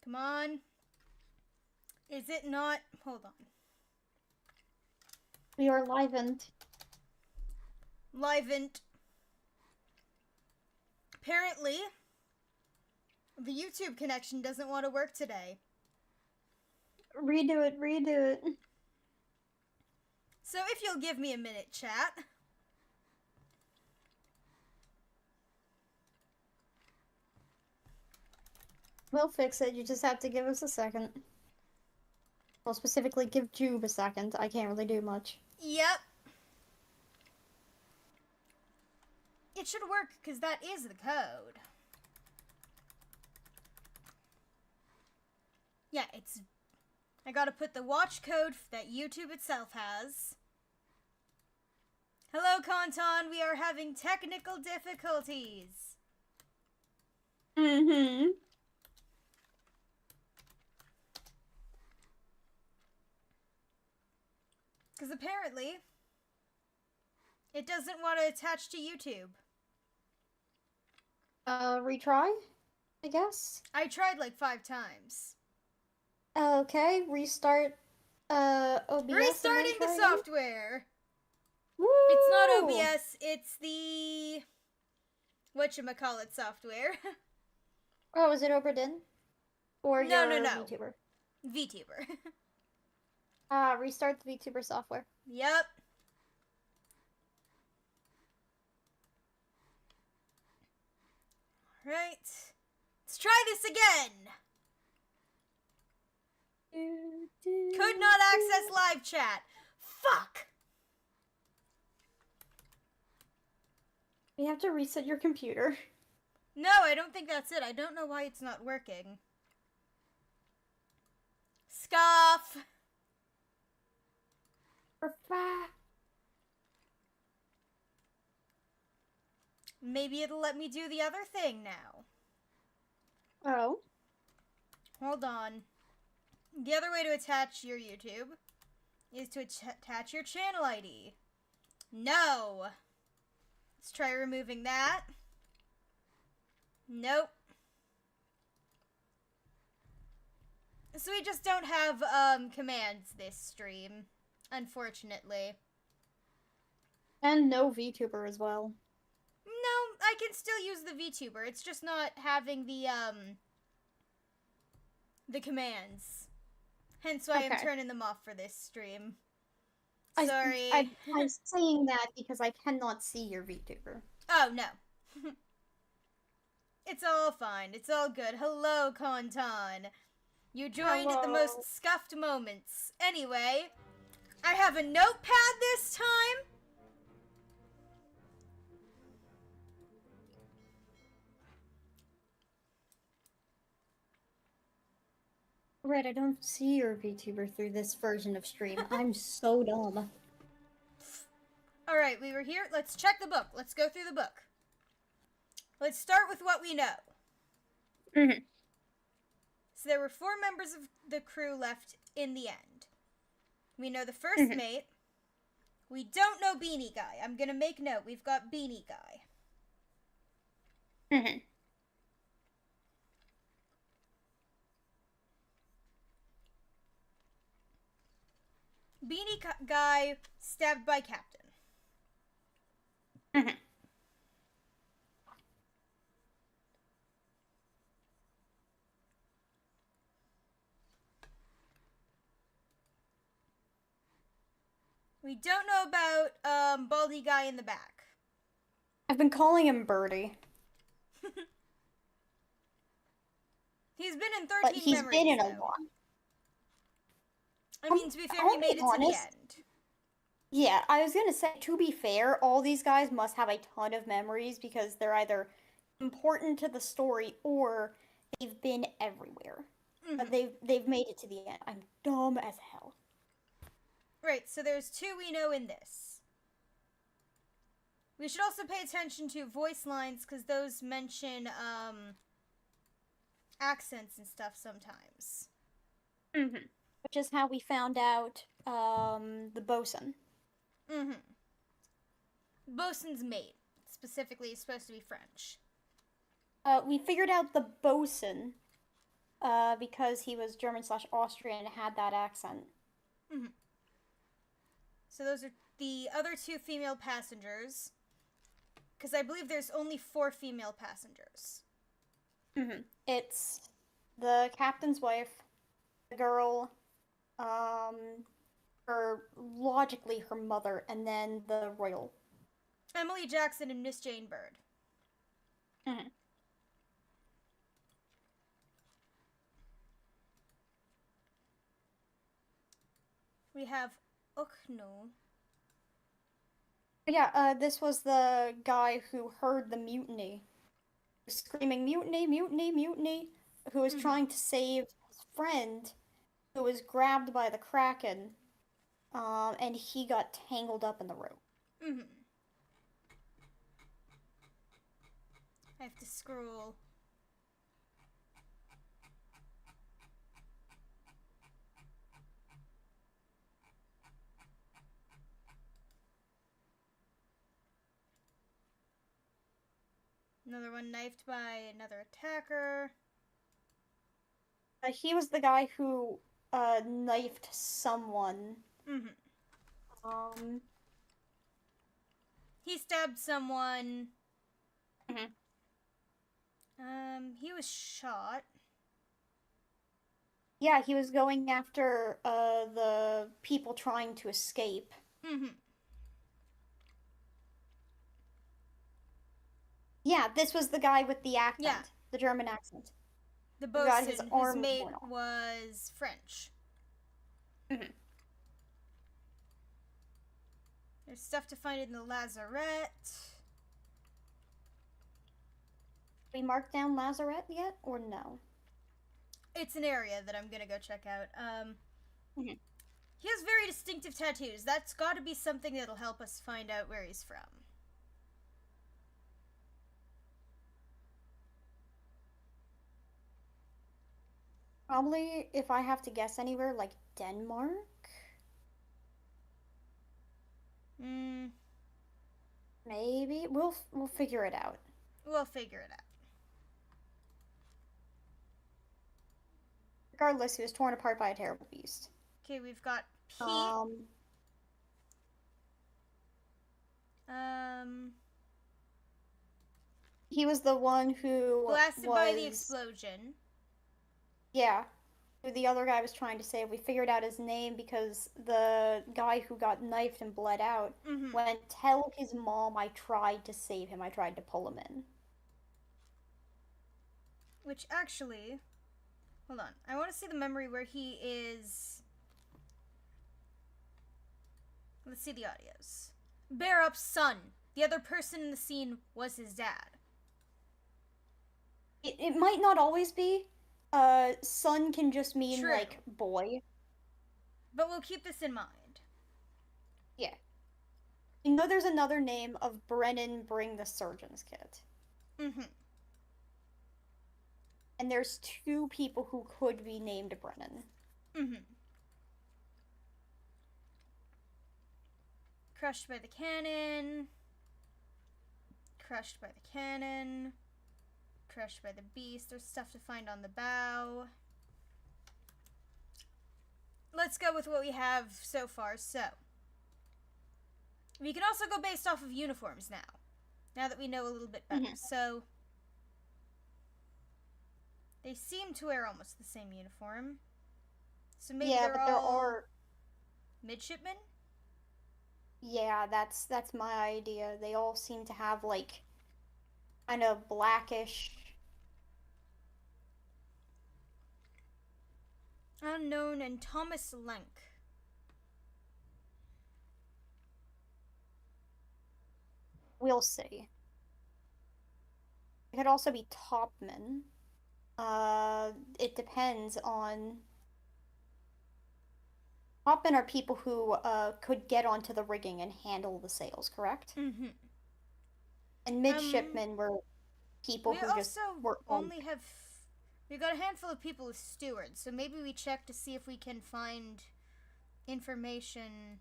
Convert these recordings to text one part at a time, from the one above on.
Come on. Is it not? Hold on. We are livened. Livened. Apparently, the YouTube connection doesn't want to work today. Redo it. So if you'll give me a minute, chat. We'll fix it, you just have to give us a second. Well, specifically, give Jube a second. I can't really do much. Yep. It should work, because that is the code. Yeah, it's... I gotta put the watch code that YouTube itself has. Hello, Kanton. We are having technical difficulties. Mm-hmm. Because apparently, it doesn't want to attach to YouTube. Retry? I guess? I tried like 5 times. Okay, restart, OBS. Restarting the software! Woo! It's not OBS, it's the... whatchamacallit software. Oh, is it Obra Dinn? Or No. VTuber? VTuber. Restart the VTuber software. Yep. Alright. Let's try this again! Could not access live chat. Fuck! You have to reset your computer. No, I don't think that's it. I don't know why it's not working. Scoff! Maybe it'll let me do the other thing now. Oh? Hold on. The other way to attach your YouTube is to attach your channel ID. No! Let's try removing that. Nope. So we just don't have commands this stream, unfortunately. And no VTuber as well. No, I can still use the VTuber. It's just not having the commands. Hence why I'm turning them off for this stream. Sorry. I'm saying that because I cannot see your VTuber. Oh, no. It's all fine. It's all good. Hello, Konton. You joined at the most scuffed moments. Anyway, I have a notepad this time. Right, I don't see your VTuber through this version of stream. I'm so dumb. Alright, we were here. Let's check the book. Let's go through the book. Let's start with what we know. Mm-hmm. So there were 4 members of the crew left in the end. We know the first mate. We don't know Beanie Guy. I'm gonna make note. We've got Beanie Guy. Mm-hmm. Beanie Guy stabbed by Captain. Mm-hmm. We don't know about Baldy Guy in the back. I've been calling him Birdie. He's been in 13 but he's memories, been in a though. lot. I mean, to be fair, he made it to the end. Yeah, I was gonna say, to be fair, all these guys must have a ton of memories because they're either important to the story or they've been everywhere. But they've made it to the end. I'm dumb as hell. Right, so there's 2 we know in this. We should also pay attention to voice lines because those mention accents and stuff sometimes. Mm-hmm. Which is how we found out the bosun. Mm-hmm. Bosun's mate, specifically, is supposed to be French. We figured out the bosun because he was German/Austrian and had that accent. Mm-hmm. So those are the other 2 female passengers. Because I believe there's only 4 female passengers. Mm-hmm. It's the captain's wife, the girl, logically her mother, and then the royal. Emily Jackson and Miss Jane Bird. Mm-hmm. We have Uchno. Yeah, this was the guy who heard the mutiny, screaming mutiny, mutiny, mutiny, who was trying to save his friend, who was grabbed by the Kraken, and he got tangled up in the rope. Mm-hmm. I have to scroll. Another one knifed by another attacker. He was the guy who knifed someone. Mm-hmm. He stabbed someone. Mm-hmm. He was shot. Yeah, he was going after the people trying to escape. Mm-hmm. Yeah, this was the guy with the accent, Yeah. the German accent. The Who got bosun, his arm mate, torn off. was French. Mm-hmm. There's stuff to find in the lazarette. We marked down Lazarette yet, or no? It's an area that I'm gonna go check out. Mm-hmm. He has very distinctive tattoos. That's got to be something that'll help us find out where he's from. Probably, if I have to guess anywhere, like Denmark? Maybe. We'll figure it out. We'll figure it out. Regardless, he was torn apart by a terrible beast. Okay, we've got Pete. He was the one who blasted by the explosion. Yeah. Who the other guy was trying to save. We figured out his name because the guy who got knifed and bled out went, tell his mom I tried to save him. I tried to pull him in. Which actually... Hold on. I want to see the memory where he is... Let's see the audios. Bear Up's son. The other person in the scene was his dad. It might not always be. Son can just mean, True. like, boy. But we'll keep this in mind. Yeah. You know there's another name of Brennan Bring the Surgeon's Kit. Mm-hmm. And there's 2 people who could be named Brennan. Mm-hmm. Crushed by the cannon. Crushed by the cannon. Crushed by the beast. There's stuff to find on the bow. Let's go with what we have so far. So, we can also go based off of uniforms now. Now that we know a little bit better. Mm-hmm. So, they seem to wear almost the same uniform. So maybe yeah, they're but there all are midshipmen? Yeah, that's my idea. They all seem to have like kind of blackish. Unknown and Thomas Lenk. We'll see. It could also be topmen. It depends on. Topmen are people who could get onto the rigging and handle the sails, correct? Mm-hmm. And midshipmen were people who just were we got a handful of people with stewards, so maybe we check to see if we can find information.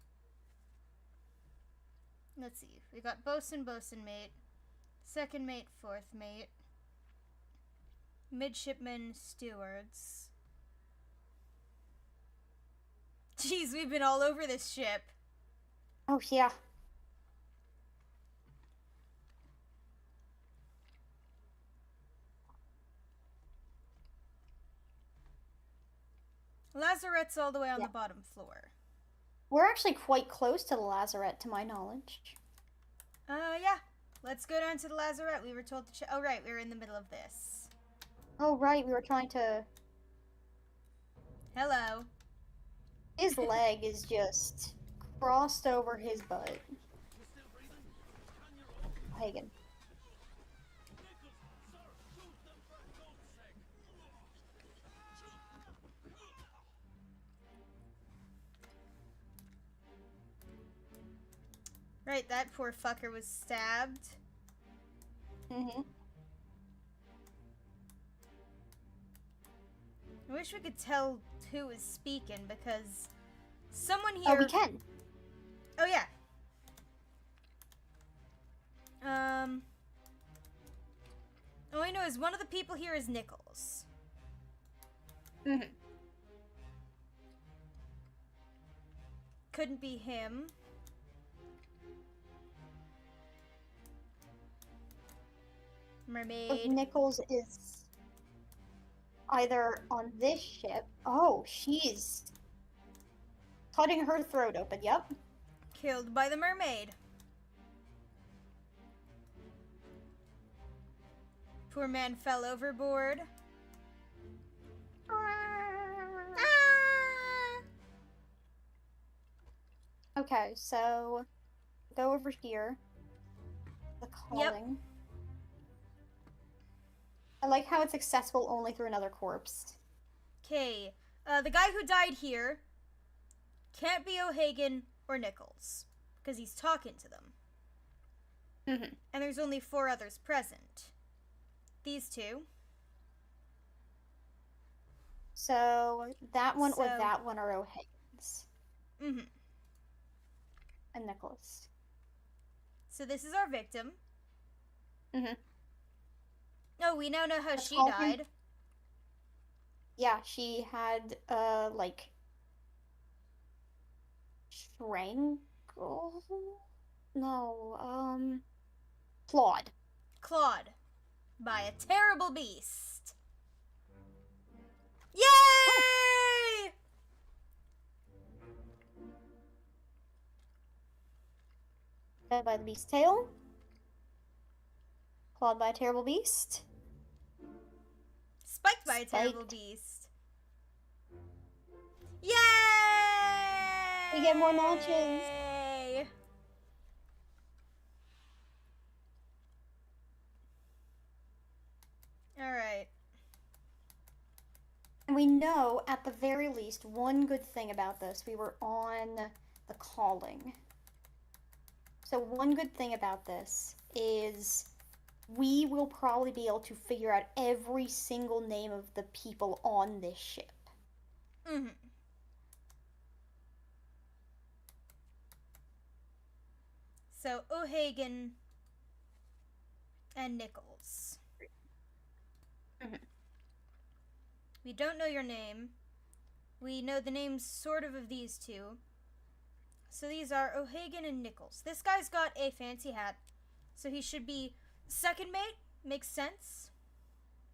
Let's see. We got bosun mate, second mate, fourth mate. Midshipmen, stewards. Jeez, we've been all over this ship. Oh, yeah. Lazarette's all the way on Yeah. the bottom floor. We're actually quite close to the lazarette, to my knowledge. Yeah. Let's go down to the lazarette. We were told to oh, right. We were in the middle of this. Oh, right. We were trying to... Hello. His leg is just crossed over his butt. Hagen. Right, that poor fucker was stabbed. Mm-hmm. I wish we could tell who is speaking because someone here. Oh, we can. Oh yeah. All I know is one of the people here is Nichols. Mm-hmm. Couldn't be him. Mermaid. Nichols is either on this ship. Oh, she's cutting her throat open. Yep. Killed by the mermaid. Poor man fell overboard. Ah! Okay, so go over here. The calling. Yep. I like how it's accessible only through another corpse. Okay, the guy who died here can't be O'Hagan or Nichols because he's talking to them. Mm-hmm. And there's only 4 others present. These 2. So that one or that one are O'Hagan's. Mm-hmm. And Nicholas. So this is our victim. Mm-hmm. Oh, we now know how Let's she call him- died. Yeah, she had, like, strangle? No, clawed. Clawed by a terrible beast. Yay! Fed by the beast's tail. Clawed by a terrible beast. Spiked by a terrible Spiked. beast. Yay! We get more launches. Alright. And we know, at the very least, one good thing about this. We were on the calling. So one good thing about this is we will probably be able to figure out every single name of the people on this ship. Mm-hmm. So, O'Hagan and Nichols. Mhm. We don't know your name. We know the names sort of these 2. So these are O'Hagan and Nichols. This guy's got a fancy hat, so he should be second mate. Makes sense.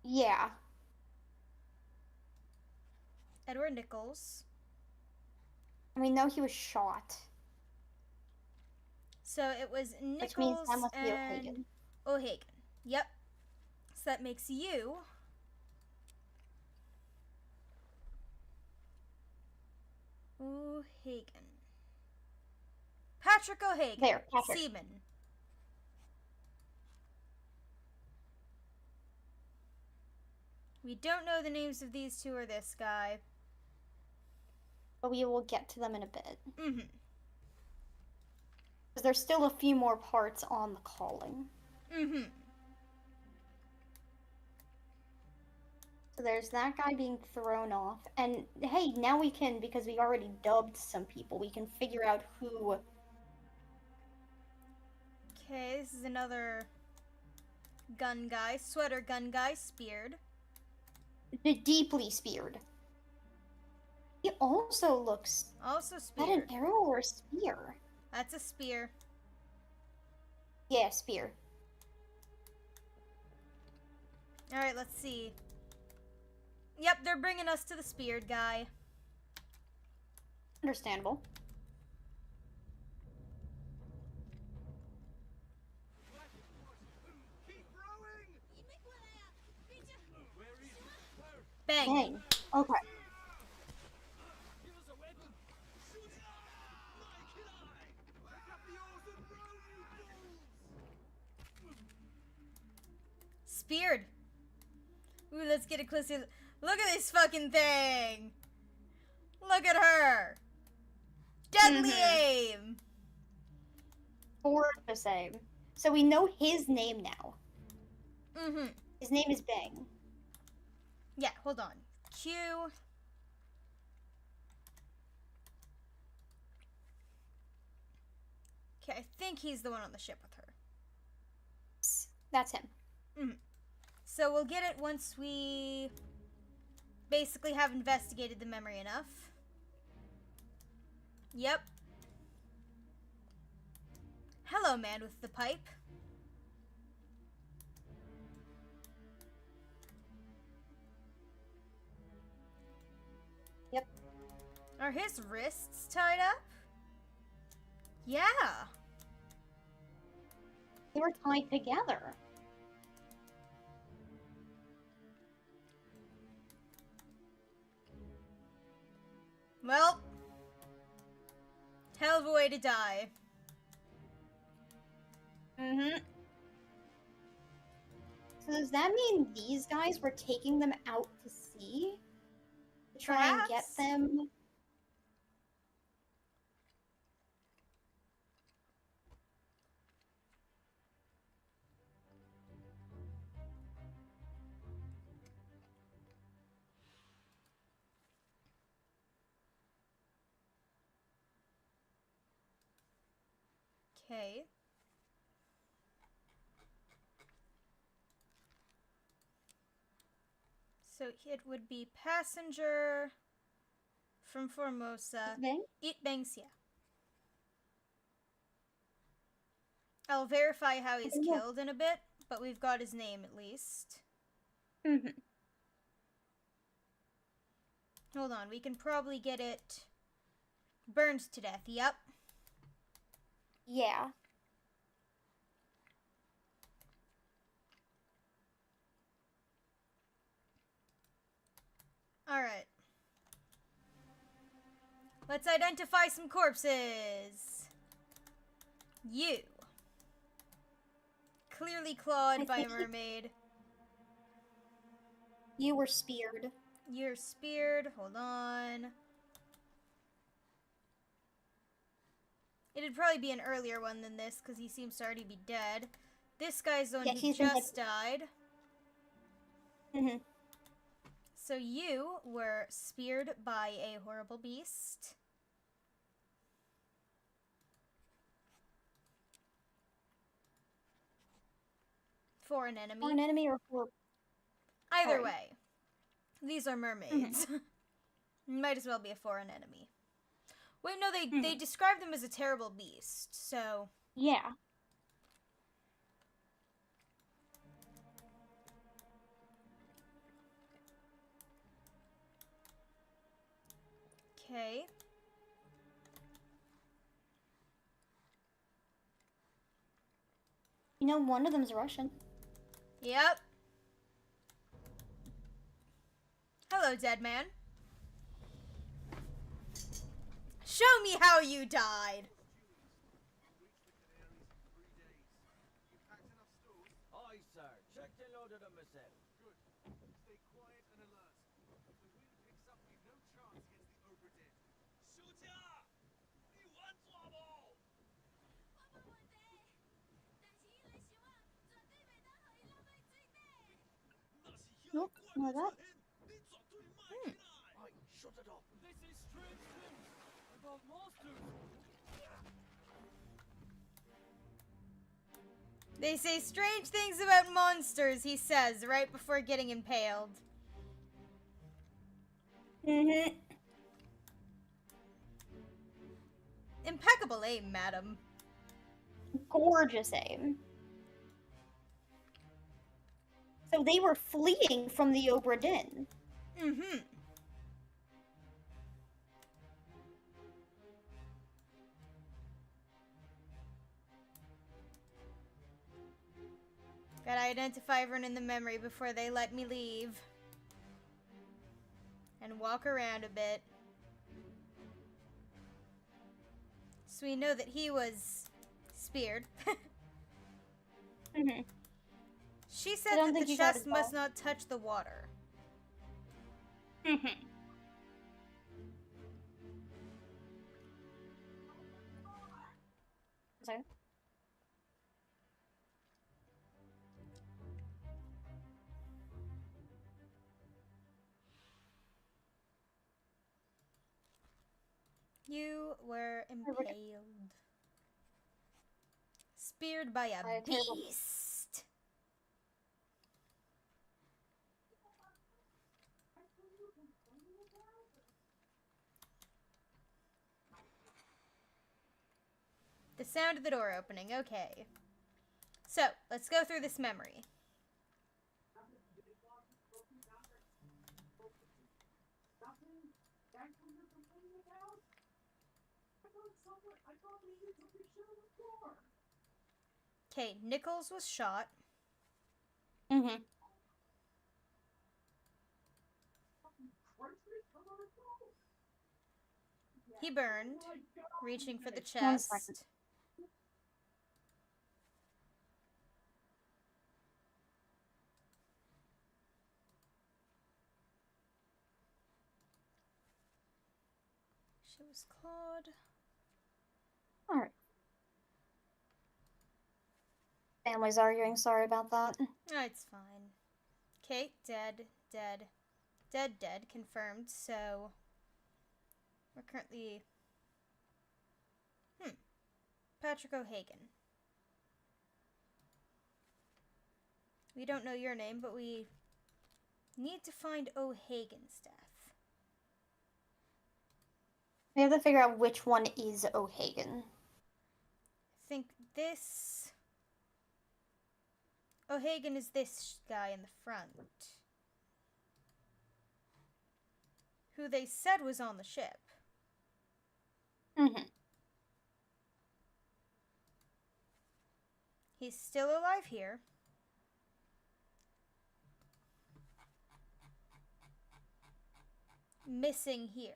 Yeah. Edward Nichols. And we know he was shot. So it was Which means Nichols that must be and O'Hagan. O'Hagan. Yep. So that makes you O'Hagan. Patrick O'Hagan. There, Patrick. Seaman. We don't know the names of these 2 or this guy. But we will get to them in a bit. Mm-hmm. Because there's still a few more parts on the calling. Mm-hmm. So there's that guy being thrown off. And hey, now we can, because we already dubbed some people, we can figure out who... Okay, this is another gun guy. Sweater gun guy, speared. Deeply speared. He also looks... Also Is that an speared. arrow or a spear? That's a spear. Yeah, spear. Alright, let's see. Yep, they're bringing us to the speared guy. Understandable. Bang. Dang. Okay. Speared. Ooh, let's get a closer. Look at this fucking thing. Look at her. Deadly aim. Or the same. So we know his name now. Mm-hmm. His name is Bang. Yeah, hold on. Q. Okay, I think he's the one on the ship with her. That's him. Mm-hmm. So we'll get it once we basically have investigated the memory enough. Yep. Hello, man with the pipe. Yep. Are his wrists tied up? Yeah. They were tied together. Well, hell of a way to die. Mm-hmm. So does that mean these guys were taking them out to sea? To try and get Perhaps. them? Okay. So it would be passenger from Formosa. Bang? It bangs, yeah. I'll verify how he's Yeah. killed in a bit, but we've got his name at least. Mm-hmm. Hold on, we can probably get it burned to death. Yep. Yeah. Alright. Let's identify some corpses. You. Clearly clawed by a mermaid. You were speared. You're speared. Hold on. It'd probably be an earlier one than this, because he seems to already be dead. This guy's the one Yeah, who he's been just died. Mm-hmm. So you were speared by a horrible beast. For an enemy. For an enemy or for... Either Sorry. way. These are mermaids. Might as well be a foreign enemy. Wait, no, they describe them as a terrible beast, so... Yeah. Okay. You know, one of them's Russian. Yep. Hello, dead man. Show me how you died. Aye, sir. Checked and loaded them myself. Good. Stay quiet and alert. If the wind picks up, we've no chance against the Obra Dinn. Nope, not that. Aye, shut it up. This is strange things about monsters. They say strange things about monsters, he says, right before getting impaled. Mm-hmm. Impeccable aim, madam. Gorgeous aim. So they were fleeing from the Obra Dinn. Mm-hmm. Gotta identify everyone in the memory before they let me leave. And walk around a bit. So we know that he was speared. Mm-hmm. She I said don't that think the you got chest his must ball. not touch the water. Mm-hmm. Sorry. You were impaled. Speared by a By a terrible beast. The sound of the door opening. Okay. So, let's go through this memory. Nothing? That's what you're complaining about? I thought we needed something shut on the floor. Okay, Nichols was shot. Mm-hmm. He burned, reaching for the 1 second. chest. She was clawed. All right. Family's arguing. Sorry about that. Oh, it's fine. Okay, dead, dead, dead, dead, confirmed. So, we're currently... Patrick O'Hagan. We don't know your name, but we need to find O'Hagan's death. We have to figure out which one is O'Hagan. I think this... O'Hagan is this guy in the front. Who they said was on the ship. Mm-hmm. He's still alive here. Missing here.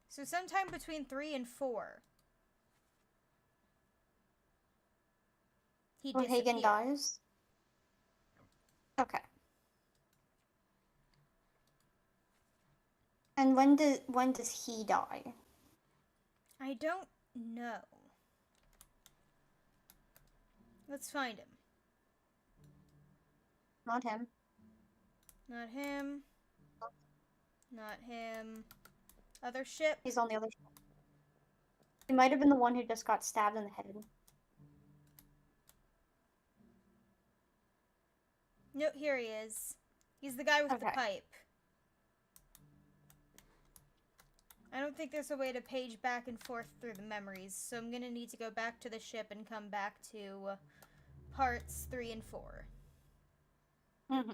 So sometime between 3 and 4. He O'Hagan disappeared. dies. Okay. And when does he die? I don't know. Let's find him. Not him. Not him. Not him. Other ship. He's on the other ship. He might have been the one who just got stabbed in the head. No, here he is. He's the guy with the Okay. pipe. I don't think there's a way to page back and forth through the memories, so I'm gonna need to go back to the ship and come back to parts 3 and 4. Mm-hmm.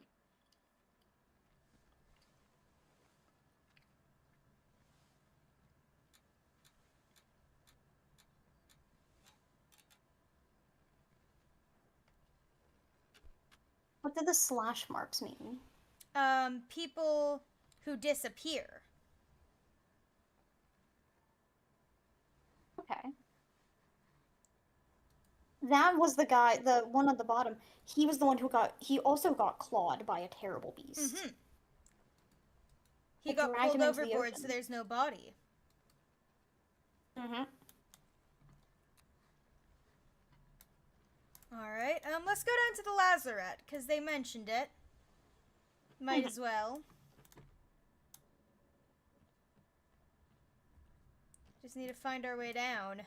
What do the slash marks mean? People who disappear. Okay. That was the guy, the one at the bottom. He was the one he also got clawed by a terrible beast. Mm-hmm. He It got dragged pulled him into the overboard, ocean. so there's no body. Mm-hmm. Alright, let's go down to the lazarette, because they mentioned it. Might as well. Just need to find our way down.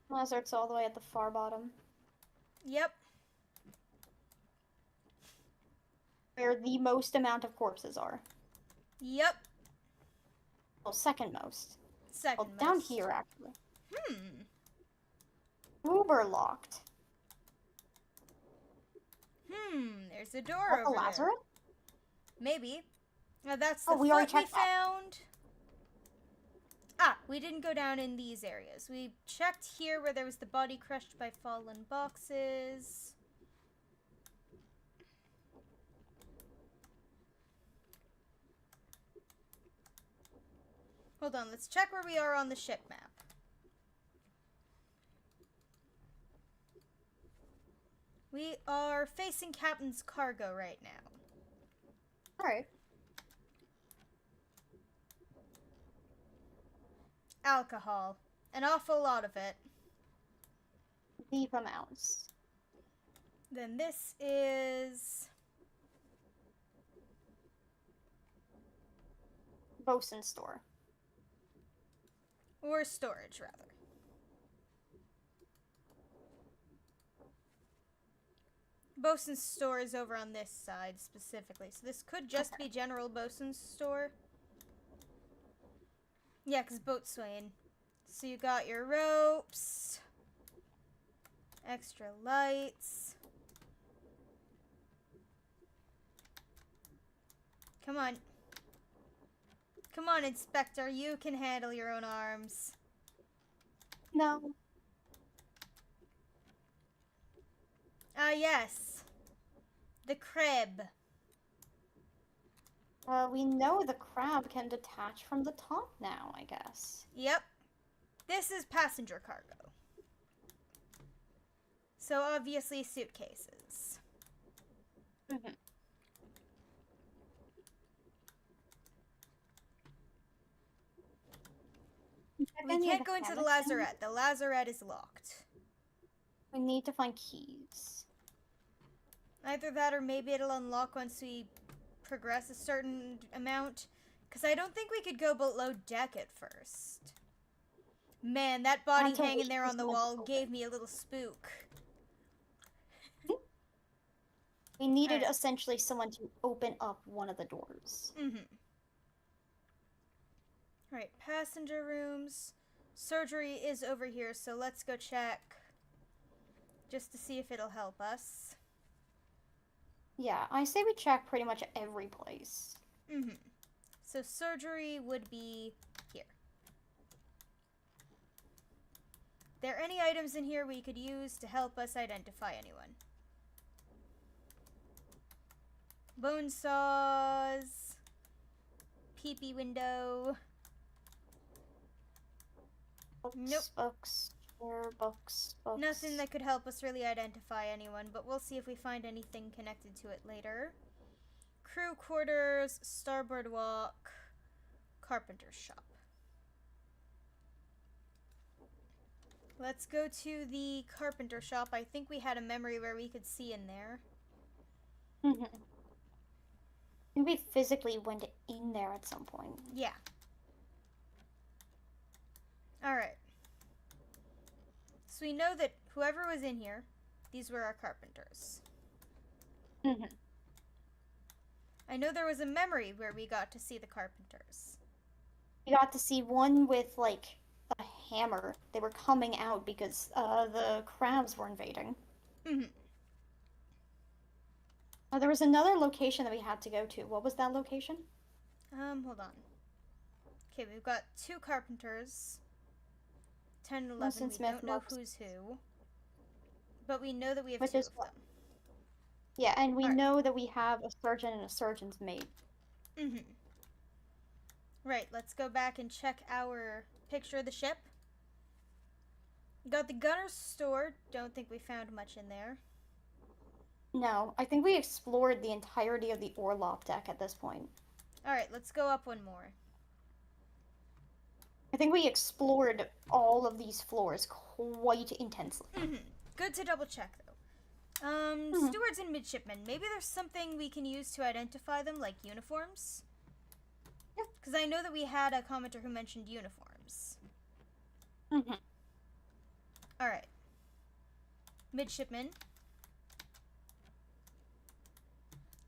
Lazart's all the way at the far bottom. Yep. where the most amount of corpses are. Yep. Well, second most. Second Well, down most. here, actually. Hmm. Uber locked. There's a door What, the over there. Lazarus? Maybe. Now that's Oh, the we already foot we checked that. found. Ah, we didn't go down in these areas. We checked here where there was the body crushed by fallen boxes. Hold on, let's check where we are on the ship map. We are facing Captain's cargo right now. Alright. Alcohol. An awful lot of it. Deep amounts. Then this is... Bosun store. or storage, rather. Bosun's store is over on this side specifically, so this could just be General Bosun's store. Yeah, because boatswain. So you got your ropes, extra lights. Come on. Come on, Inspector. You can handle your own arms. No. Ah, yes. The crib. We know the crab can detach from the top now, I guess. Yep. This is passenger cargo. So obviously suitcases. Mhm. We can't go into the lazarette. The lazarette is locked. We need to find keys. Either that or maybe it'll unlock once we progress a certain amount. Because I don't think we could go below deck at first. Man, that body Until hanging we there on the wall open. gave me a little spook. We needed Alright. essentially someone to open up one of the doors. Mm-hmm. Alright, passenger rooms. Surgery is over here, so let's go check. Just to see if it'll help us. Yeah, I say we check pretty much every place. Mm-hmm. So surgery would be here. There any items in here we could use to help us identify anyone? Bone saws. Peepee window. Books, Nope. books, chair, books. Nothing that could help us really identify anyone, but we'll see if we find anything connected to it later. Crew quarters, starboard walk, carpenter's shop. Let's go to the carpenter shop. I think we had a memory where we could see in there. Mhm. I think we physically went in there at some point. Yeah. Alright. So we know that whoever was in here, these were our carpenters. Mhm. I know there was a memory where we got to see the carpenters. We got to see one with like a hammer. They were coming out because the crabs were invading. Mm-hmm. There was another location that we had to go to. What was that location? Hold on. Okay, we've got two carpenters. 10 and 11, Wilson we Smith, don't know Marks. who's who. But we know that we have Which two is of what? them. Yeah, and we Alright. know that we have a surgeon and a surgeon's mate. Mm-hmm. Right, let's go back and check our picture of the ship. Got the gunner's store. Don't think we found much in there. No, I think we explored the entirety of the Orlop deck at this point. Alright, let's go up one more. I think we explored all of these floors quite intensely. Mm-hmm. Good to double check, though. Stewards and midshipmen. Maybe there's something we can use to identify them, like uniforms? Yeah. Because I know that we had a commenter who mentioned uniforms. Mm-hmm. Alright. Midshipmen.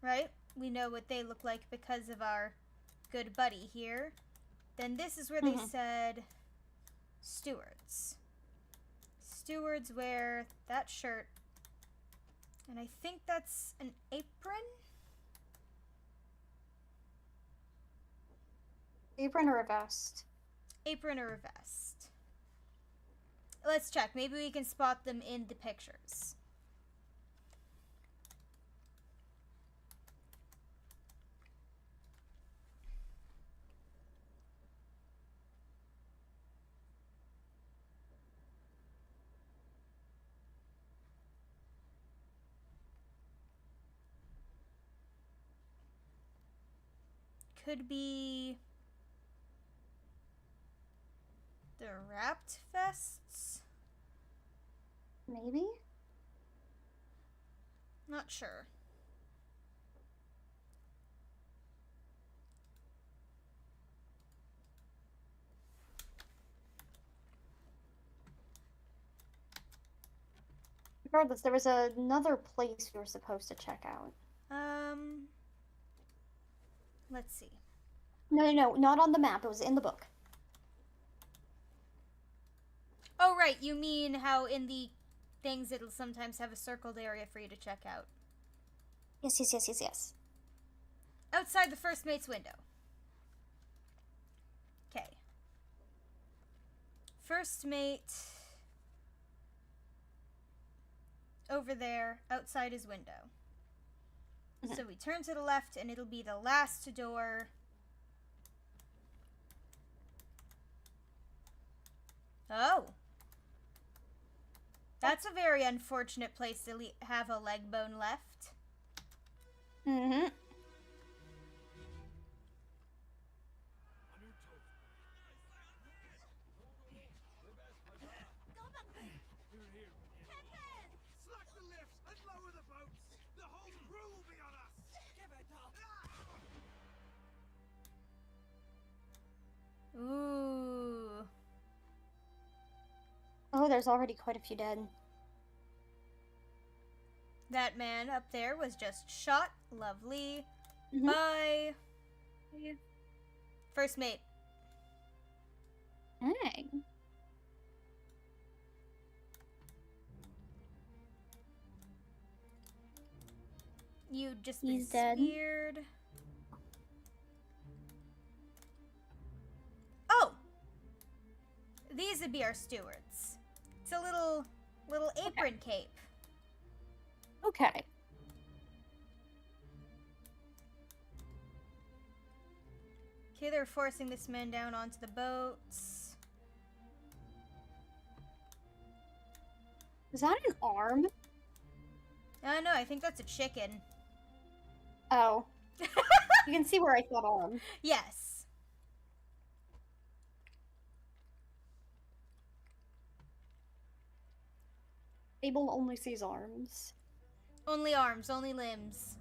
Right? we know what they look like because of our good buddy here. Then this is where they said stewards. Stewards wear that shirt. And I think that's an apron? Apron or a vest? Apron or a vest. Let's check. Maybe we can spot them in the pictures. Could be the wrapped vests? Maybe? Not sure. Regardless, there was another place we were supposed to check out. Let's see. No, not on the map. It was in the book. Oh, right. You mean how in the things it'll sometimes have a circled area for you to check out. Yes. Outside the first mate's window. Okay. First mate. Over there, outside his window. So we turn to the left, and it'll be the last door. Oh. That's a very unfortunate place to have a leg bone left. Mm-hmm. Slack the lifts and lower the boats. The whole crew will be on us. Give it up. Ooh. Oh, there's already quite a few dead. That man up there was just shot. Lovely. Mhm. Bye. First mate. Dang. You'd just He's been dead. speared. Oh! These would be our stewards. It's a little apron cape. Okay. Okay, they're forcing this man down onto the boats. Is that an arm? No, I think that's a chicken. Oh. You can see where I thought arm. Yes. Abel only sees arms. Only arms, only limbs.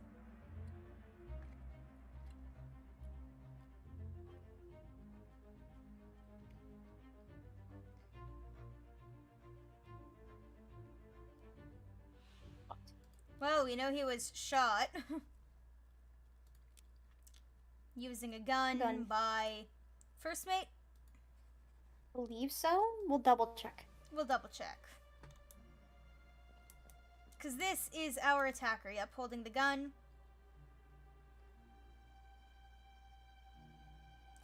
Well, we know he was shot. Using a gun by first mate. Believe so? We'll double check. We'll double check. Because this is our attacker. Yep, holding the gun.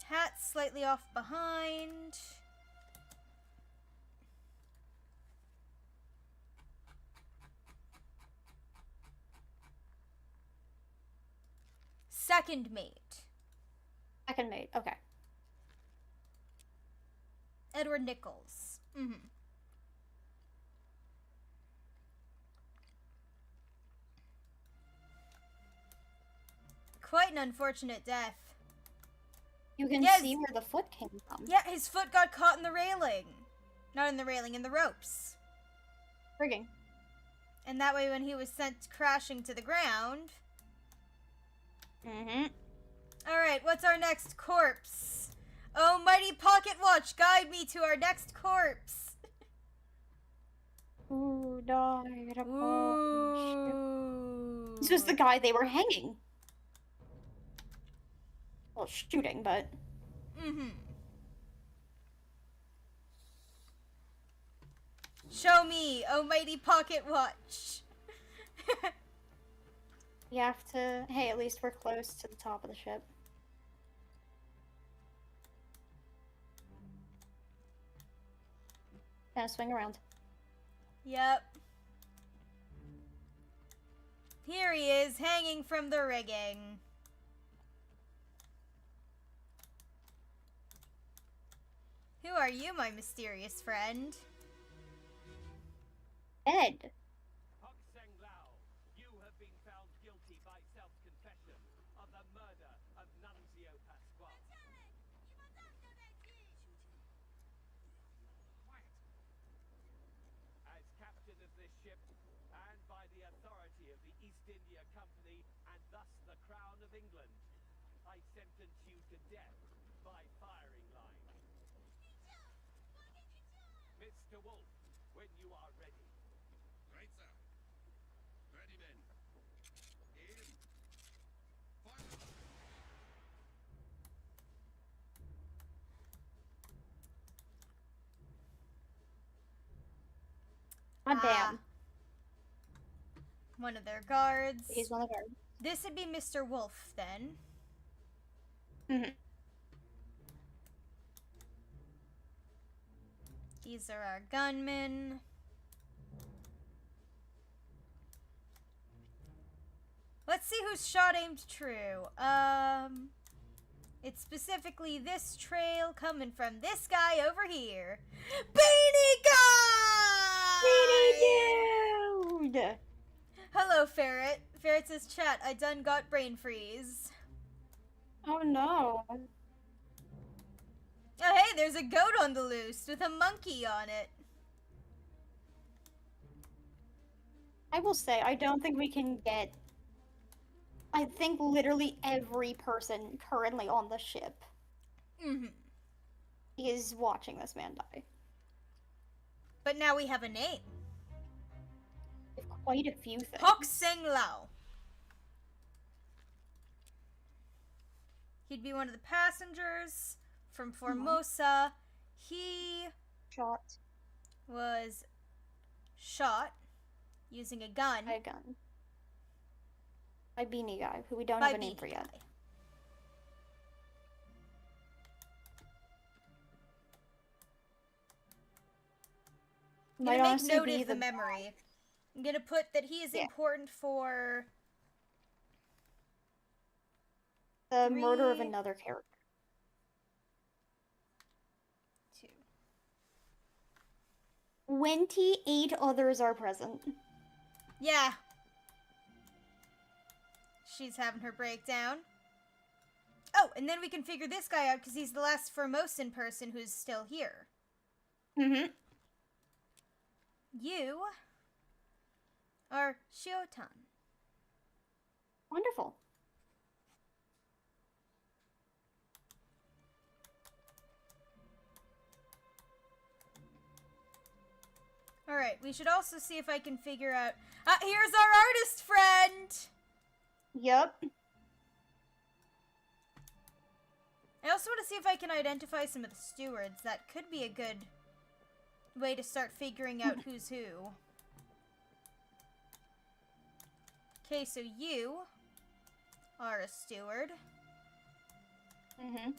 Hat slightly off behind. Second mate. Second mate. Okay. Edward Nichols. Mm-hmm. Quite an unfortunate death. You can Yes. see where the foot came from. Yeah, his foot got caught in the railing. Not in the railing, in the ropes. Frigging. And that way when he was sent crashing to the ground... Mm-hmm. Alright, what's our next corpse? Oh, mighty pocket watch, guide me to our next corpse. Ooh, died upon ship. Ooh. This was the guy they were hanging. well, shooting, but Mm-hmm. Show me, oh mighty pocket watch. we have to. Hey, at least we're close to the top of the ship. Gonna swing around. Yep. Here he is, hanging from the rigging. Who are you, my mysterious friend? Ed. Hok Seng Lao, you have been found guilty by self-confession of the murder of Nunzio Pasquale. Quiet. As captain of this ship, and by the authority of the East India Company, and thus the Crown of England, I sentence you to death by firing line. Mr. Wolf, when you are ready. Right, sir. Ready, men. Aim. Fire. God damn. One of their guards. He's one of ours. This would be Mr. Wolf, then. Mm-hmm. These are our gunmen. Let's see whose shot aimed true. It's specifically this trail coming from this guy over here. Beanie Guy! Beanie Dude! Hello, Ferret. Ferret says, chat, I done got brain freeze. Oh no. Oh, hey, there's a goat on the loose with a monkey on it. I will say, I don't think we can get. I think literally every person currently on the ship Mm-hmm. is watching this man die. But now we have a name. We have quite a few things. Hok Seng Lao. He'd be one of the passengers from Formosa. He Shot was shot using a gun by a gun. By Beanie Guy, who we don't by have a name Beanie for yet. Guy. I'm Might gonna make honestly note be of the memory. I'm gonna put that he is Yeah. important for the murder of 3, another character. 2. 28 others are present. Yeah. She's having her breakdown. Oh, and then we can figure this guy out because he's the last Formosan person who's still here. Mm-hmm. You are Shiotan. Wonderful. Alright, we should also see if I can figure out... here's our artist friend! Yep. I also want to see if I can identify some of the stewards. That could be a good way to start figuring out who's who. Okay, so you are a steward. Mm-hmm.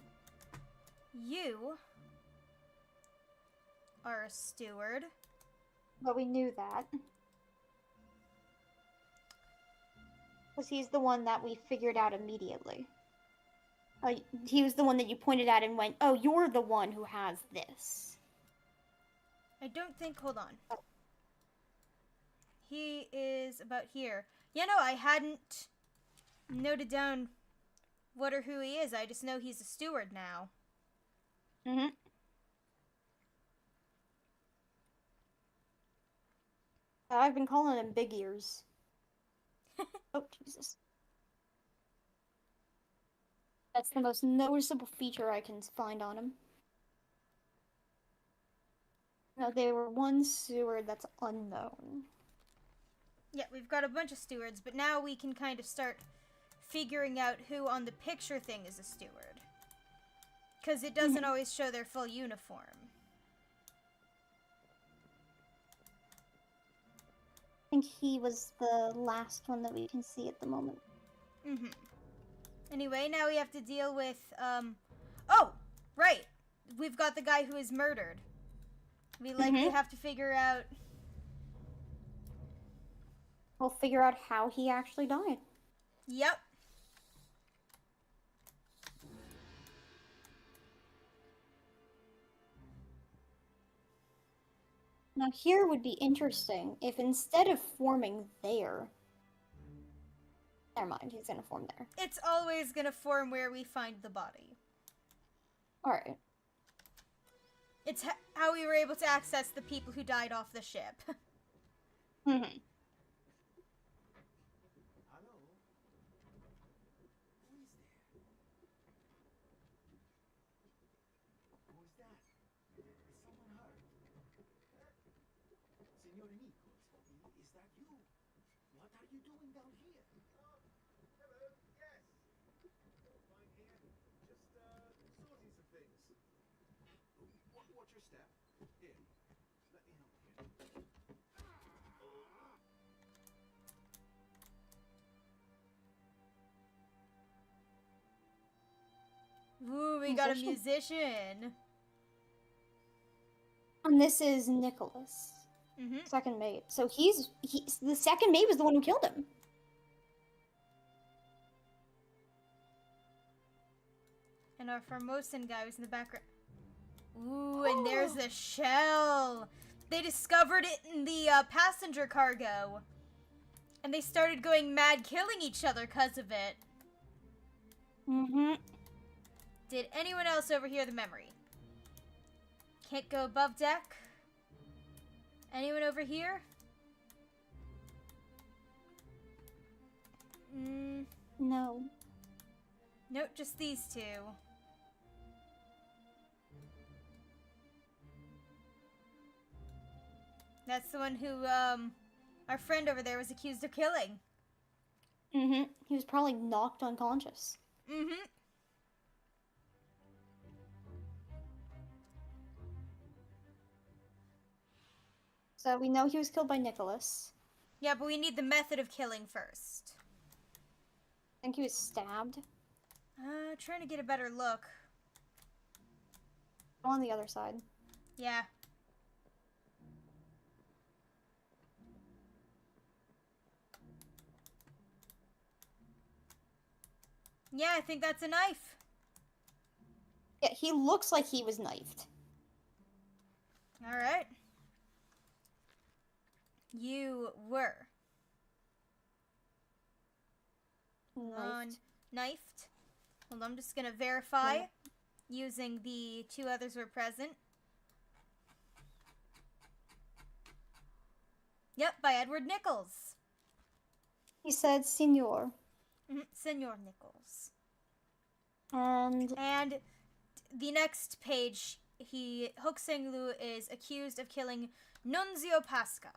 You are a steward. But we knew that. Because he's the one that we figured out immediately. He was the one that you pointed at and went, oh, you're the one who has this. I don't think... Hold on. Oh. He is about here. Yeah, no, I hadn't noted down what or who he is. I just know he's a steward now. Mm-hmm. I've been calling him Big Ears. Oh, Jesus. That's the most noticeable feature I can find on him. No, they were one steward that's unknown. Yeah, we've got a bunch of stewards, but now we can kind of start figuring out who on the picture thing is a steward. Because it doesn't always show their full uniform. I think he was the last one that we can see at the moment. Anyway, now we have to deal with, oh! Right! We've got the guy who is murdered. We likely have to figure out... We'll figure out how he actually died. Yep. Now here would be interesting if instead of forming there... Never mind, he's gonna form there. It's always gonna form where we find the body. Alright. It's how we were able to access the people who died off the ship. Hello? Who is there? Who is that? Is someone hurt? Signor Nikos, is that you? What are you doing down here? Hello, yes. Fine here. Just, sorting some things. Watch your step. Here, let me help you. Ooh, we got a Musician. musician. And this is Nicholas, second mate. So he's the second mate was the one who killed him. And our Formosan guy was in the background. Ooh, and there's the shell. They discovered it in the passenger cargo. And they started going mad, killing each other because of it. Did anyone else overhear the memory? Can't go above deck? Anyone over here? No. Nope, just these two. That's the one who, our friend over there was accused of killing. He was probably knocked unconscious. So we know he was killed by Nicholas. Yeah, but we need the method of killing first. I think he was stabbed. Trying to get a better look. On the other side. Yeah. Yeah, I think that's a knife. Yeah, he looks like he was knifed. Alright. You were. Knifed. Hold on, I'm just gonna verify using the two others were present. Yep, by Edward Nichols. He said, Senor. Senor Nichols. And the next page, Hook Seng Lu is accused of killing Nunzio Pasca.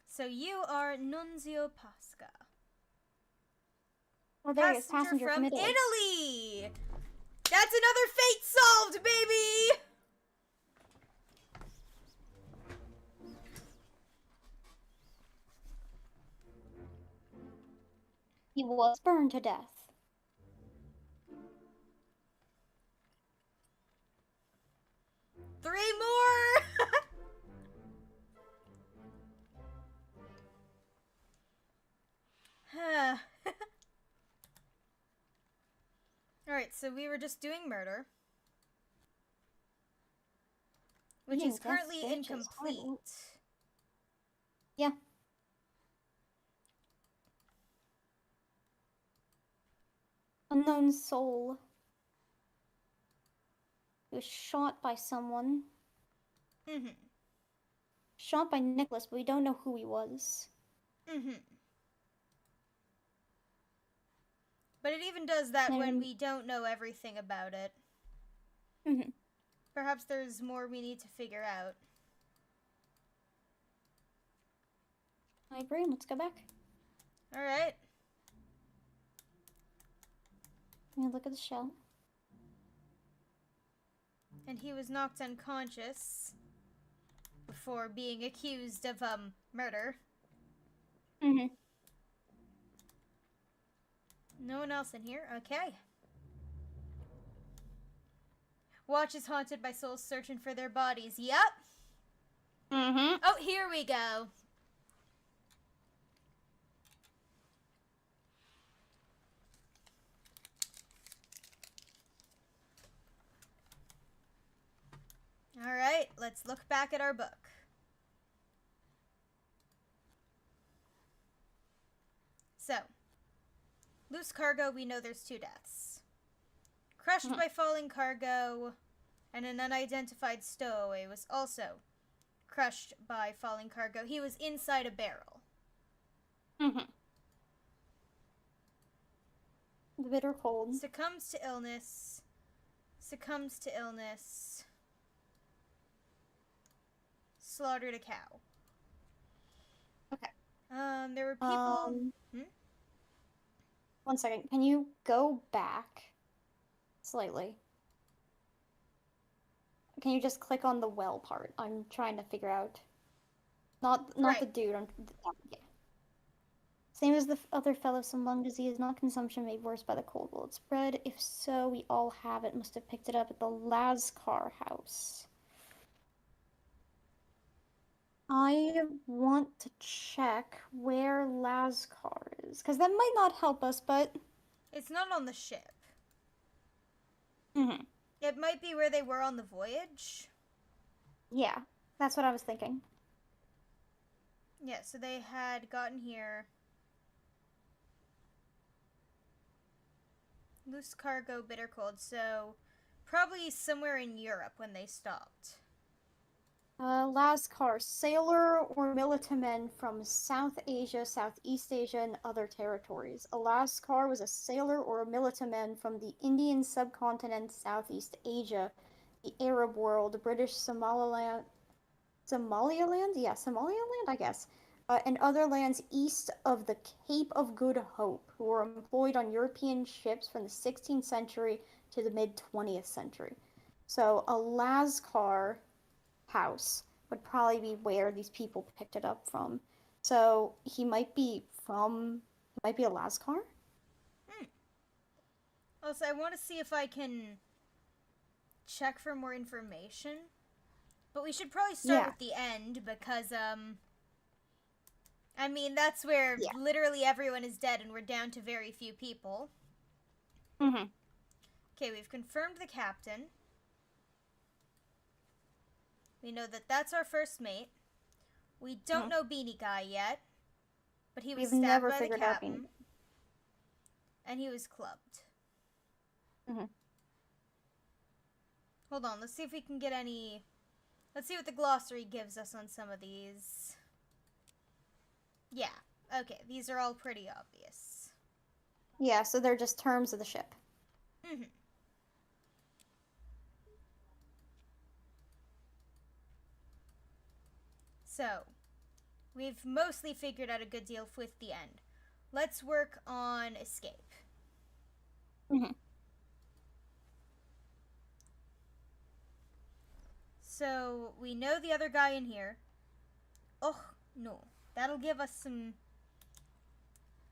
So you are Nunzio Pasca. oh, there he is, passenger from from Italy. Italy. That's another fate solved, baby! He was burned to death. Three more! Alright, so we were just doing murder. Which Eating is currently death bitch is hard incomplete. work. Yeah. Unknown soul. He was shot by someone. Shot by Nicholas, but we don't know who he was. But it even does that when And- we don't know everything about it. Perhaps there's more we need to figure out. I agree. Let's go back. All right. Let me look at the shell. And he was knocked unconscious before being accused of murder. Mm-hmm. No one else in here? Okay. Watch is haunted by souls searching for their bodies. Yep. Mm-hmm. Oh, here we go. All right, let's look back at our book. So, loose cargo, we know there's 2 deaths. Crushed by falling cargo, and an unidentified stowaway was also crushed by falling cargo. He was inside a barrel. Mm-hmm. The bitter cold. Succumbs to illness. Succumbs to illness. Slaughtered a cow. Okay. There were people... One second. Can you go back slightly? Can you just click on the well part? I'm trying to figure out. Not Right. the dude. Yeah. Same as the other fellow, some lung disease, not consumption made worse by the cold. Will it spread? If so, we all have it. Must have picked it up at the Lascar house. I want to check where Lascar is, because that might not help us, but... It's not on the ship. Mm-hmm. It might be where they were on the voyage. Yeah, that's what I was thinking. Yeah, so they had gotten here. Loose cargo, bitter cold, so probably somewhere in Europe when they stopped. Lascar, sailor or militiaman from South Asia, Southeast Asia, and other territories. A Lascar was a sailor or a militiaman from the Indian subcontinent, Southeast Asia, the Arab world, British Somaliland? Yeah, Somaliland, I guess. And other lands east of the Cape of Good Hope, who were employed on European ships from the 16th century to the mid-20th century. So a Lascar house would probably be where these people picked it up from. So he might be a Lascar? Also, I want to see if I can check for more information. But we should probably start with the end because, I mean, that's where literally everyone is dead and we're down to very few people. Mm-hmm. Okay, we've confirmed the captain. We know that that's our first mate. We don't know Beanie Guy yet, but he was stabbed by the captain. And he was clubbed. Mm-hmm. Hold on, let's see if we can get any... Let's see what the glossary gives us on some of these. Yeah, okay, these are all pretty obvious. Yeah, so they're just terms of the ship. Mm-hmm. So, we've mostly figured out a good deal with the end. Let's work on escape. Mm-hmm. So, we know the other guy in here. Oh, no. That'll give us some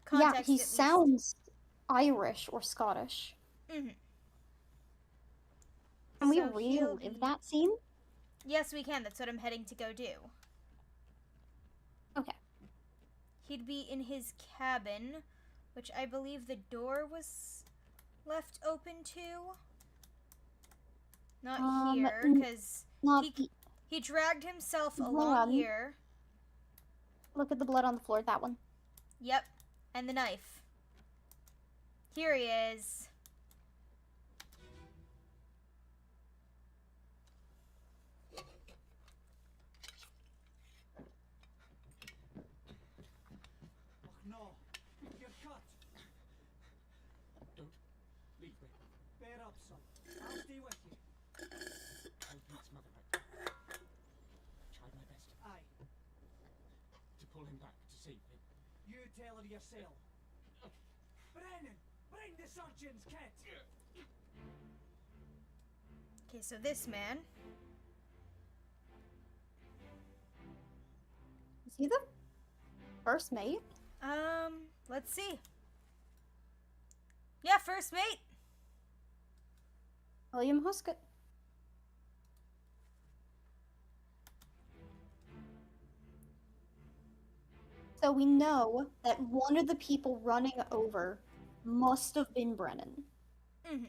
context. Yeah, he sounds Irish or Scottish. Mm-hmm. Can we relive that scene? Yes, we can. That's what I'm heading to go do. Okay. He'd be in his cabin, which I believe the door was left open to. Not here, because he dragged himself along here. Look at the blood on the floor, that one. Yep, and the knife. Here he is. Oh no, you're cut. Don't leave me. Bear up, son. I'll stay with you. I'll beat Mother out. Tried my best Aye. to pull him back to save You tell her yourself. Brennan, bring the surgeon's kit. Okay, so this man. Is he the first mate? Let's see. Yeah, first mate. William Huskett. So we know that one of the people running over must have been Brennan. Mm-hmm.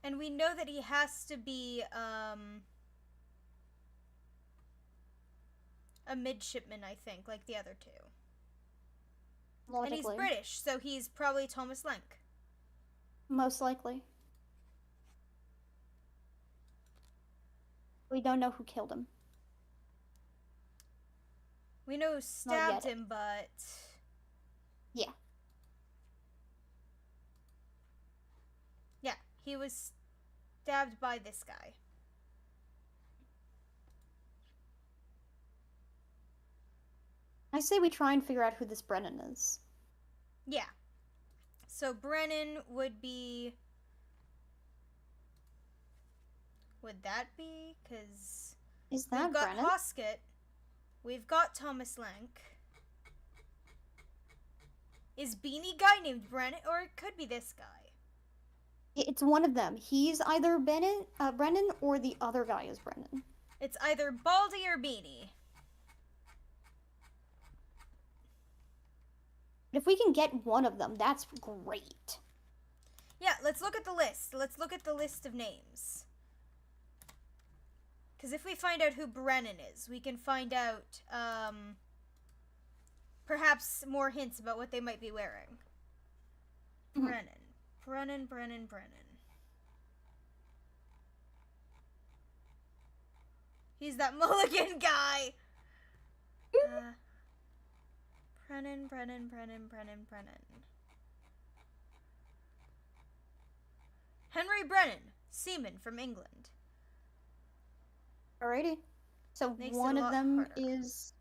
And we know that he has to be, a midshipman, I think, like the other two. And he's Logically. British, so he's probably Thomas Lenk. Most likely. We don't know who killed him. We know who stabbed him, but... Yeah. Yeah, he was stabbed by this guy. I say we try and figure out who this Brennan is. Yeah. So Brennan would be... Would that be? Because Is that we've got Brennan? Hoskett. We've got Thomas Lenk. Is Beanie Guy named Brennan? Or it could be this guy. It's one of them. He's either Brennan or the other guy is Brennan. It's either Baldy or Beanie. If we can get one of them, that's great. Yeah, let's look at the list. Let's look at the list of names. Because if we find out who Brennan is, we can find out, perhaps more hints about what they might be wearing. Mhm. Brennan. He's that mulligan guy! Brennan. Henry Brennan, seaman from England. Alrighty. So Makes it one a of lot them harder. is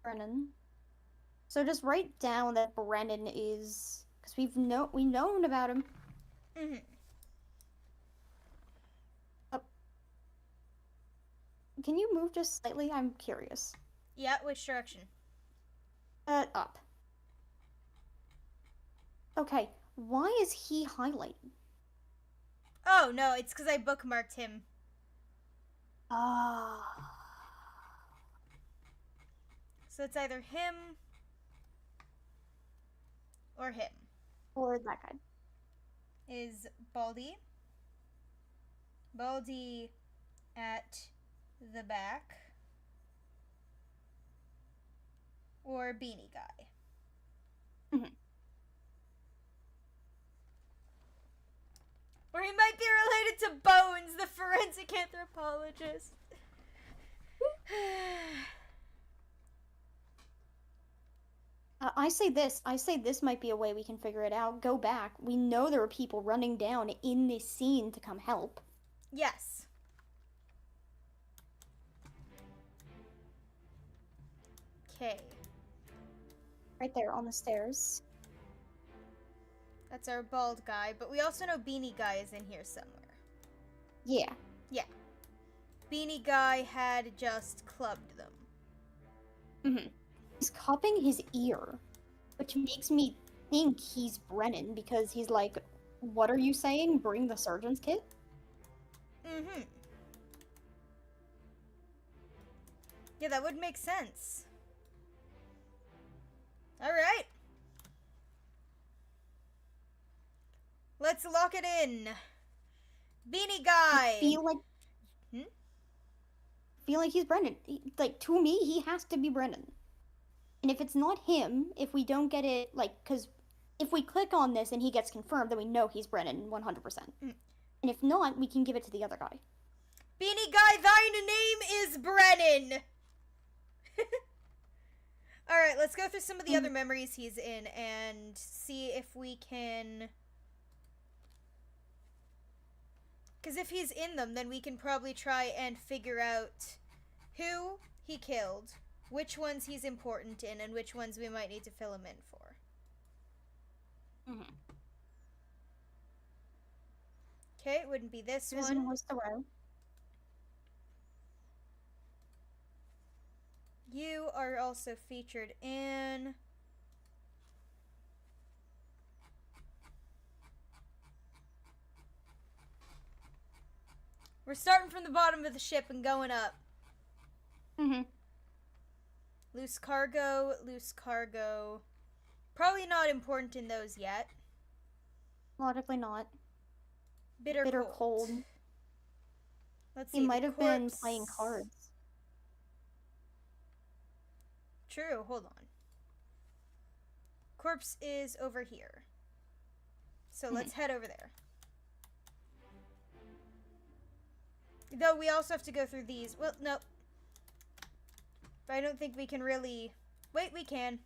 Brennan. So just write down that Brennan is, because we've known about him. Mm-hmm. Can you move just slightly? I'm curious. Yeah, which direction? Up. Okay, why is he highlighted? Oh, no, it's because I bookmarked him. Ah. So it's either him or him. Or that guy. Is Baldy. Baldy at the back. Or Beanie Guy. Mhm. Or he might be related to Bones, the forensic anthropologist. I say this might be a way we can figure it out. Go back. We know there were people running down in this scene to come help. Yes. Okay. Right there on the stairs. That's our bald guy, but we also know Beanie Guy is in here somewhere. Yeah. Yeah. Beanie Guy had just clubbed them. Mm-hmm. He's cupping his ear, which makes me think he's Brennan because he's like, "What are you saying? Bring the surgeon's kit?" Mm-hmm. Yeah, that would make sense. Alright. Let's lock it in. Beanie Guy! I feel like. Hmm? Feel like he's Brennan. Like, to me, he has to be Brennan. And if it's not him, if we don't get it, like, because if we click on this and he gets confirmed, then we know he's Brennan 100%. And if not, we can give it to the other guy. Beanie Guy, thine name is Brennan! Alright, let's go through some of the other memories he's in and see if we can... Because if he's in them, then we can probably try and figure out who he killed, which ones he's important in and which ones we might need to fill him in for. Mm-hmm. Okay, it wouldn't be this Susan one. was the row. You are also featured in... We're starting from the bottom of the ship and going up. Mm-hmm. Loose cargo, loose cargo. Probably not important in those yet. Logically not. Bitter, Bitter cold. cold. Let's He see. might the have been corpse- playing cards. True, hold on. Corpse is over here. So let's head over there. Though we also have to go through these. Well, nope. But I don't think we can really... Wait, we can.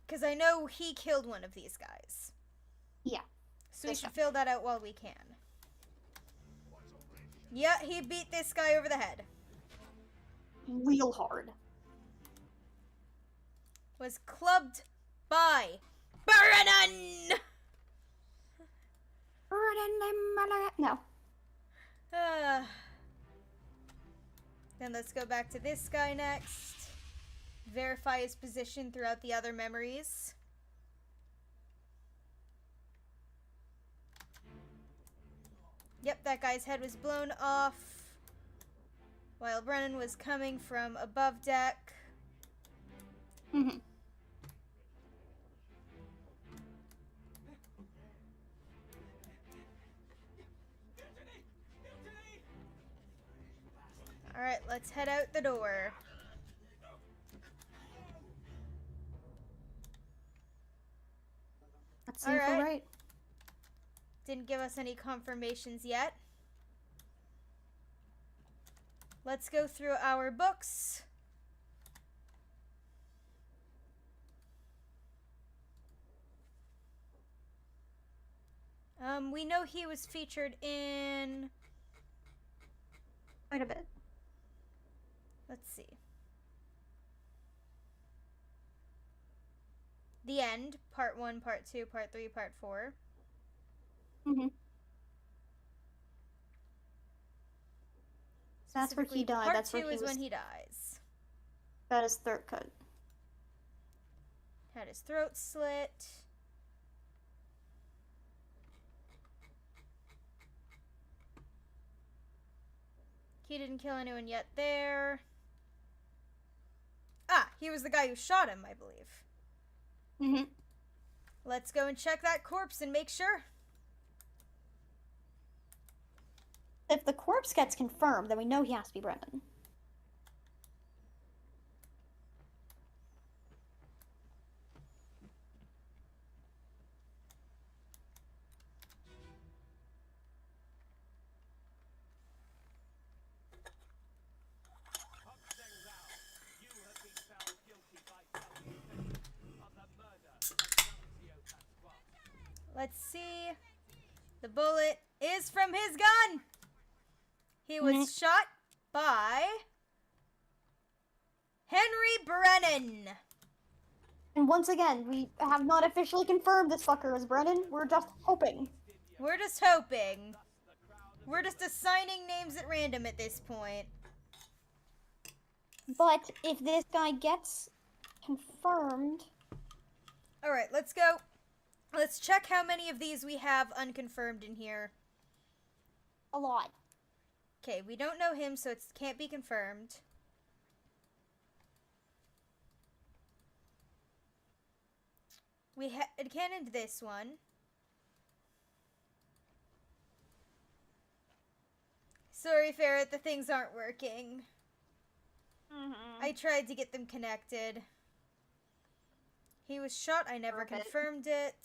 Because I know he killed one of these guys. Yeah. So we This should one. fill that out while we can. Yeah, he beat this guy over the head. Real hard. Was clubbed by Brennan! No. Then let's go back to this guy next. Verify his position throughout the other memories. Yep, that guy's head was blown off while Brennan was coming from above deck. Mm-hmm. Alright, let's head out the door. Let's see if we're Alright. right. Didn't give us any confirmations yet. Let's go through our books. We know he was featured in... Quite a bit. Let's see. The End, Part 1, Part 2, Part 3, Part 4. Mm-hmm. That's where he Specifically, died. Part That's 2 where he is was. when he dies. Got his throat cut. Had his throat slit. He didn't kill anyone yet there. Ah, he was the guy who shot him, I believe. Mm-hmm. Let's go and check that corpse and make sure. If the corpse gets confirmed, then we know he has to be Brennan. You have been found guilty by self-defense of the murder of Nuncio Pasquale. Let's see. The bullet is from his gun. He was shot by Henry Brennan. And once again, we have not officially confirmed this fucker as Brennan. We're just hoping. We're just hoping. We're just assigning names at random at this point. But if this guy gets confirmed, Alright, let's go. Let's check how many of these we have unconfirmed in here. a lot. Okay, we don't know him, so it can't be confirmed. It can't end this one. Sorry, Ferret, the things aren't working. I tried to get them connected. He was shot, I never Perfect. confirmed it.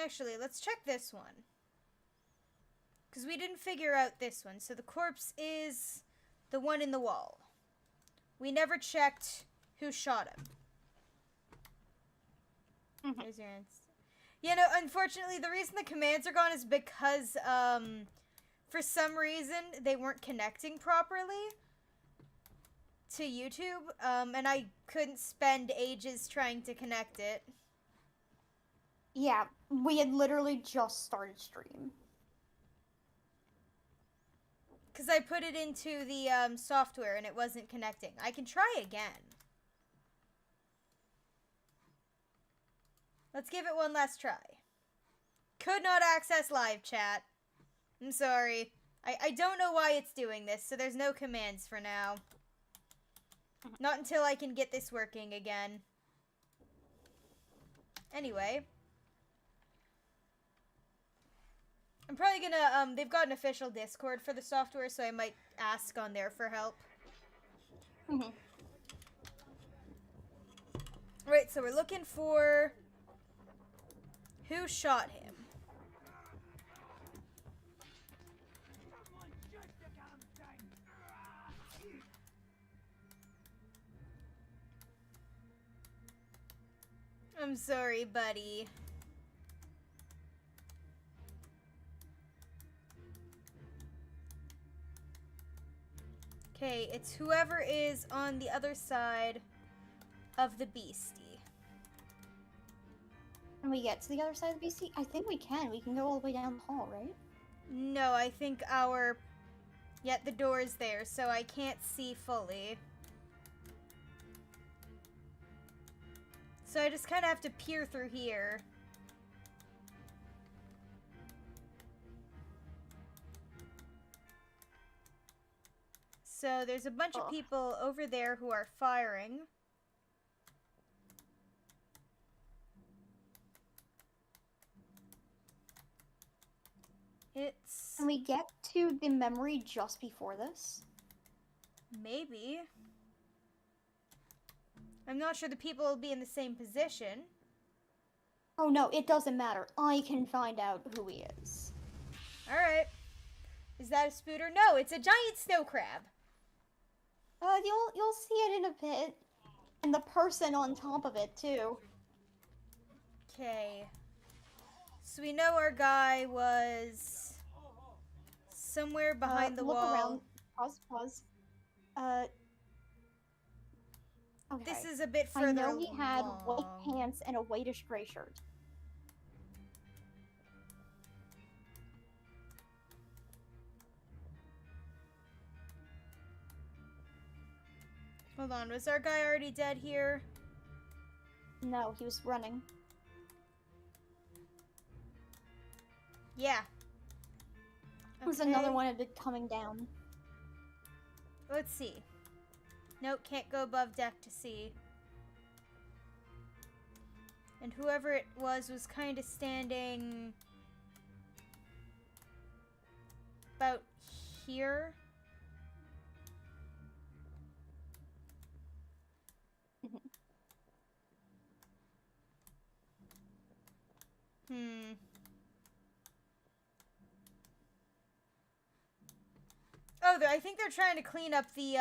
Actually, let's check this one. Because we didn't figure out this one. So the corpse is the one in the wall. We never checked who shot him. There's your answer. You know, unfortunately, the reason the commands are gone is because, for some reason, they weren't connecting properly to YouTube, and I couldn't spend ages trying to connect it. Yeah, we had literally just started stream. Because I put it into the software and it wasn't connecting. I can try again. Let's give it one last try. Could not access live chat. I'm sorry. I don't know why it's doing this, so there's no commands for now. Not until I can get this working again. Anyway. I'm probably gonna, they've got an official Discord for the software, so I might ask on there for help. Right, so we're looking for who shot him. Someone shoot the damn thing! I'm sorry, buddy. Okay, it's whoever is on the other side of the beastie. Can we get to the other side of the BC? I think we can. We can go all the way down the hall, right? No, I think our... Yeah, the door is there, so I can't see fully. So I just kind of have to peer through here. So there's a bunch of people over there who are firing. It's... Can we get to the memory just before this? Maybe. I'm not sure the people will be in the same position. Oh no, it doesn't matter. I can find out who he is. Alright. Is that a spooter? No, it's a giant snow crab. You'll see it in a bit. And the person on top of it, too. Okay. So we know our guy was somewhere behind the look wall. Around. Pause. Okay. This is a bit further I know he had white along. pants and a whitish gray shirt. Hold on, was our guy already dead here? No, he was running. Yeah. There's another one of it coming down. Let's see. Nope, can't go above deck to see. And whoever it was kind of standing about here. Oh, I think they're trying to clean up the,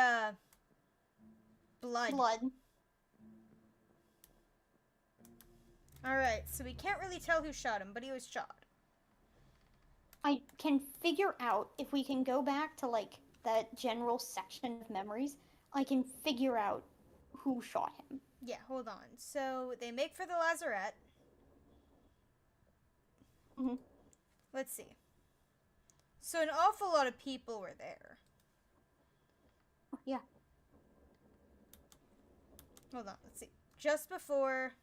blood. Alright, so we can't really tell who shot him, but he was shot. I can figure out, if we can go back to, like, that general section of memories, I can figure out who shot him. Yeah, hold on. So, they make for the lazarette. Let's see. So, an awful lot of people were there. Yeah. Hold on, let's see. Just before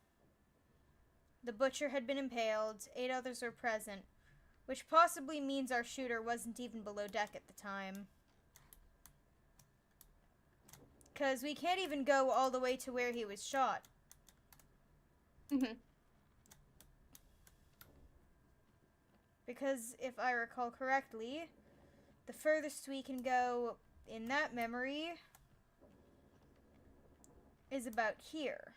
the butcher had been impaled, 8 others were present, which possibly means our shooter wasn't even below deck at the time. Because we can't even go all the way to where he was shot. Because if I recall correctly, the furthest we can go in that memory is about here.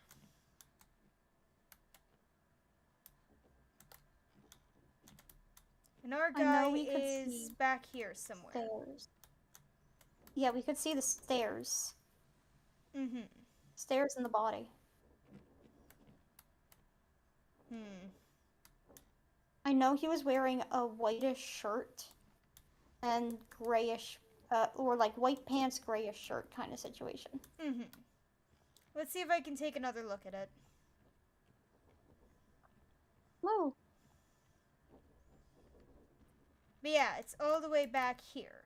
And our I know guy we could is see back here somewhere. Stairs. Yeah, we could see the stairs. Mm-hmm. Stairs in the body. Hmm. I know he was wearing a whitish shirt and grayish, or like white pants, grayish shirt kind of situation. Mm-hmm. Let's see if I can take another look at it. Whoa. But yeah, it's all the way back here.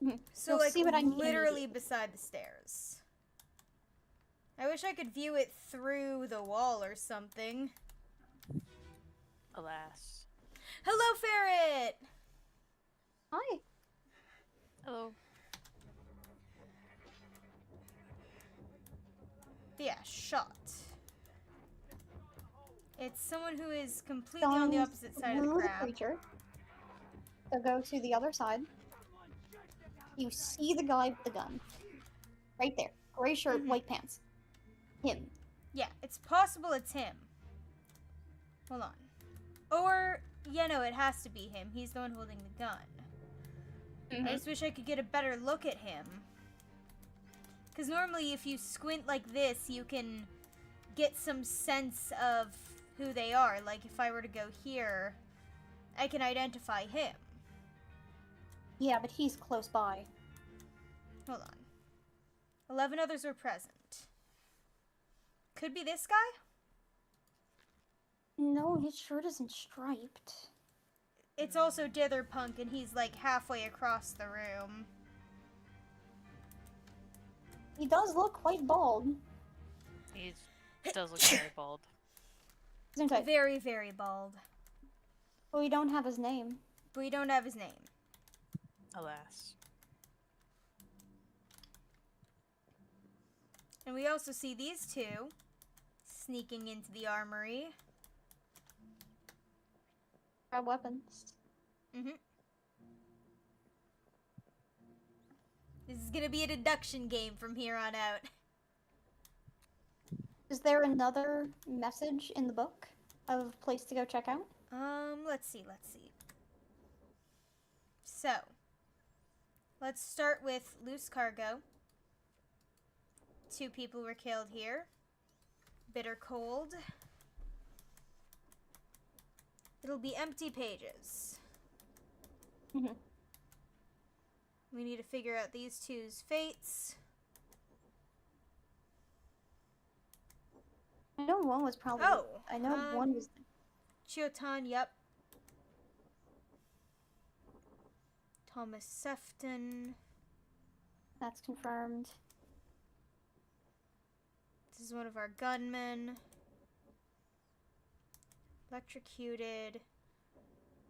Mhm. So You'll like see what I mean literally immediately. beside the stairs. I wish I could view it through the wall or something. Alas. Hello, ferret! Hi. Hello. But yeah, shot. It's someone who is completely on the opposite side of the Through crab. creature. So go to the other side. You see the guy with the gun. Right there. Gray shirt, Mhm. white pants. Him. Yeah, it's possible it's him. Hold on. Or, yeah, no, it has to be him. He's the one holding the gun. I just wish I could get a better look at him. Because normally if you squint like this, you can get some sense of who they are. Like if I were to go here, I can identify him. Yeah, but he's close by. Hold on. 11 others were present. Could be this guy? No, his shirt isn't striped. It's also Ditherpunk, and he's like halfway across the room. He does look quite bald. He does look very bald. Isn't it? Very, very bald. But we don't have his name. But we don't have his name. Alas. And we also see these two sneaking into the armory. Grab weapons. Mm-hmm. This is gonna be a deduction game from here on out. Is there another message in the book of place to go check out? Let's see. So, let's start with loose cargo. 2 people were killed here. Bitter cold. It'll be empty pages. Mhm. We need to figure out these two's fates. I know one was probably. Oh, I know one was. Chiotan, yep. Thomas Sefton. That's confirmed. This is one of our gunmen. Electrocuted.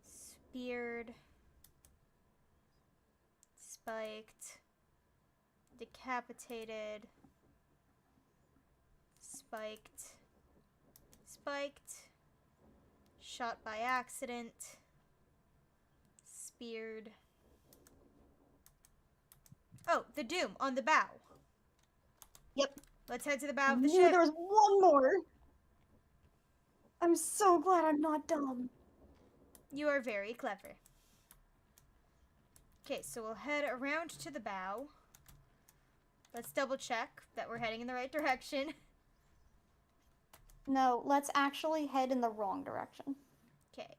Speared. Spiked. Decapitated. Spiked. Spiked. Shot by accident. Speared. Oh, the Doom on the bow. Yep. Let's head to the bow I of the knew ship. there was one more. I'm so glad I'm not dumb. You are very clever. Okay, so we'll head around to the bow. Let's double check that we're heading in the right direction. No, let's actually head in the wrong direction. Okay.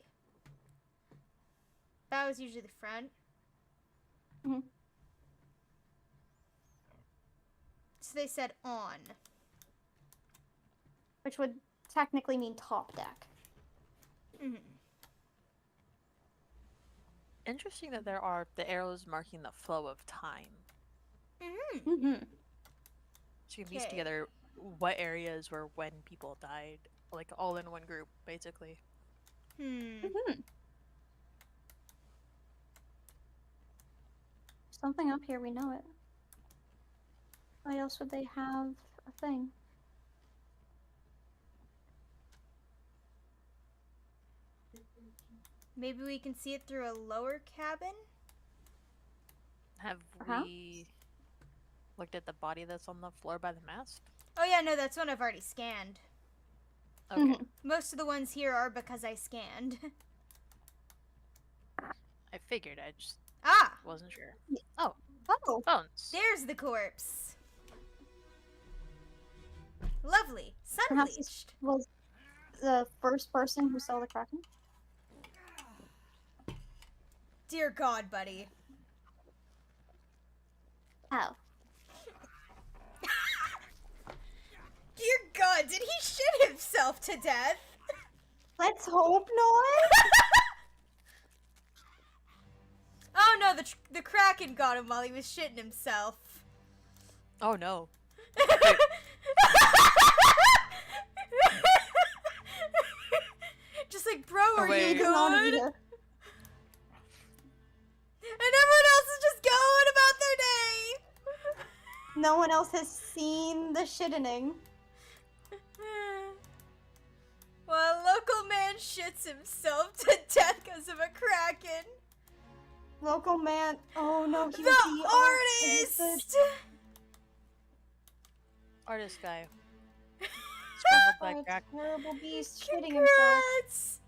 Bow is usually the front. Mhm. So they said on. Which would technically mean top deck. Mhm. Interesting that there are the arrows marking the flow of time. Mhm. Mm-hmm. So you can piece Okay. together what areas were when people died, like all in one group, basically. Mm-hmm. Something up here, we know it. Why else would they have a thing? Maybe we can see it through a lower cabin? Have Perhaps? we looked at the body that's on the floor by the mast? Oh yeah, no, that's one I've already scanned. Okay. Mhm. Most of the ones here are because I scanned. I figured. I just Ah, wasn't sure. Oh, Bones. there's the corpse. Lovely. Sun perhaps this bleached. was the first person who saw the Kraken. Dear God, buddy. Oh. Dear God, did he shit himself to death? Let's hope not. Oh no, the Kraken got him while he was shitting himself. Oh no. Just like, bro, are wait. you He does not good? either. And everyone else is just going about their day. No one else has seen the shittening. While a local man shits himself to death because of a Kraken. Local man. Oh no, he The was the artist! Artist guy. Strangled by Oh, Kraken. terrible beast shitting himself. Congrats!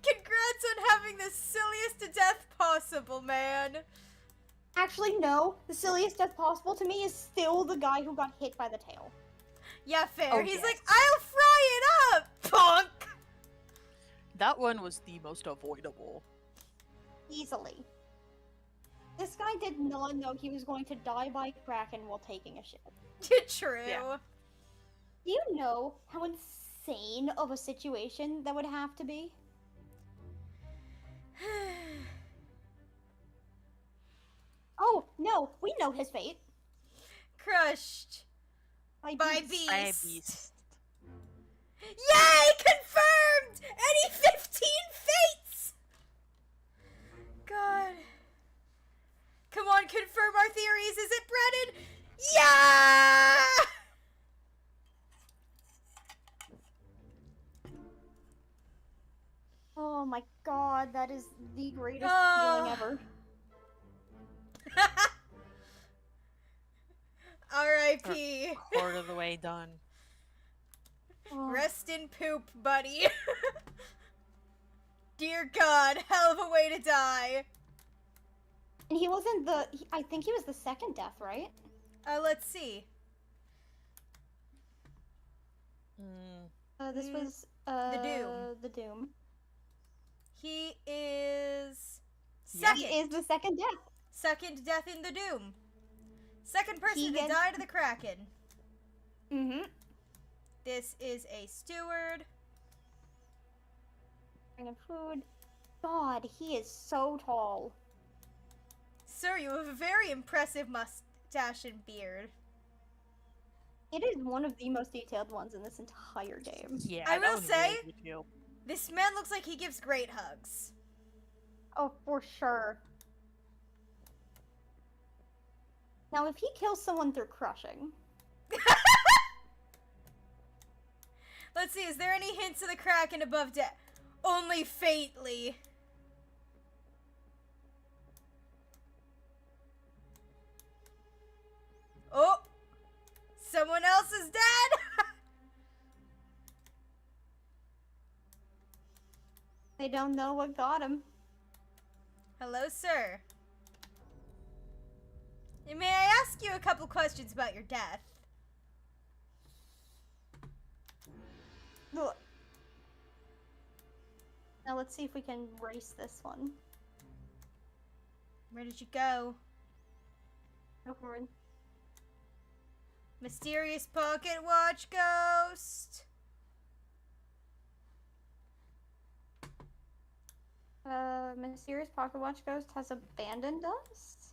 Congrats on having the silliest to death possible, man. Actually, no. The silliest death possible to me is still the guy who got hit by the tail. Yeah, fair. Oh, He's yes. like, I'll fry it up, punk! That one was the most avoidable. Easily. This guy did not know he was going to die by Kraken while taking a shit. True. Yeah. Do you know how insane of a situation that would have to be? Oh, no, we know his fate. Crushed by beast. By a beast. beast. Yay! Confirmed! Any 15 fates! God. Come on, confirm our theories. Is it Brennan? Yeah! Oh my god, that is the greatest Ah. feeling ever. R.I.P. Quarter of the way done. Oh. Rest in poop, buddy. Dear God, hell of a way to die. And he wasn't I think he was the second death, right? Let's see. This was, Doom. The Doom. He is Yeah. second. He is the second death. Second death in the Doom. Second person to Keegan. die to the Kraken. Mm-hmm. This is a steward. Bringing food. God, he is so tall. Sir, you have a very impressive mustache and beard. It is one of the most detailed ones in this entire game. Yeah, I that will was say- really detailed. This man looks like he gives great hugs. Oh, for sure. Now, if he kills someone through crushing, Let's see, is there any hints of the Kraken above deck? Only faintly. Oh! Someone else is dead! they don't know what got him. Hello, sir. May I ask you a couple questions about your death? Ugh. Now let's see if we can race this one. Where did you go? Go forward. Mysterious pocket watch ghost. Mysterious Pocket Watch Ghost has abandoned us?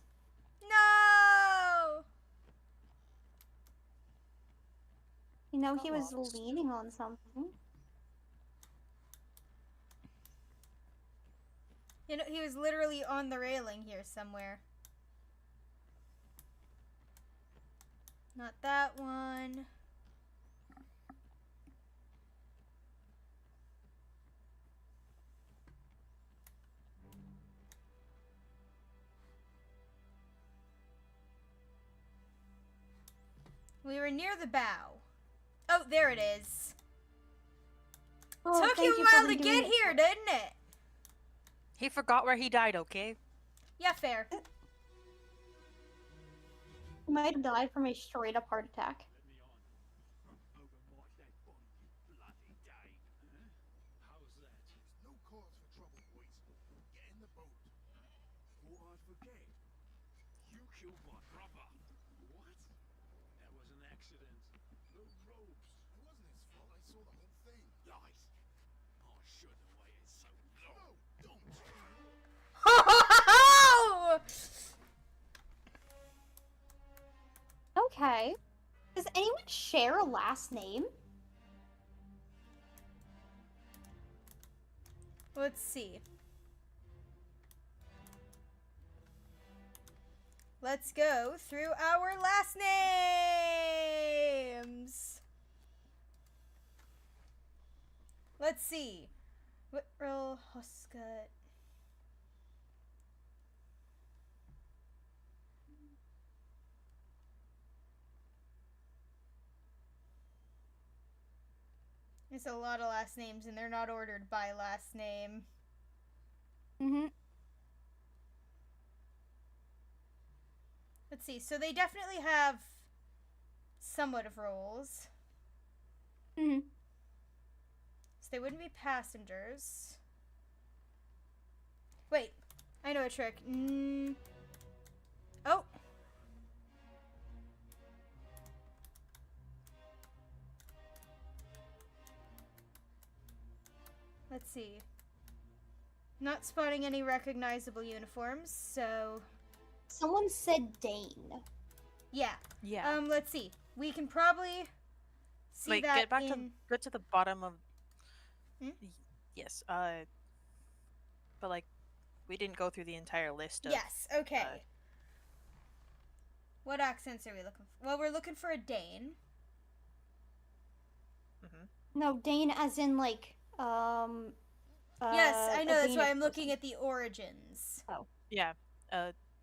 No! You know, he was Lost. leaning on something. You know, he was literally on the railing here somewhere. Not that one. We were near the bow. Oh, there it is. Oh, Took thank you a for while to redoing get it. here, didn't it? He forgot where he died, okay? Yeah, fair. He might have died from a straight up heart attack. Over my dead body, you bloody Dane. How's that? There's no cause for trouble, boys. Get in the boat. Thought I'd forget. You killed my brother. What? That was an accident. The ropes. It wasn't his fault. I saw the whole thing. Lies. I should have waited so long. No, don't. Okay. Does anyone share a last name? Let's see. Let's go through our last names. Let's see. Whitrell, Hoscut. There's a lot of last names, and they're not ordered by last name. Mm-hmm. Let's see. So they definitely have somewhat of roles. Mm-hmm. So they wouldn't be passengers. Wait. I know a trick. Oh. Let's see. Not spotting any recognizable uniforms, so Someone said Dane. yeah. Yeah. Let's see. We can probably see Wait, that get back to in... go to the bottom of. Hmm? Yes. But like, we didn't go through the entire list of. Yes, okay. What accents are we looking for? Well, we're looking for a Dane. No, Dane as in like, Yes, I know, that's why Danish I'm looking person. at the origins. Yeah.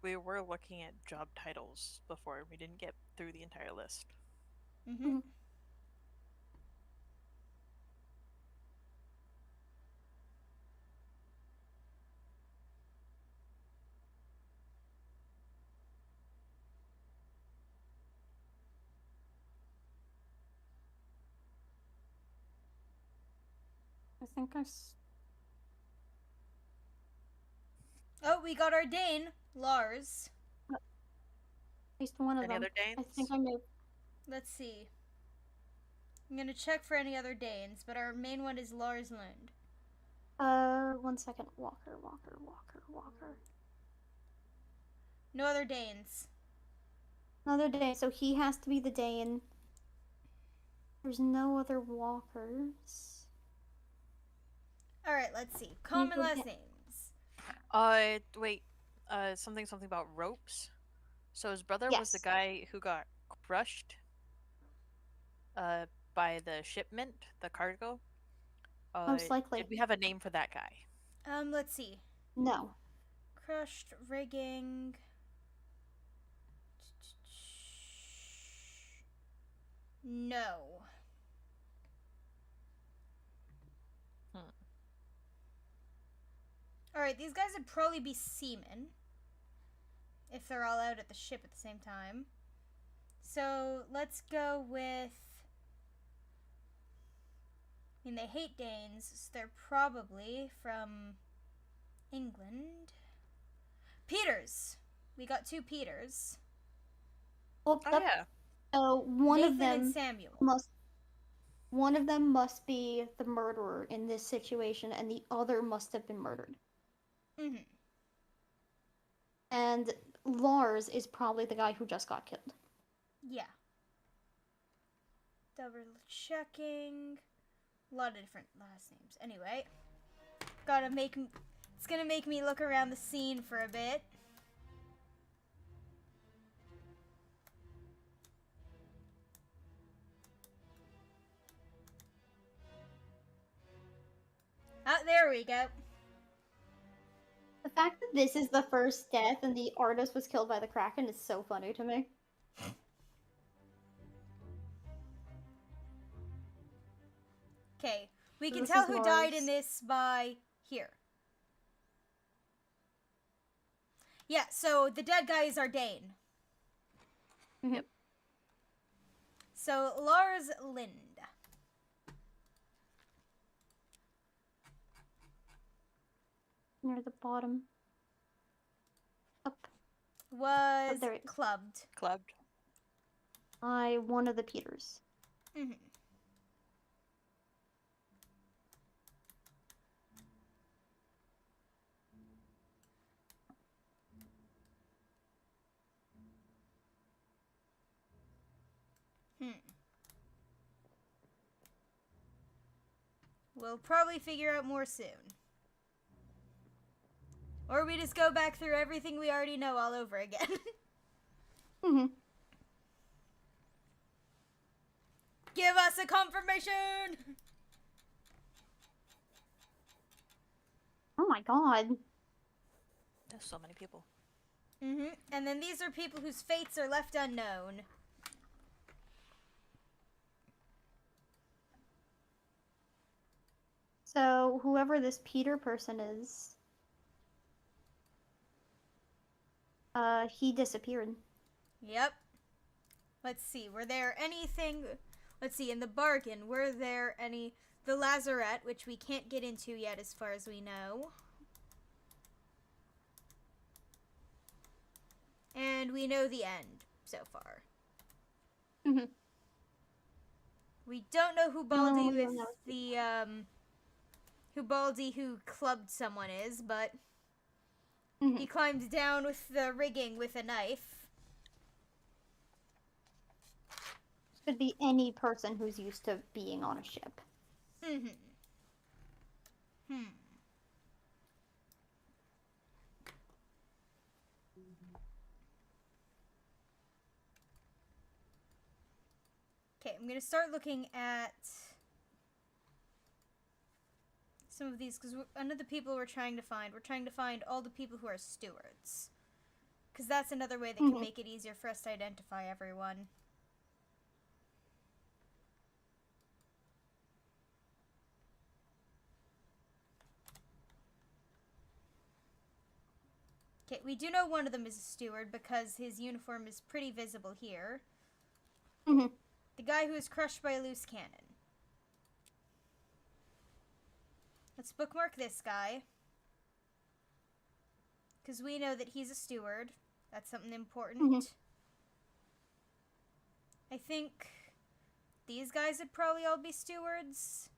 We were looking at job titles before. We didn't get through the entire list. Mm-hmm. I think Oh, we got our Dane, Lars. at least one of Any them. other I Danes? think I know. Let's see. I'm gonna check for any other Danes, but our main one is Lars Lund. 1 second. Walker. No other Danes. Another Dane, so he has to be the Dane. There's no other walkers. Alright, let's see. Common go last get- names. Wait. Something about ropes. So his brother was the Yes. guy who got crushed. By the shipment, the cargo. Most likely. Did we have a name for that guy? Let's see. No. Crushed rigging. No. Alright, these guys would probably be seamen. If they're all out at the ship at the same time. So, let's go with... I mean, they hate Danes, so they're probably from England. Peters! We got 2 Peters. Well, Oh yeah. one Nathan of them and Samuel. One of them must be the murderer in this situation, and the other must have been murdered. Mm-hmm. And Lars is probably the guy who just got killed. Yeah. Double checking. A lot of different last names. Anyway, it's gonna make me look around the scene for a bit. Ah, there we go. The fact that this is the first death and the artist was killed by the Kraken is so funny to me. Okay, we So can this tell is who died Lars. in this by here. Yeah, so the dead guy is Dane. Yep. So Lars Lind Near the bottom. Up. was there it is. clubbed. Clubbed. By one of the Peters. Hmm. We'll probably figure out more soon. Or we just go back through everything we already know all over again. Mm-hmm. Give us a confirmation! Oh my god. There's so many people. And then these are people whose fates are left unknown. So, whoever this Peter person is, he disappeared. Yep. Let's see, were there anything... Let's see, in the bargain, were there any... The Lazarette, which we can't get into yet as far as we know. And we know the end so far. Mm-hmm. We don't know who No, Baldy we with don't know. the, who Baldy who clubbed someone is, but Mm-hmm. he climbed down with the rigging with a knife. Could be any person who's used to being on a ship. Okay, I'm gonna start looking at some of these, because one of the people we're trying to find all the people who are stewards. Because that's another way that can make it easier for us to identify everyone. Okay, we do know one of them is a steward because his uniform is pretty visible here. Mm-hmm. The guy who was crushed by a loose cannon. Let's bookmark this guy. Because we know that he's a steward. That's something important. I think these guys would probably all be stewards.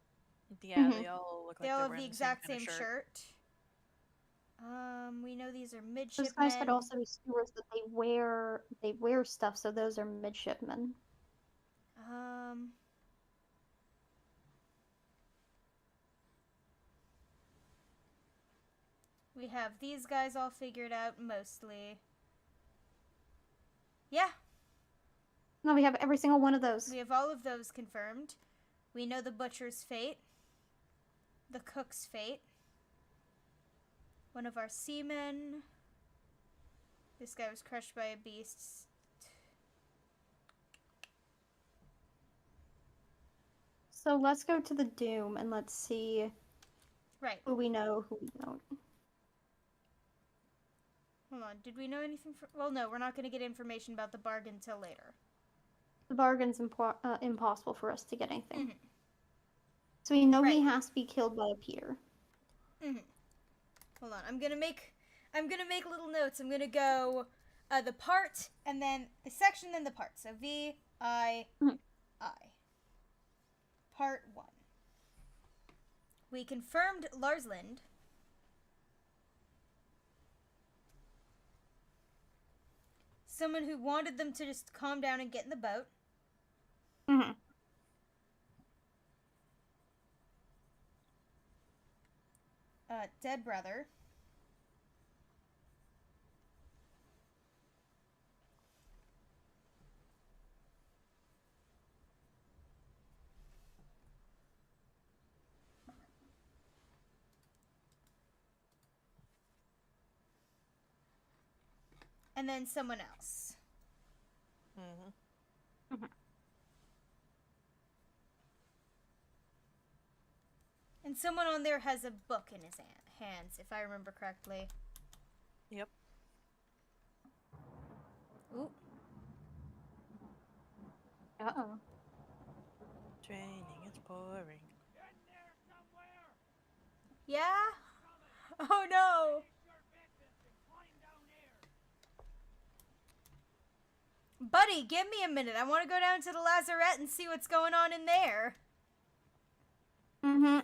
Yeah, they all look like They all they're have wearing the exact kind same of shirt. We know these are Those midshipmen. guys could also be stewards that they wear stuff, so those are midshipmen. We have these guys all figured out mostly. Yeah, No, we have every single one of those. we have all of those confirmed. We know the butcher's fate, the cook's fate, one of our seamen. This guy was crushed by a beast. So let's go to the Doom and let's see Right. who we know, who we don't. Hold on. Did we know anything? Well, no, we're not going to get information about the bargain till later. The bargain's impossible for us to get anything. Mhm. So we know he Right. has to be killed by a Peter. Hold on. I'm gonna make little notes. I'm gonna go the part and then the section, then the part. So VII. Part 1. We confirmed Lars Lind. Someone who wanted them to just calm down and get in the boat. Dead brother. And then someone else. And someone on there has a book in his hands, if I remember correctly. Yep. Uh-oh. It's raining, it's pouring. In there somewhere! Yeah? Oh no! Finish your business and climb down here! Buddy, give me a minute. I want to go down to the lazarette and see what's going on in there. Mm-hmm.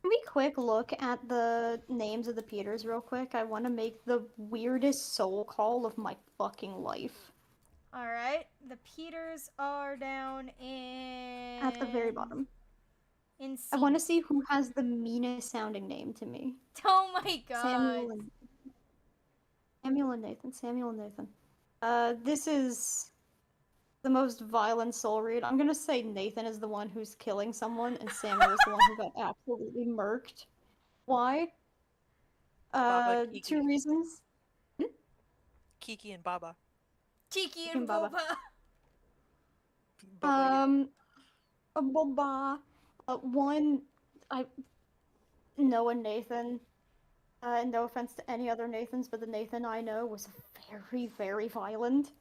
Can we quick look at the names of the Peters real quick? I want to make the weirdest soul call of my fucking life. Alright, the Peters are down in... At the very bottom. In C. I want to see who has the meanest sounding name to me. Oh my god. Samuel and Nathan. Samuel and Nathan. This is the most violent soul read. I'm gonna say Nathan is the one who's killing someone, and Samuel is the one who got absolutely murked. Why? Baba, Kiki. 2 reasons. Kiki and Baba. Tiki and and Baba. Boba. Boba. One, Noah Nathan. No offense to any other Nathans, but the Nathan I know was very, very violent.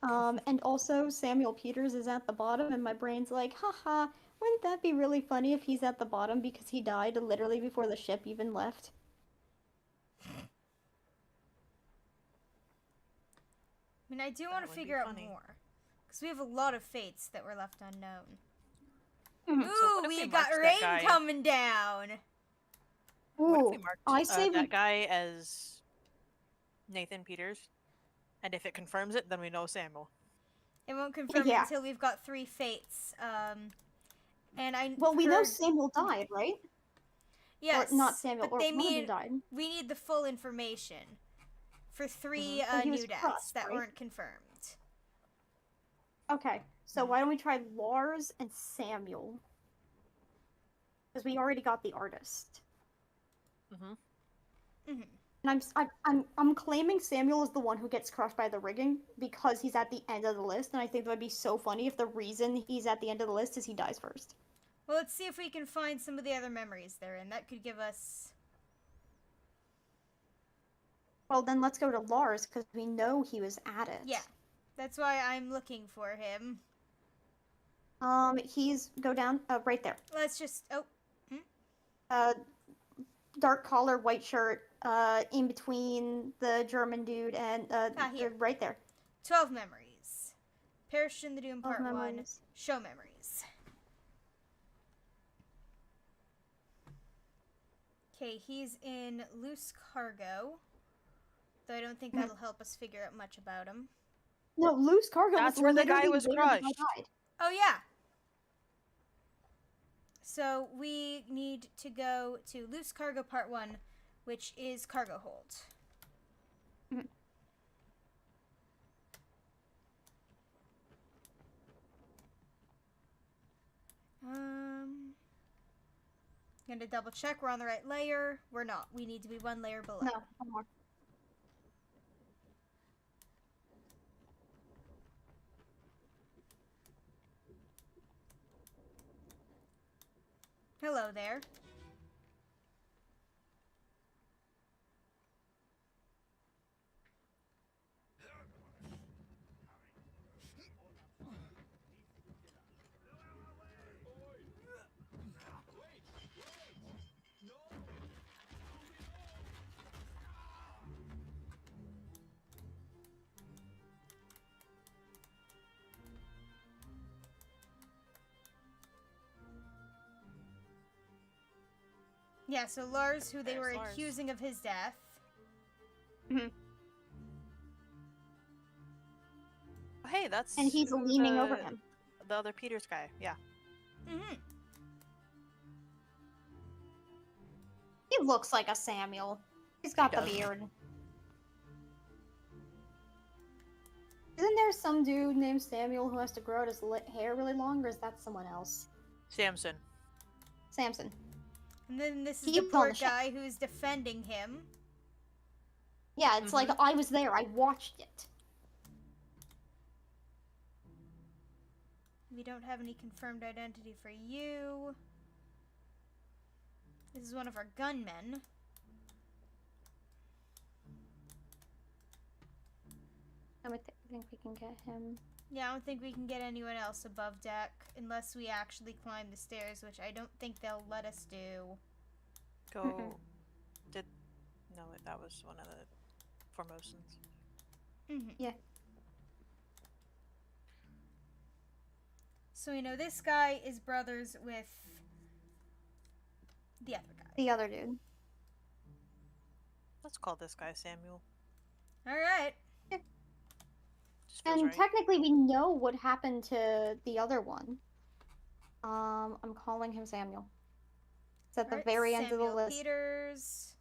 And also Samuel Peters is at the bottom, and my brain's like, haha, wouldn't that be really funny if he's at the bottom because he died literally before the ship even left? I mean, I do That want to would be figure out funny. more. Because we have a lot of fates that were left unknown. Mhm. Ooh, So what if we we got marked that rain guy? coming down. What if Ooh, we marked I say that we... guy as Nathan Peters? And if it confirms it, then we know Samuel. It won't confirm Yeah. until we've got 3 fates. And I Well, we know heard- Samuel died, right? Yes, Or not Samuel, but or they one of them mean died. we need the full information for 3 But he was new deaths crushed, that right? weren't confirmed. Okay, so why don't we try Lars and Samuel? Because we already got the artist. Mm-hmm. Mhm. And I'm claiming Samuel is the one who gets crushed by the rigging because he's at the end of the list, and I think that would be so funny if the reason he's at the end of the list is he dies first. Well, let's see if we can find some of the other memories there, and that could give us... Well, then let's go to Lars because we know he was at it. Yeah, that's why I'm looking for him. He's go down right there. Let's just... Oh, Dark collar, white shirt, in between the German dude and here. right there. 12 memories. Perished in the Doom 12 Part 1. memories. Show memories. Okay, he's in loose cargo. Though I don't think that'll help us figure out much about him. No, loose cargo. That's was where the guy literally was where the guy crushed. died. Oh, yeah. So we need to go to Loose Cargo Part 1, which is cargo hold. Mhm. Gonna double check we're on the right layer. We're not. We need to be 1 layer below. No, one more. Hello there. Yeah, so Lars, who they There's were Lars. accusing of his death. Mhm. Oh, hey, that's And he's who leaning over him. The other Peters guy. Yeah. Mm-hmm. He looks like a Samuel. He's got the does. beard. Isn't there some dude named Samuel who has to grow out his hair really long, or is that someone else? Samson. Samson. And then this is He's the on poor the ship. guy who's defending him. Yeah, it's like, I was there, I watched it. We don't have any confirmed identity for you. This is one of our gunmen. think we can get him. Yeah, I don't think we can get anyone else above deck unless we actually climb the stairs, which I don't think they'll let us do. Go. Did. No, that was one of the Formosans. Yeah. So we know this guy is brothers with the other guy. The other dude. Let's call this guy Samuel. Alright. Just feels And right. technically, we know what happened to the other one. I'm calling him Samuel. It's at the Alright, very end of the Samuel list. Peters.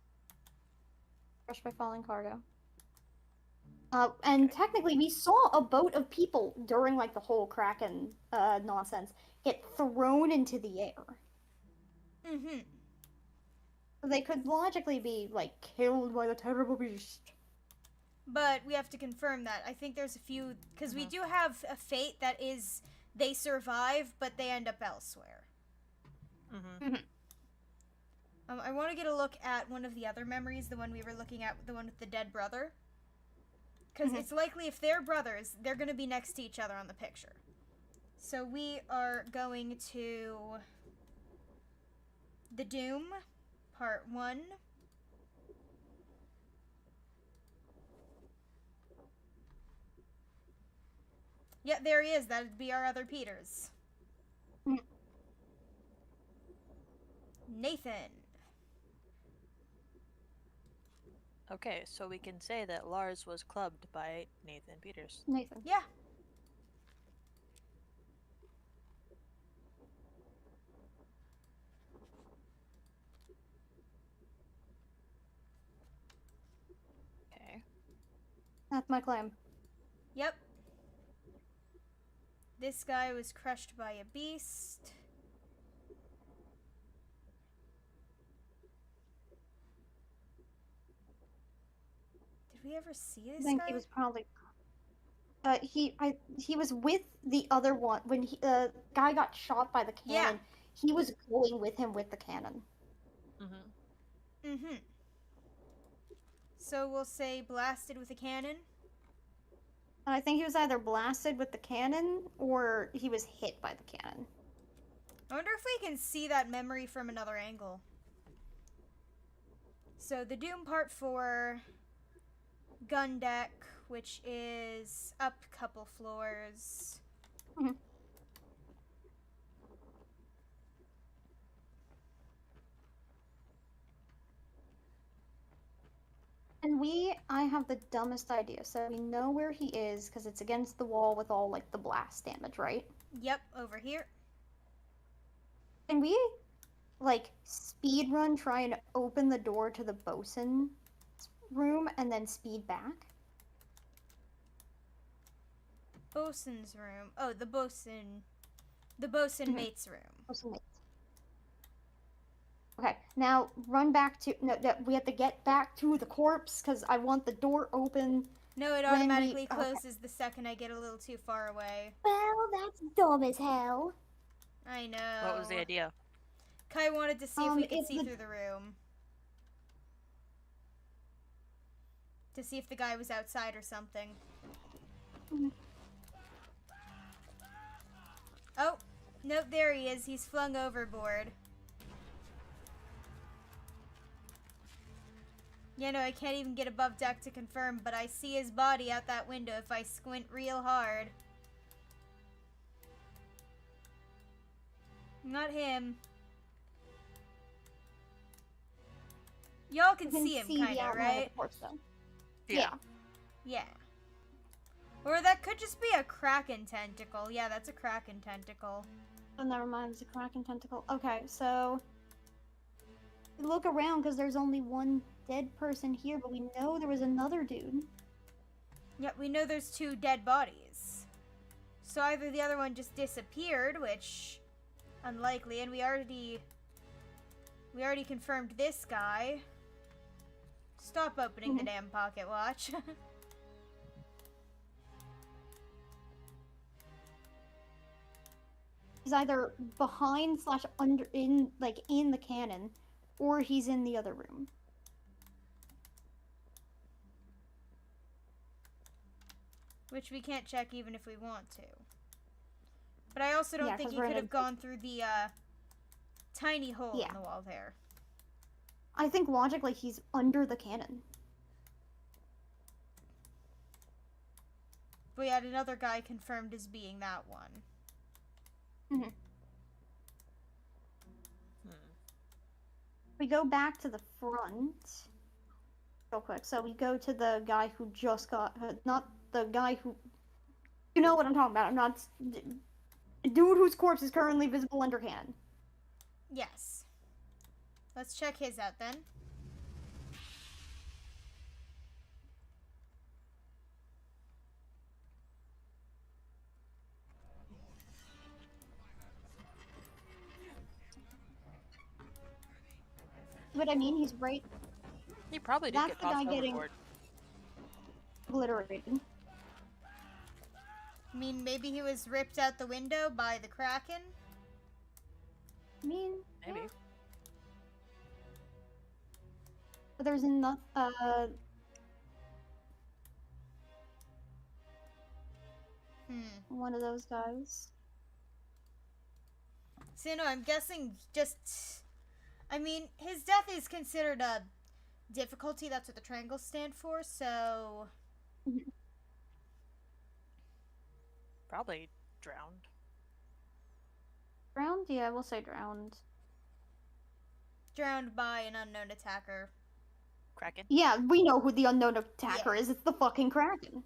Crushed by falling cargo. And technically, we saw a boat of people during like the whole Kraken nonsense get thrown into the air. Mm-hmm. So they could logically be like killed by the terrible beast. But we have to confirm that. I think there's a few, because we do have a fate that is they survive, but they end up elsewhere. Mm-hmm. I want to get a look at one of the other memories, the one we were looking at, the one with the dead brother. Because it's likely if they're brothers, they're going to be next to each other on the picture. So we are going to The Doom, Part 1. Yeah, there he is. That'd be our other Peters. Nathan. Okay, so we can say that Lars was clubbed by Nathan Peters. Nathan. Yeah. Okay. That's my claim. Yep. This guy was crushed by a beast. Did we ever see this I think guy? he was probably. He was with the other one when guy got shot by the cannon. Yeah. He was going with him with the cannon. Mm-hmm. Mm-hmm. So we'll say blasted with a cannon. And I think he was either blasted with the cannon or he was hit by the cannon. I wonder if we can see that memory from another angle. So the Doom Part 4, gun deck, which is up a couple floors. Mhm. And I have the dumbest idea. So we know where he is because it's against the wall with all like the blast damage, right? Yep, over here. Can we like speed run, try and open the door to the bosun room and then speed back? Bosun's room. Oh, the bosun. The bosun mate's room. Bosun mates. Okay, now run back to we have to get back to the corpse because I want the door open. No, it When we- automatically okay. closes the second I get a little too far away. Well, that's dumb as hell. I know. What was the idea? Kai wanted to see if we could it's see the- through the room. To see if the guy was outside or something. Mhm. Oh, nope, there he is. He's flung overboard. Yeah, no, I can't even get above deck to confirm, but I see his body out that window if I squint real hard. Not him. Y'all can You can see him, the kinda, outline of right? the corpse, though. Yeah. Yeah. Or that could just be a kraken tentacle. Yeah, that's a kraken tentacle. Oh, never mind. It's a Kraken tentacle. Okay, so look around because there's only one dead person here, but we know there was another dude. Yep, we know there's two dead bodies. So either the other one just disappeared, which unlikely, and we already confirmed this guy. Stop opening the damn pocket watch. He's either behind slash under in the cannon, or he's in the other room. Which we can't check even if we want to. But I also don't Yeah, think 'cause he we're could in a- have gone through the tiny hole Yeah. in the wall there. I think logically he's under the cannon. We had another guy confirmed as being that one. Mm-hmm. Hmm. We go back to the front real quick. So we go to the guy who just got, not the guy who, you know what I'm talking about. I'm not, dude whose corpse is currently visible under cannon. Yes. Let's check his out then. But I mean, he's right He probably did That's get the guy tossed getting- overboard. obliterated. I mean, maybe he was ripped out the window by the Kraken? I mean, Maybe. yeah. But there's enough, one of those guys. So, no, I'm guessing just... I mean, his death is considered a difficulty. That's what the triangles stand for, so... Probably drowned. Drowned? Yeah, we'll say drowned. Drowned by an unknown attacker. Kraken. Yeah, we know who the unknown attacker Yeah. is. It's the fucking Kraken.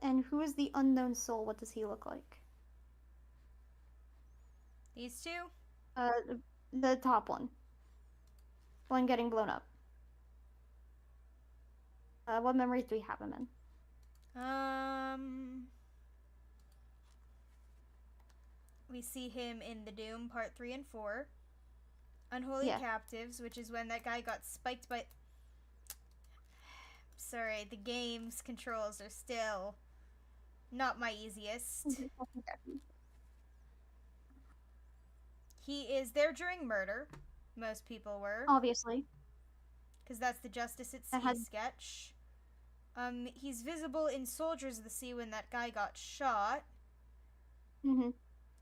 And who is the unknown soul? What does he look like? These two? The top one. One getting blown up. What memories do we have him in? We see him in The Doom, Part 3 and 4. Unholy Yeah. Captives, which is when that guy got spiked by... Sorry, the game's controls are still not my easiest. He is there during murder. Most people were. Obviously. Because that's the Justice at Sea That had- sketch. He's visible in Soldiers of the Sea when that guy got shot. Mm-hmm.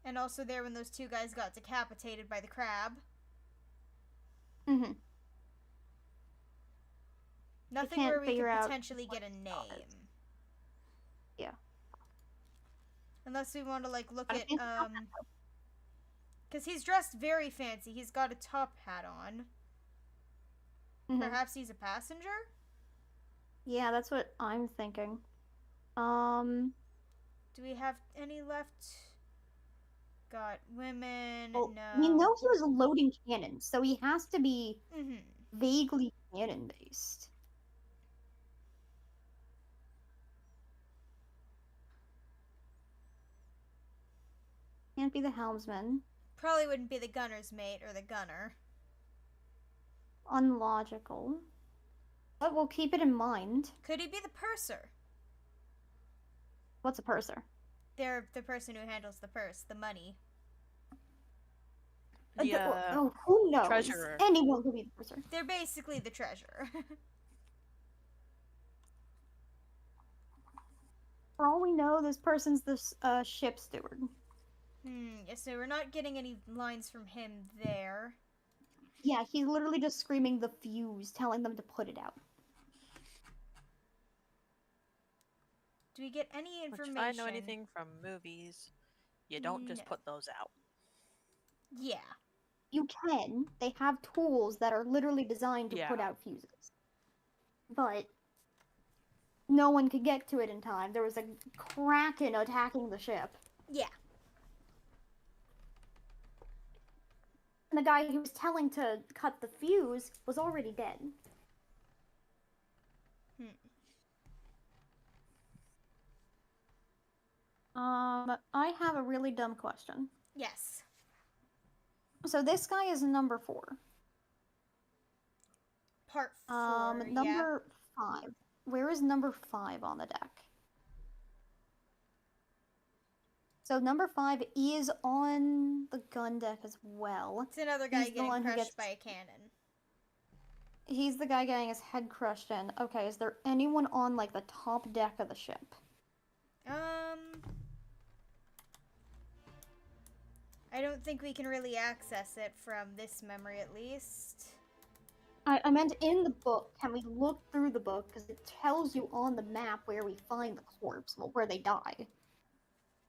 And also there when those two guys got decapitated by the crab. Mm-hmm. Nothing can't where we figure could out potentially get a what name. it is. Yeah. Unless we want to, like, look I at, think- because he's dressed very fancy. He's got a top hat on. Mhm. Perhaps he's a passenger? Yeah, that's what I'm thinking. Do we have any left? Got women? Well, No. we know he was loading cannons, so he has to be Mm-hmm. vaguely cannon-based. Can't be the helmsman. Probably wouldn't be the gunner's mate or the gunner. Unlogical. But we'll keep it in mind. Could he be the purser? What's a purser? They're the person who handles the purse, the money. The, Oh, who knows? treasurer. Anyone could be the purser. They're basically the treasurer. For all we know, this person's the ship steward. Yeah, so we're not getting any lines from him there. Yeah, he's literally just screaming the fuse, telling them to put it out. Do we get any Which, information? if I know anything from movies, you don't just No. put those out. Yeah. You can. They have tools that are literally designed to put Yeah. out fuses. But no one could get to it in time. There was a Kraken attacking the ship. Yeah. And the guy who was telling to cut the fuse was already dead. I have a really dumb question. Yes. So this guy is number 4. Part 4, yeah. Number 5. Where is number 5 on the deck? So number 5 is on the gun deck as well. It's another guy He's the getting one who crushed gets- by a cannon. He's the guy getting his head crushed in. Okay, is there anyone on, like, the top deck of the ship? I don't think we can really access it from this memory, at least. I meant in the book. Can we look through the book? Because it tells you on the map where we find the corpse, well, where they die.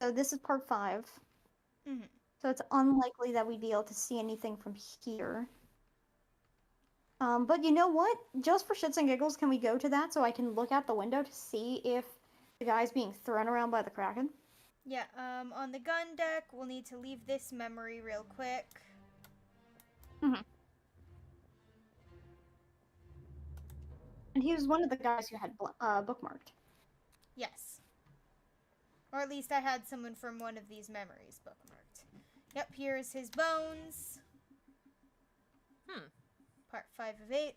So this is part 5. Mhm. So it's unlikely that we'd be able to see anything from here. But you know what? Just for shits and giggles, can we go to that so I can look out the window to see if the guy's being thrown around by the Kraken? Yeah, on the gun deck, we'll need to leave this memory real quick. And he was one of the guys who had bookmarked. Yes. Or at least I had someone from one of these memories bookmarked. Yep, here's his bones. Part 5 of 8.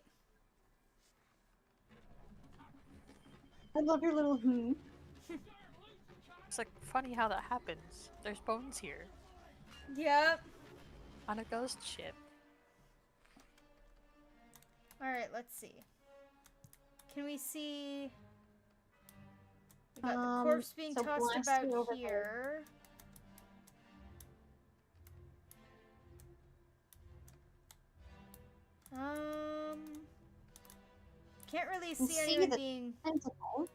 I love your little It's like funny how that happens. There's bones here Yep. on a ghost ship. Alright, let's see. Can we see... We got the corpse being so tossed blast about it over there. here. Can't really can see see anyone the being... tentacle.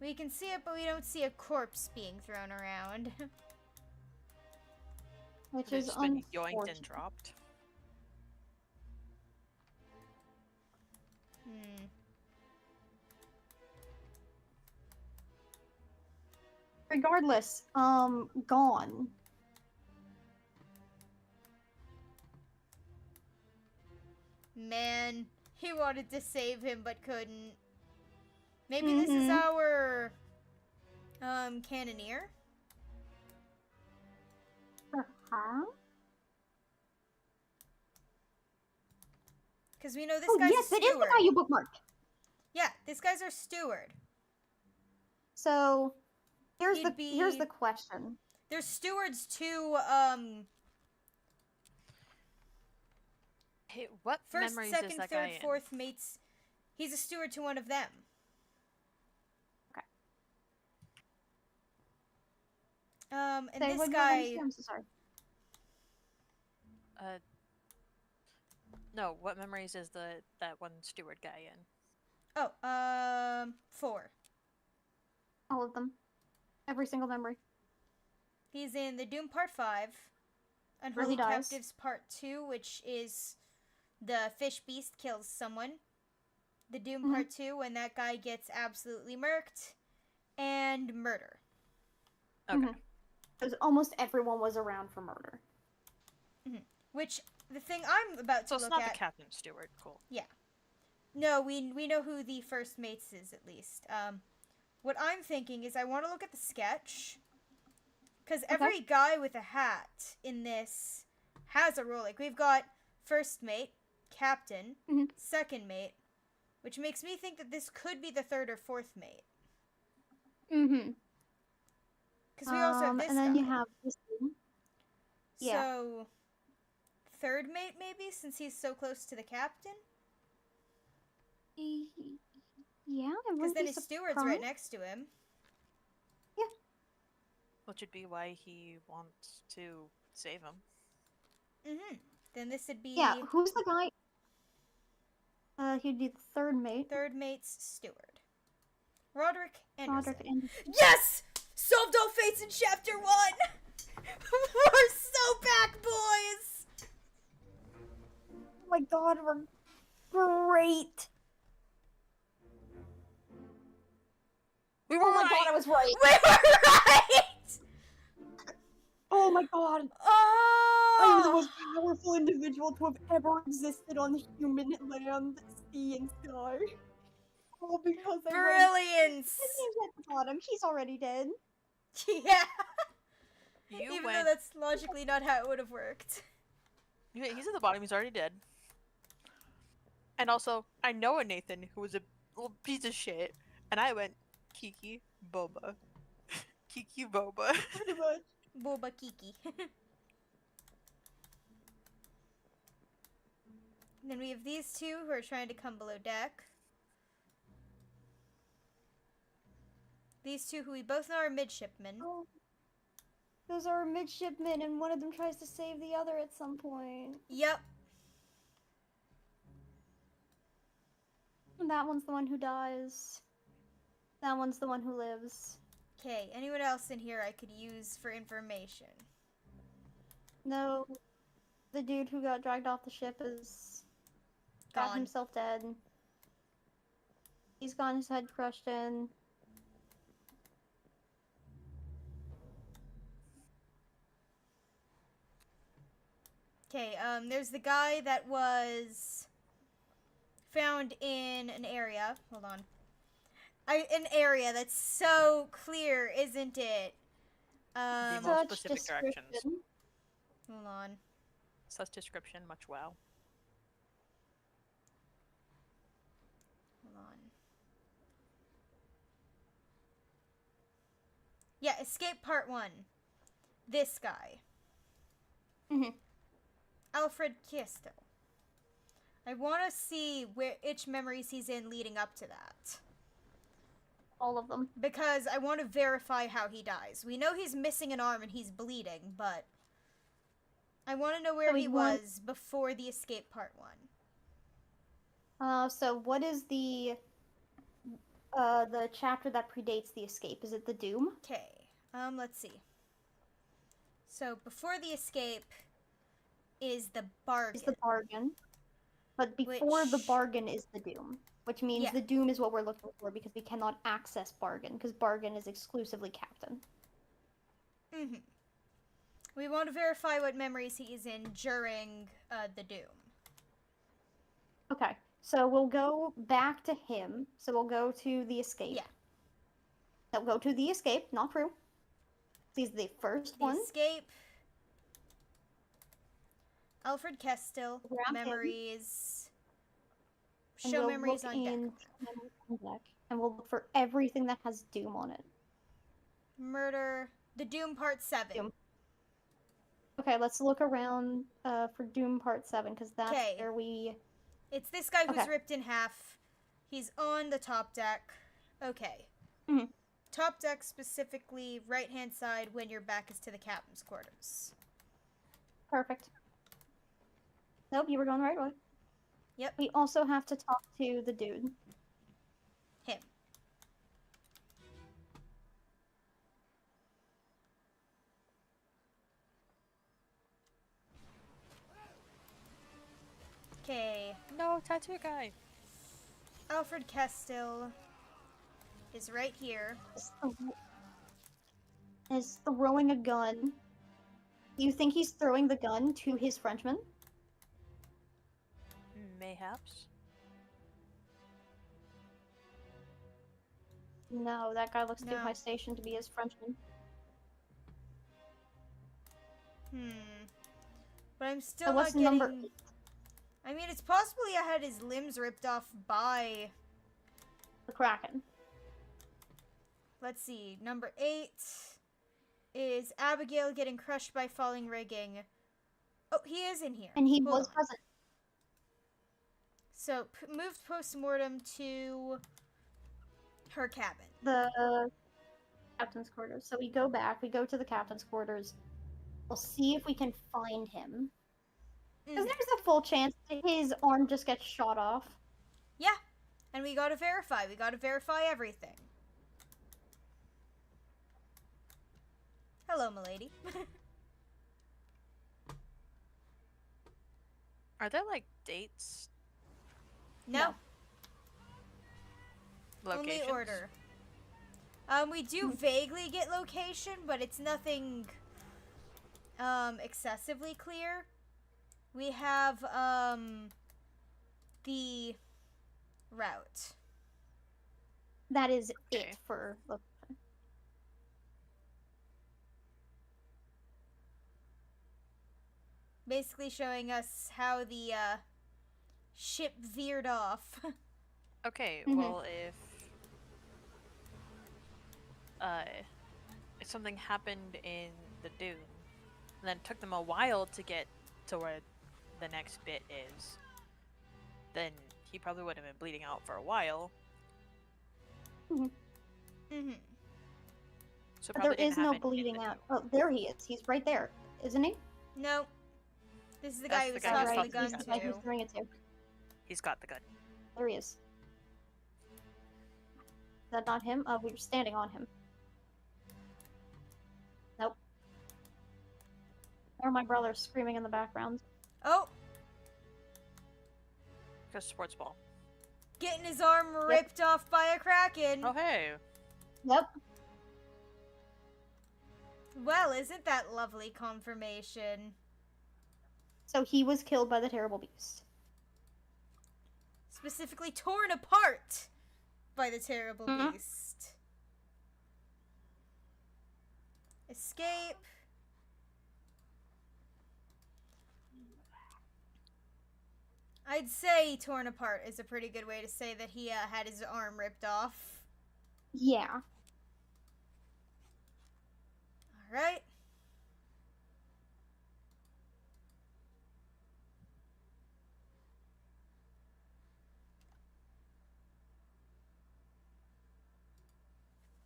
We can see it, but we don't see a corpse being thrown around. Which They've is just been yoinked unfortunate. and dropped. Regardless, gone. Man, he wanted to save him but couldn't. Maybe this is our cannoneer. Huh? Because we know this Oh guy's yes, a it is steward. the guy you bookmarked. Yeah, this guy's our steward. So here's He'd here's be- the question. There's stewards too, Hey, what first, memories is second, that third, guy in? fourth mates. He's a steward to one of them. Okay. And Say this what guy... memories- I'm so sorry. No, what memories is that one steward guy in? Oh, 4. All of them. Every single memory. He's in the Doom Part 5, Where Unholy he dies. Captives Part 2, which is the fish beast kills someone. The Doom Part 2, when that guy gets absolutely murked. And Murder. Okay. Because almost everyone was around for murder. Which, the thing I'm about to So it's look not at... the captain steward. Cool. No, we know who the first mates is, at least. What I'm thinking is I want to look at the sketch. Because every guy with a hat in this has a role. Like, we've got first mate, captain, second mate, which makes me think that this could be the third or fourth mate. Because we also have this and then guy. you have this one. Yeah. So, third mate, maybe, since he's so close to the captain? Yeah, I Because wouldn't then be his steward's surprised. right next to him. Which would be why he wants to save him. Then this would be Yeah, who's the guy? He'd be the third mate. third mate's steward. Roderick Anderson. Roderick Anderson. Yes! Solved all fates in chapter 1! We're so back, boys! Oh my god, we're great. We were Oh my right! god, I was right. We were right! Oh my god. I am the Oh! most powerful individual to have ever existed on human land, sea, and sky. All because I read Brilliance! his name's at the bottom. He's already dead. Yeah. You Even though went. that's logically not how it would have worked. Yeah, he's at the bottom. He's already dead. And also, I know a Nathan who was a little piece of shit, and I went Kiki Boba. Kiki Boba. Pretty much. Boba Kiki. Then we have these two who are trying to come below deck. These two who we both know are midshipmen. Oh, those are midshipmen, and one of them tries to save the other at some point. Yep. And that one's the one who dies. That one's the one who lives. Okay, anyone else in here I could use for information? No, the dude who got dragged off the ship is got Gone. himself dead. He's gotten his head crushed in. Okay, there's the guy that was found in an area. Hold on. An area that's so clear, isn't it? The most Such specific directions. description. Hold on. Such description, much wow. Hold on. Yeah, Escape Part 1. This guy. Mhm. Alfred Kistel. I want to see which memories he's in leading up to that. All of them. Because I want to verify how he dies. We know he's missing an arm and he's bleeding, but I want to know where So he was before the Escape Part 1. So what is the chapter that predates the escape? Is it the Doom? Okay, let's see. So before the escape is the bargain. Is the bargain. But before the Which- bargain is the Doom. Which means Yeah. the Doom is what we're looking for because we cannot access bargain, because bargain is exclusively Captain. Mm-hmm. We want to verify what memories he is in during the Doom. Okay, so we'll go back to him. So we'll go to the escape. Yeah. No, go to the escape, not true. He's the first The one. escape. Alfred Kestil. Grab him. Memories. And Show we'll memories look on deck. in memories on deck, and we'll look for everything that has Doom on it. Murder. The Doom Part 7. Doom. Okay, let's look around for Doom Part 7, because that's 'Kay. where we... It's this guy who's Okay. ripped in half. He's on the top deck. Okay. Mhm. Top deck, specifically right-hand side when your back is to the captain's quarters. Perfect. Nope, you were going the right way. Yep. We also have to talk to the dude. Him. Okay. No, tattoo guy. Alfred Kestil is right here. Is throwing a gun. You think he's throwing the gun to his Frenchman? Mayhaps. No, that guy looks too No. high station to be his Frenchman. But I'm still So not what's getting... number 8? I mean, it's possibly I had his limbs ripped off by... The Kraken. Let's see. Number 8 is Abigail getting crushed by falling rigging. Oh, he is in here. And he Hold was on. present. So, moved post-mortem to her cabin. The captain's quarters. So we go back, we go to the captain's quarters. We'll see if we can find him. Because Mhm. there's a full chance that his arm just gets shot off. Yeah. And we gotta verify. We gotta verify everything. Hello, milady. Are there like dates? No. Locations? Only order. We do vaguely get location, but it's nothing excessively clear. We have the route. That is Okay. it for look. Basically showing us how the ship veered off. Okay, Mhm. well if something happened in the dune, and then it took them a while to get to where the next bit is, then he probably would have been bleeding out for a while. Mhm. Mm-hmm. So But probably there didn't is no happen in the bleeding out. dune. Oh, there he is. He's right there, isn't he? No. This is the That's guy who the was guy who's tossing the tossing gun the He's the guy who's to. throwing it to. He's got the gun. There he is. Is that not him? We were standing on him. Nope. Or my brother's screaming in the background. Oh, Just sports ball. getting his arm ripped off by a kraken. Oh hey. Yep. Well, isn't that lovely confirmation? So he was killed by the terrible beast. Specifically torn apart by the terrible Mhm. beast. Escape. I'd say torn apart is a pretty good way to say that he had his arm ripped off. Yeah. Alright.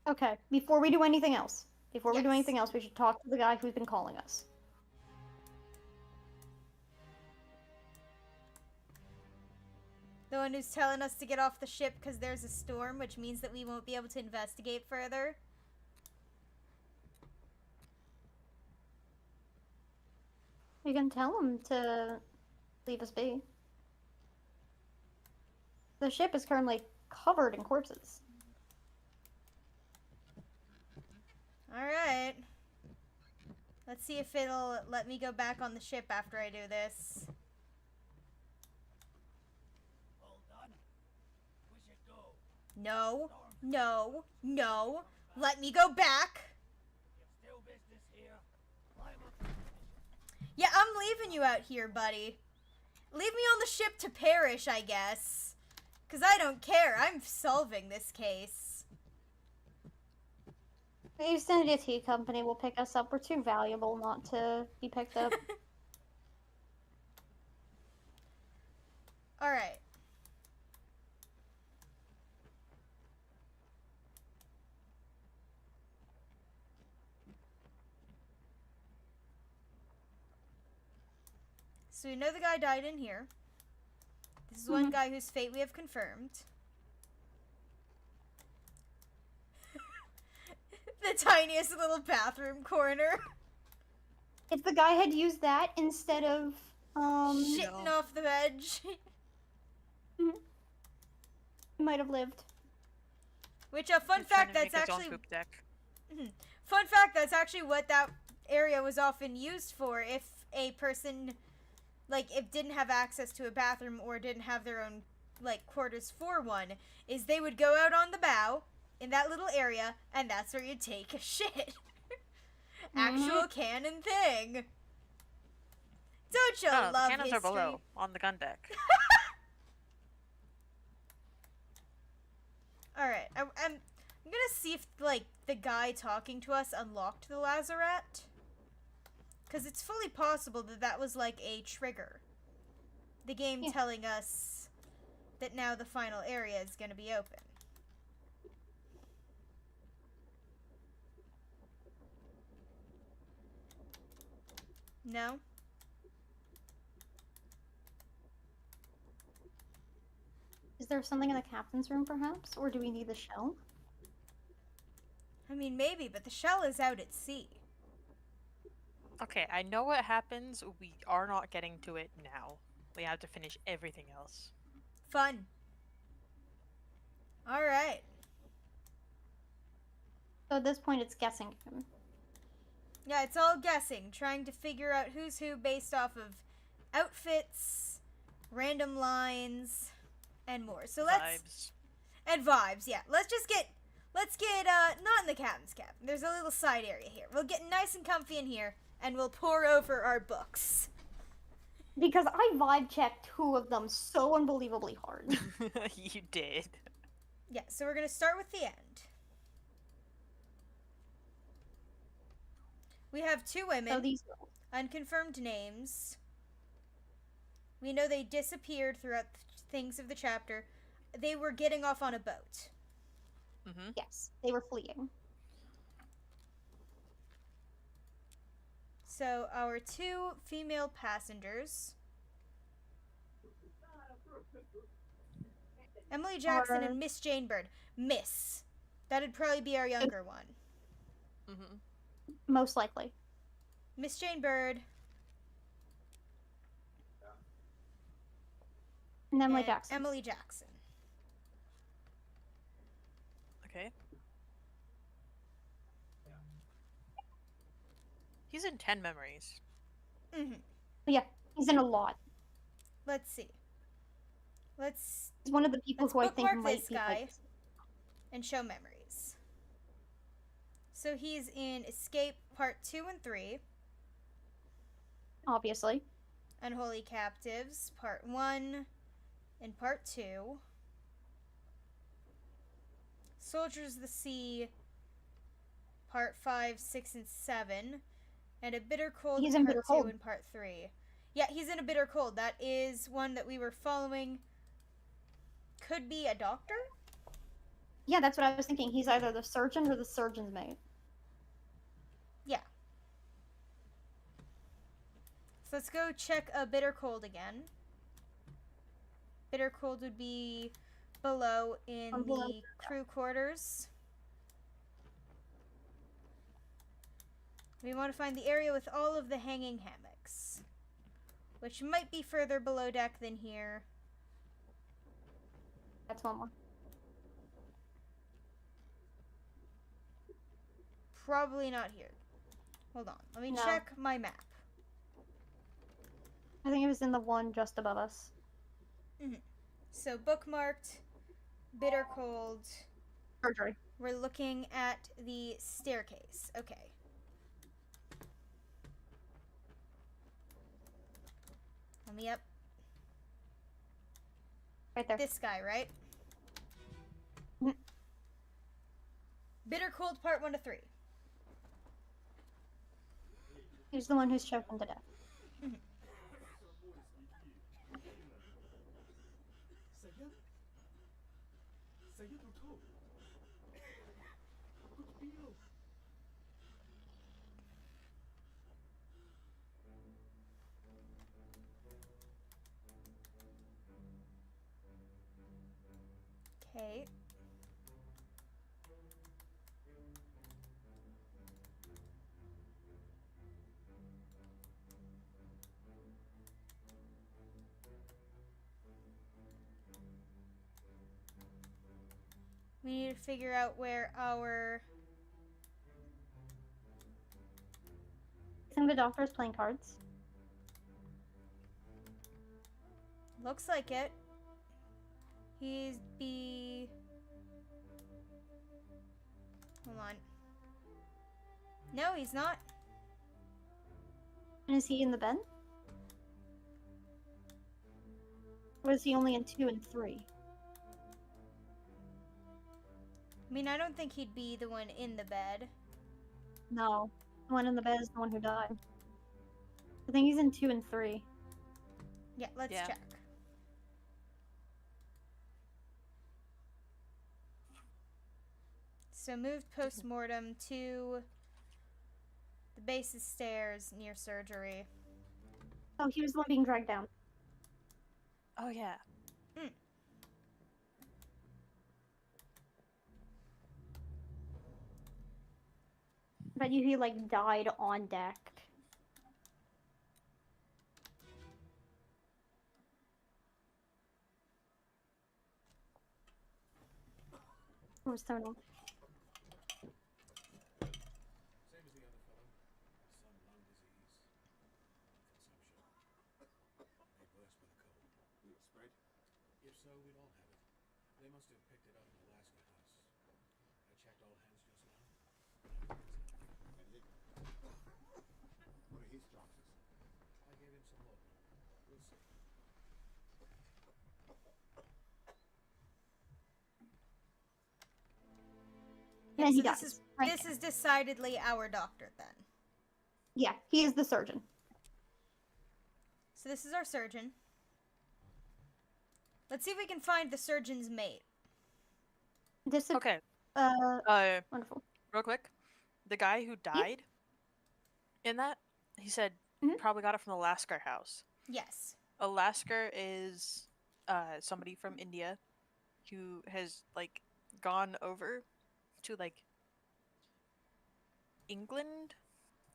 Okay, before we do anything else, we do Yes. anything else, we should talk to the guy who's been calling us. The one who's telling us to get off the ship because there's a storm, which means that we won't be able to investigate further. You can tell him to leave us be. The ship is currently covered in corpses. Alright. Let's see if it'll let me go back on the ship after I do this. All done? We should go. No, no, no. Let me go back. You've still business here. I'm up. Yeah, I'm leaving you out here, buddy. Leave me on the ship to perish, I guess. Because I don't care. I'm solving this case. The East India Tea Company will pick us up. We're too valuable not to be picked up. Alright. So we know the guy died in here. This is one guy whose fate we have confirmed. The tiniest little bathroom corner. If the guy had used that instead of, Shitting off the veg. he might have lived. Which, fun He's trying fact, to that's make his own actually... poop deck. Fun fact, that's actually what that area was often used for. If a person, like, if didn't have access to a bathroom or didn't have their own, like, quarters for one, is they would go out on the bow in that little area, and that's where you'd take a shit. Actual canon thing. Don't you Oh, love the cannons history? are below, on the gun deck. Alright, I'm gonna see if, like, the guy talking to us unlocked the lazarette. Because it's fully possible that that was, like, a trigger. The game Yeah. telling us that now the final area is gonna be open. No? Is there something in the captain's room, perhaps? Or do we need the shell? I mean, maybe, but the shell is out at sea. Okay, I know what happens. We are not getting to it now. We have to finish everything else. Fun. Alright. So at this point, it's guessing him. Yeah, it's all guessing, trying to figure out who's who based off of outfits, random lines, and more. So let's... Vibes. And vibes, yeah. Let's get, not in the captain's cabin. There's a little side area here. We'll get nice and comfy in here, and we'll pour over our books. Because I vibe checked 2 of them so unbelievably hard. You did. Yeah, so we're gonna start with the end. We have two women, So these girls. unconfirmed names. We know they disappeared throughout things of the chapter. They were getting off on a boat. Mm-hmm. Yes, they were fleeing. So our two female passengers, Emily Jackson and Miss Jane Bird. Miss. That'd probably be our younger one. Mm-hmm. Most likely. Miss Jane Bird And Emily and Jackson. Emily Jackson. Okay. He's in 10 memories. Mm-hmm. Yeah, he's in a lot. Let's see. Let's He's one of the people Let's who I think bookmark might this be guy. like. and show memories. So he's in Escape Part 2 and 3, Obviously. Unholy Captives Part 1 and Part 2, Soldiers of the Sea Part 5, 6, and 7, and A Bitter Cold He's in Part Bitter 2 Cold. and Part 3. Yeah, he's in A Bitter Cold. That is one that we were following. Could be a doctor? Yeah, that's what I was thinking. He's either the surgeon or the surgeon's mate. Yeah. So let's go check A Bitter Cold again. Bitter Cold would be below in Below. the crew quarters. We want to find the area with all of the hanging hammocks, which might be further below deck than here. That's one more. Probably not here. Hold on. Let me No. check my map. I think it was in the one just above us. So bookmarked, Bitter Cold. Surgery. We're looking at the staircase. Okay. Let me up. Right there. This guy, right? Mhm. Bitter Cold Part 1 to 3. He's the one who's choking to death. Saya tutup. Aku terpilih. Okay. We need to figure out where our... I think the doctor's playing cards. Looks like it. He's be... Hold on. No, he's not. And is he in the bed? Or is he only in 2 and 3? I mean, I don't think he'd be the one in the bed. No. The one in the bed is the one who died. I think he's in 2 and 3. Yeah, let's Yeah. check. So moved post-mortem to the base of stairs near surgery. Oh, he was the one being dragged down. Oh, yeah. Bet you he, like, died on deck. What was thrown off? Same as the other fellow. Some lung disease. Consumption. Made worse by the cold. Will it spread? If so, we'd all have it. They must have picked it up in Alaska House. I checked all hands just now. Anything? What are his chances? I gave him some laudanum. We'll see. And he so dies. this is Right this there. is decidedly our doctor then. Yeah, he is the surgeon. So this is our surgeon. Let's see if we can find the surgeon's mate. This is Okay. wonderful. Real quick, the guy who died in that, he said Mhm. probably got it from the Lasker house. Yes. A Lasker is somebody from India who has like gone over to like England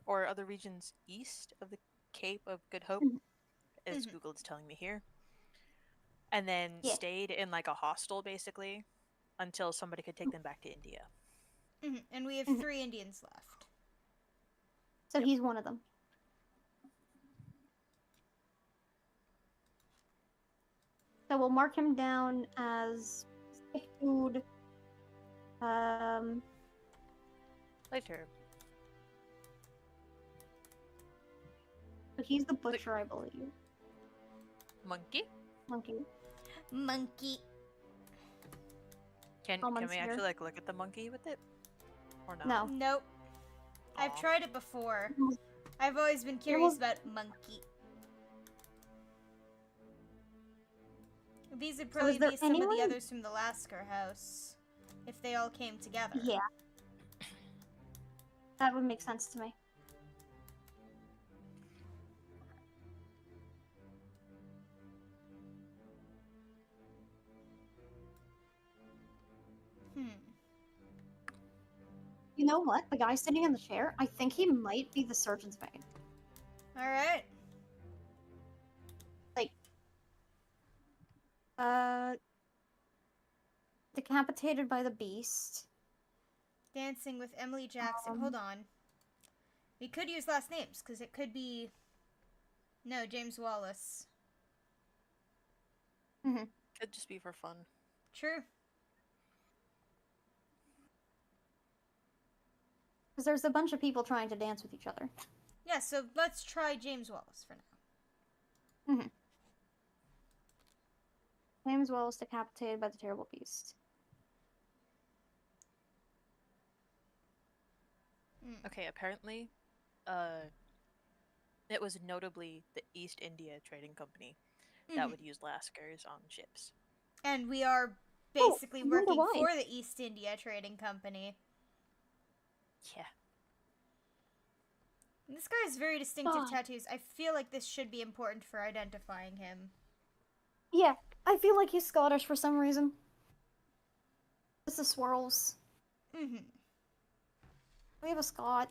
or other regions east of the Cape of Good Hope, Mhm. as Google is telling me here, and then Yeah. stayed in like a hostel basically until somebody could take them back to India. And we have Mhm. 3 Indians left. So he's one of them. So we'll mark him down as safe food. Later. So he's the butcher, I believe. Monkey? Monkey. Monkey. Can Almonds we here. actually like look at the monkey with it? Or not? No. Nope. I've Aw. tried it before. Mhm. I've always been curious about monkey. These would probably there be some of anyone- the others from the Lasker house. If they all came together. Yeah. That would make sense to me. You know what? The guy sitting in the chair, I think he might be the surgeon's mate. Alright. Decapitated by the beast. Dancing with Emily Jackson. Hold on. We could use last names, because it could be... No, James Wallace. Could just be for fun. True. Because there's a bunch of people trying to dance with each other. Yeah, so let's try James Wallace for now. James Wells decapitated by the terrible beast. Okay, apparently, it was notably the East India Trading Company that would use Laskers on ships. And we are Oh, basically I wonder working why. for the East India Trading Company. Yeah. And this guy has very distinctive God. tattoos. I feel like this should be important for identifying him. Yeah, I feel like he's Scottish for some reason. It's the swirls. We have a Scot.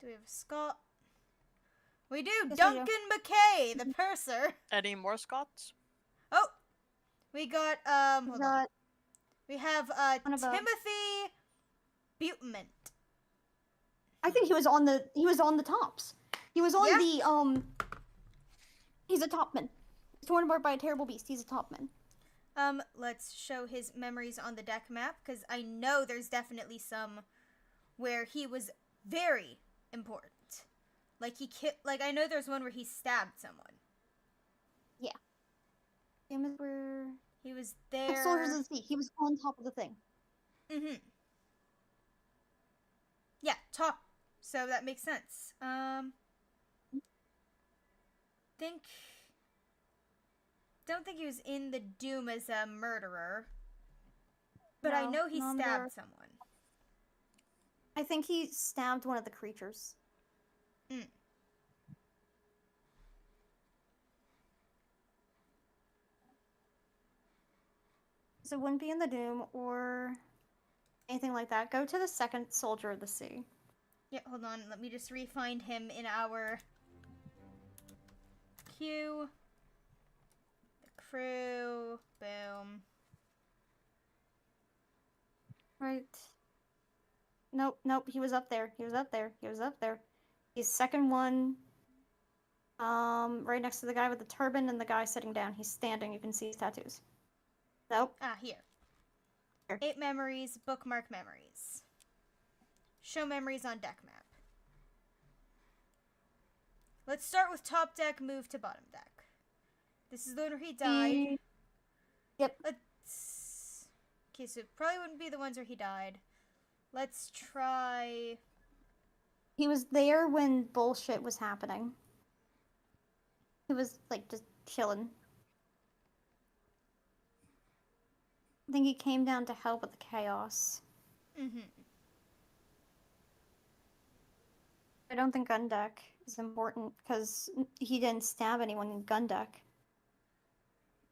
Do we have a Scott? We do! Yes, we do. Duncan McKay, the purser! Any more Scots? Oh! We got, We hold on. got We have, one of a- Timothy Butement. I think he was on the tops. He was on Yeah. he's a topman. He's torn apart by a terrible beast. He's a topman. Let's show his memories on the deck map, because I know there's definitely some where he was very important. Like, I know there's one where he stabbed someone. Yeah. Damn it, where He was like there. Soldiers of the Sea. He was on top of the thing. Yeah, top. So that makes sense. Don't think he was in the Doom as a murderer. But I No, know he not there. stabbed someone. I think he stabbed one of the creatures. So it wouldn't be in the Doom or anything like that. Go to the second Soldier of the Sea. Yeah, hold on. Let me just re-find him in our queue. The crew. Boom. Right. Nope, nope, he was up there. He was up there. He was up there. He's second one. Right next to the guy with the turban and the guy sitting down. He's standing. You can see his tattoos. Nope. Ah, here. Here. 8 memories, bookmark memories. Show memories on deck map. Let's start with top deck, move to bottom deck. This is the one where he died. Yep. Let's... Okay, so it probably wouldn't be the ones where he died. Let's try... He was there when bullshit was happening. He was, like, just chilling. I think he came down to help with the chaos. Mm-hmm. I don't think Gundeck is important, because he didn't stab anyone in Gundeck.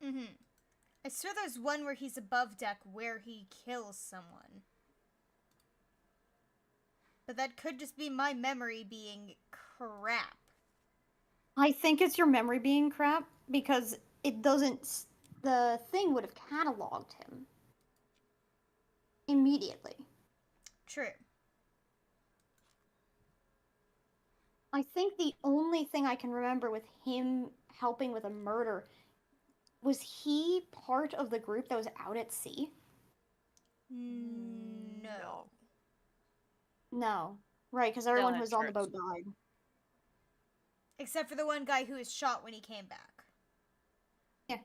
Mm-hmm. I swear there's one where he's above deck where he kills someone. But that could just be my memory being crap. I think it's your memory being crap, because it doesn't... The thing would have cataloged him. Immediately. True. I think the only thing I can remember with him helping with a murder was he part of the group that was out at sea? No. No. Right, because everyone who was on the boat died. Except for the one guy who was shot when he came back. Yeah.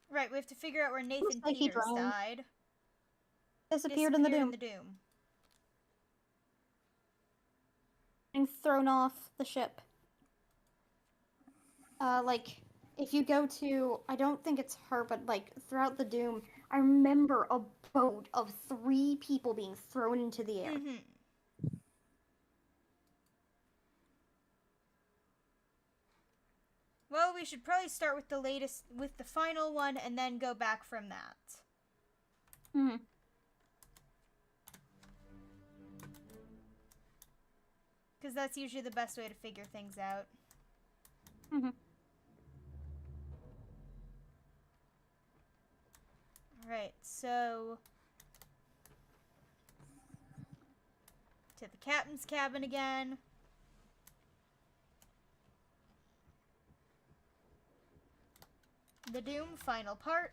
Right, we have to figure out where Nathan like he Peters drowned. died. Disappeared in the doom. And thrown off the ship. Like, if you go to, I don't think it's her, but like, throughout the doom, I remember a boat of 3 people being thrown into the air. Mm-hmm. Well, we should probably start with the final one, and then go back from that. Mm-hmm. Because that's usually the best way to figure things out. Mm-hmm. Alright, so... to the captain's cabin again. The Doom, final part.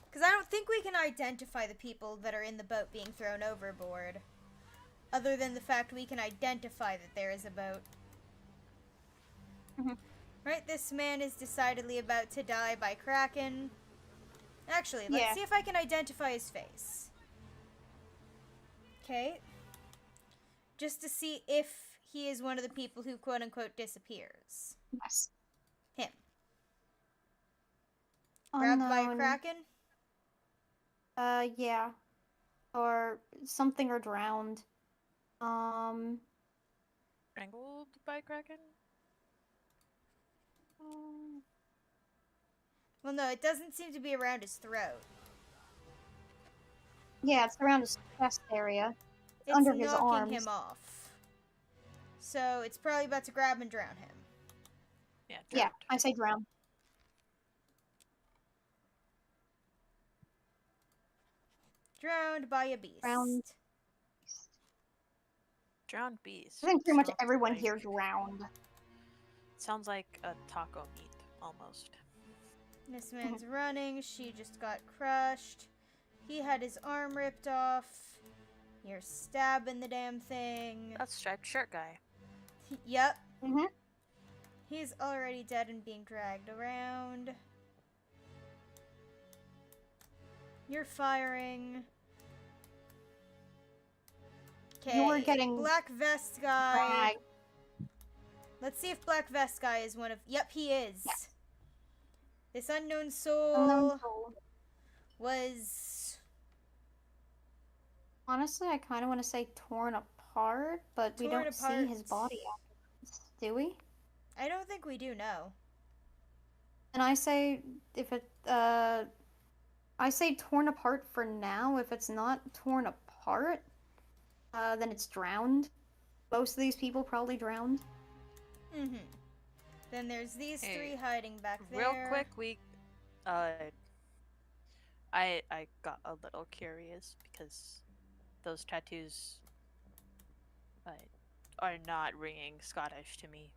Because I don't think we can identify the people that are in the boat being thrown overboard. Other than the fact we can identify that there is a boat. Mhm. Right, this man is decidedly about to die by Kraken. Actually, let's Yeah. see if I can identify his face. Okay. Just to see if he is one of the people who quote-unquote disappears. Yes. Him. Grabbed by a Unknown. Kraken? Yeah. Or something, or drowned. Strangled by Kraken? Well, no, it doesn't seem to be around his throat. Yeah, it's around his chest area. It's under his knocking arms. him off. So it's probably about to grab and drown him. Yeah, Yeah, drowned. I say drown. Drowned by a beast. Drowned. Drowned beast. I think pretty much Sounds everyone like- here drowned. Sounds like a taco meat, almost. This man's running. She just got crushed. He had his arm ripped off. You're stabbing the damn thing. That's striped shirt guy. Yep. Mm-hmm. He's already dead and being dragged around. You're firing. Okay. You're getting Black Vest guy. dragged. Let's see if Black Vest guy is one of. Yep, he is. Yes. This unknown soul Unknown soul. was. Honestly, I kind of want to say torn apart, but we Torn don't see his apart. body afterwards, do we? I don't think we do know. And I say if it, I say torn apart for now. If it's not torn apart, then it's drowned. Most of these people probably drowned. Mm-hmm. Then there's these Hey, three hiding back there. Real quick, I got a little curious because those tattoos are not ringing Scottish to me.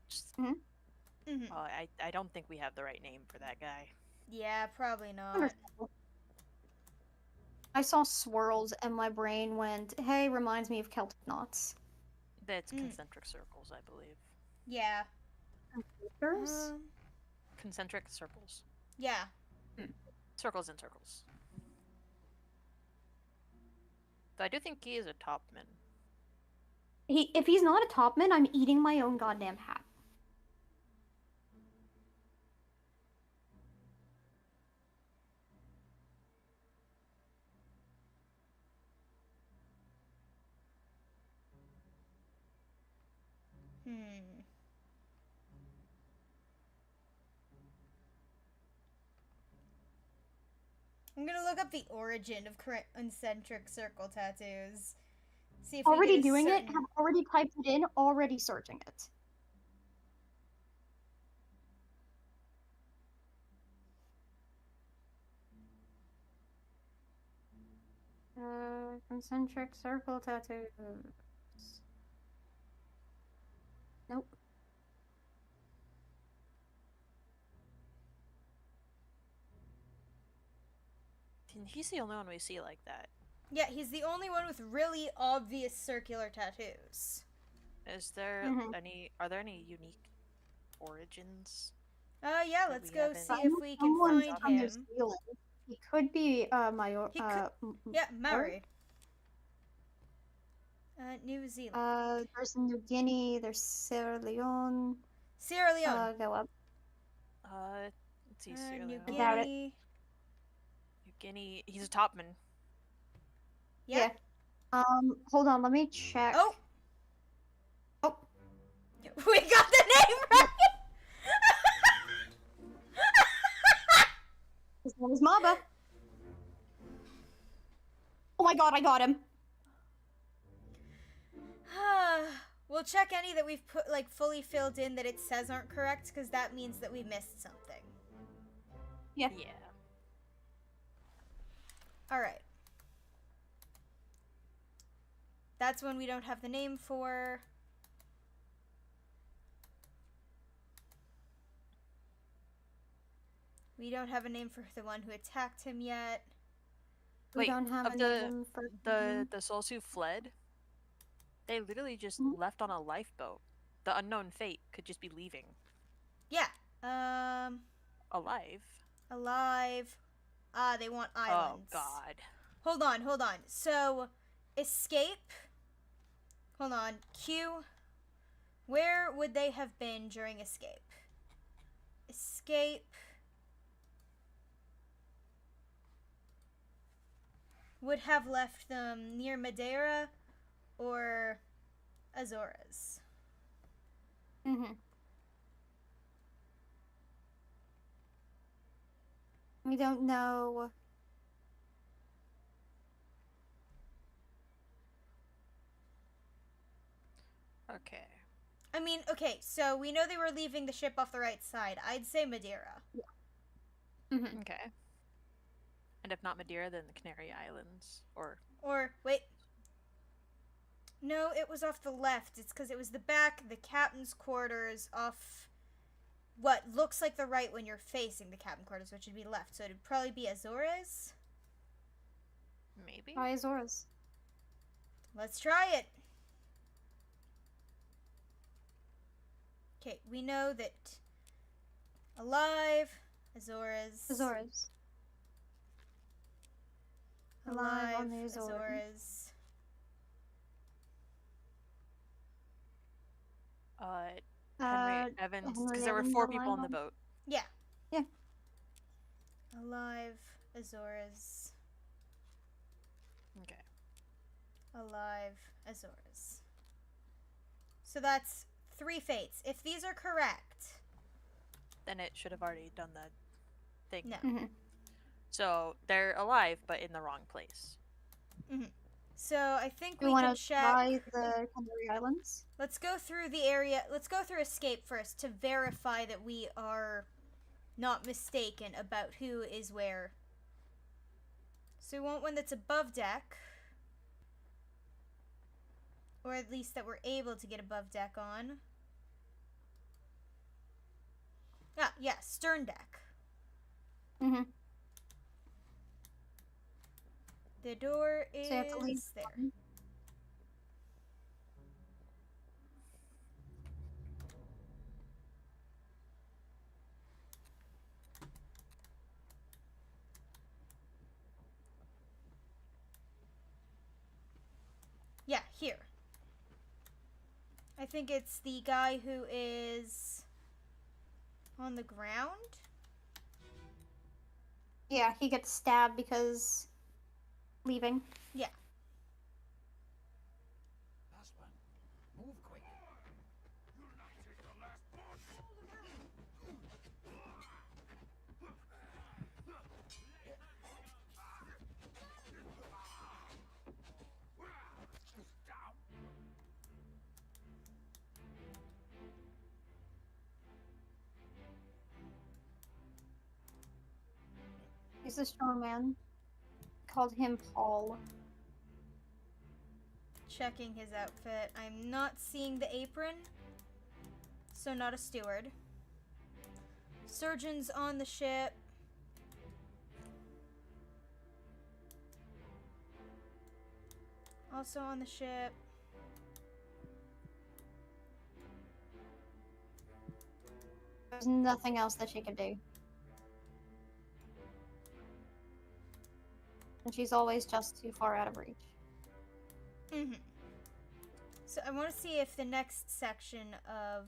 Just, Mm-hmm. I don't think we have the right name for that guy. Yeah, probably not. Understandable. I saw swirls and my brain went, hey, reminds me of Celtic knots. It's concentric circles, I believe. Yeah. Pictures? Concentric circles. Yeah. Circles and circles. Though I do think he is a topman. If he's not a topman, I'm eating my own goddamn hat. I'm gonna look up the origin of concentric circle tattoos. See if Already we get a doing certain... it, have already typed it in, already searching it. Concentric circle tattoos. Nope. He's the only one we see like that. Yeah, he's the only one with really obvious circular tattoos. Is there Mhm. any? Are there any unique origins? Yeah, that let's we go haven't- see if we can Someone's find from New him. Zealand. He could be He could- Yeah, Maori. New Zealand. There's New Guinea. There's Sierra Leone. Sierra Leone. Go up. Let's see. Sierra New Leone. doubt it. Guinea. New Guinea. He's a topman. Yeah. Hold on. Let me check. Oh! Oh. We got the name right! His name is Maba. Oh my god, I got him. We'll check any that we've put, like, fully filled in that it says aren't correct, because that means that we missed something. Yeah. Yeah. Alright. That's one we don't have the name for. We don't have a name for the one who attacked him yet. We Wait, don't have of a the- name for The souls who fled, they literally just Mhm. left on a lifeboat. The unknown fate could just be leaving Yeah. alive. Alive. They want Oh islands. god. Hold on. So, escape. Hold on. Q. Where would they have been during escape? Escape. Would have left them near Madeira or Azores. Mm-hmm. We don't know. Okay. I mean, okay, so we know they were leaving the ship off the right side. I'd say Madeira. Mm-hmm. Okay. And if not Madeira, then the Canary Islands. Or Or, wait. No, it was off the left. It's because it was the back, the captain's quarters, off what looks like the right when you're facing the cabin quarters, which would be left. So it'd probably be Azores. maybe? Try Azores. Let's try it. Okay, we know that alive, Azores. Azores. Alive on the Azores. Azores. Henry Evans. Henry Because there were Evans 4 alive people on the on- boat. Yeah. Yeah. Alive, Azores. Okay. Alive, Azores. So that's 3 fates. If these are correct, Then it should have already done the thing. no. Mm-hmm. So they're alive, but in the wrong place. So I think We we want can to check. try the Canary Islands. Let's go through the area. Let's go through escape first to verify that we are not mistaken about who is where. So we want one that's above deck. Or at least that we're able to get above deck on. Ah, yeah, stern deck. Mm-hmm. The door is So you have to leave there. one. I think it's the guy who is on the ground. Yeah, he gets stabbed because leaving. Yeah. Last one. Move quick. You'll not take the last punch. He's a strong man. Called him Paul. Checking his outfit. I'm not seeing the apron, so not a steward. Surgeons on the ship. Also on the ship. There's nothing else that she could do. And she's always just too far out of reach. Mm-hmm. So I want to see if the next section of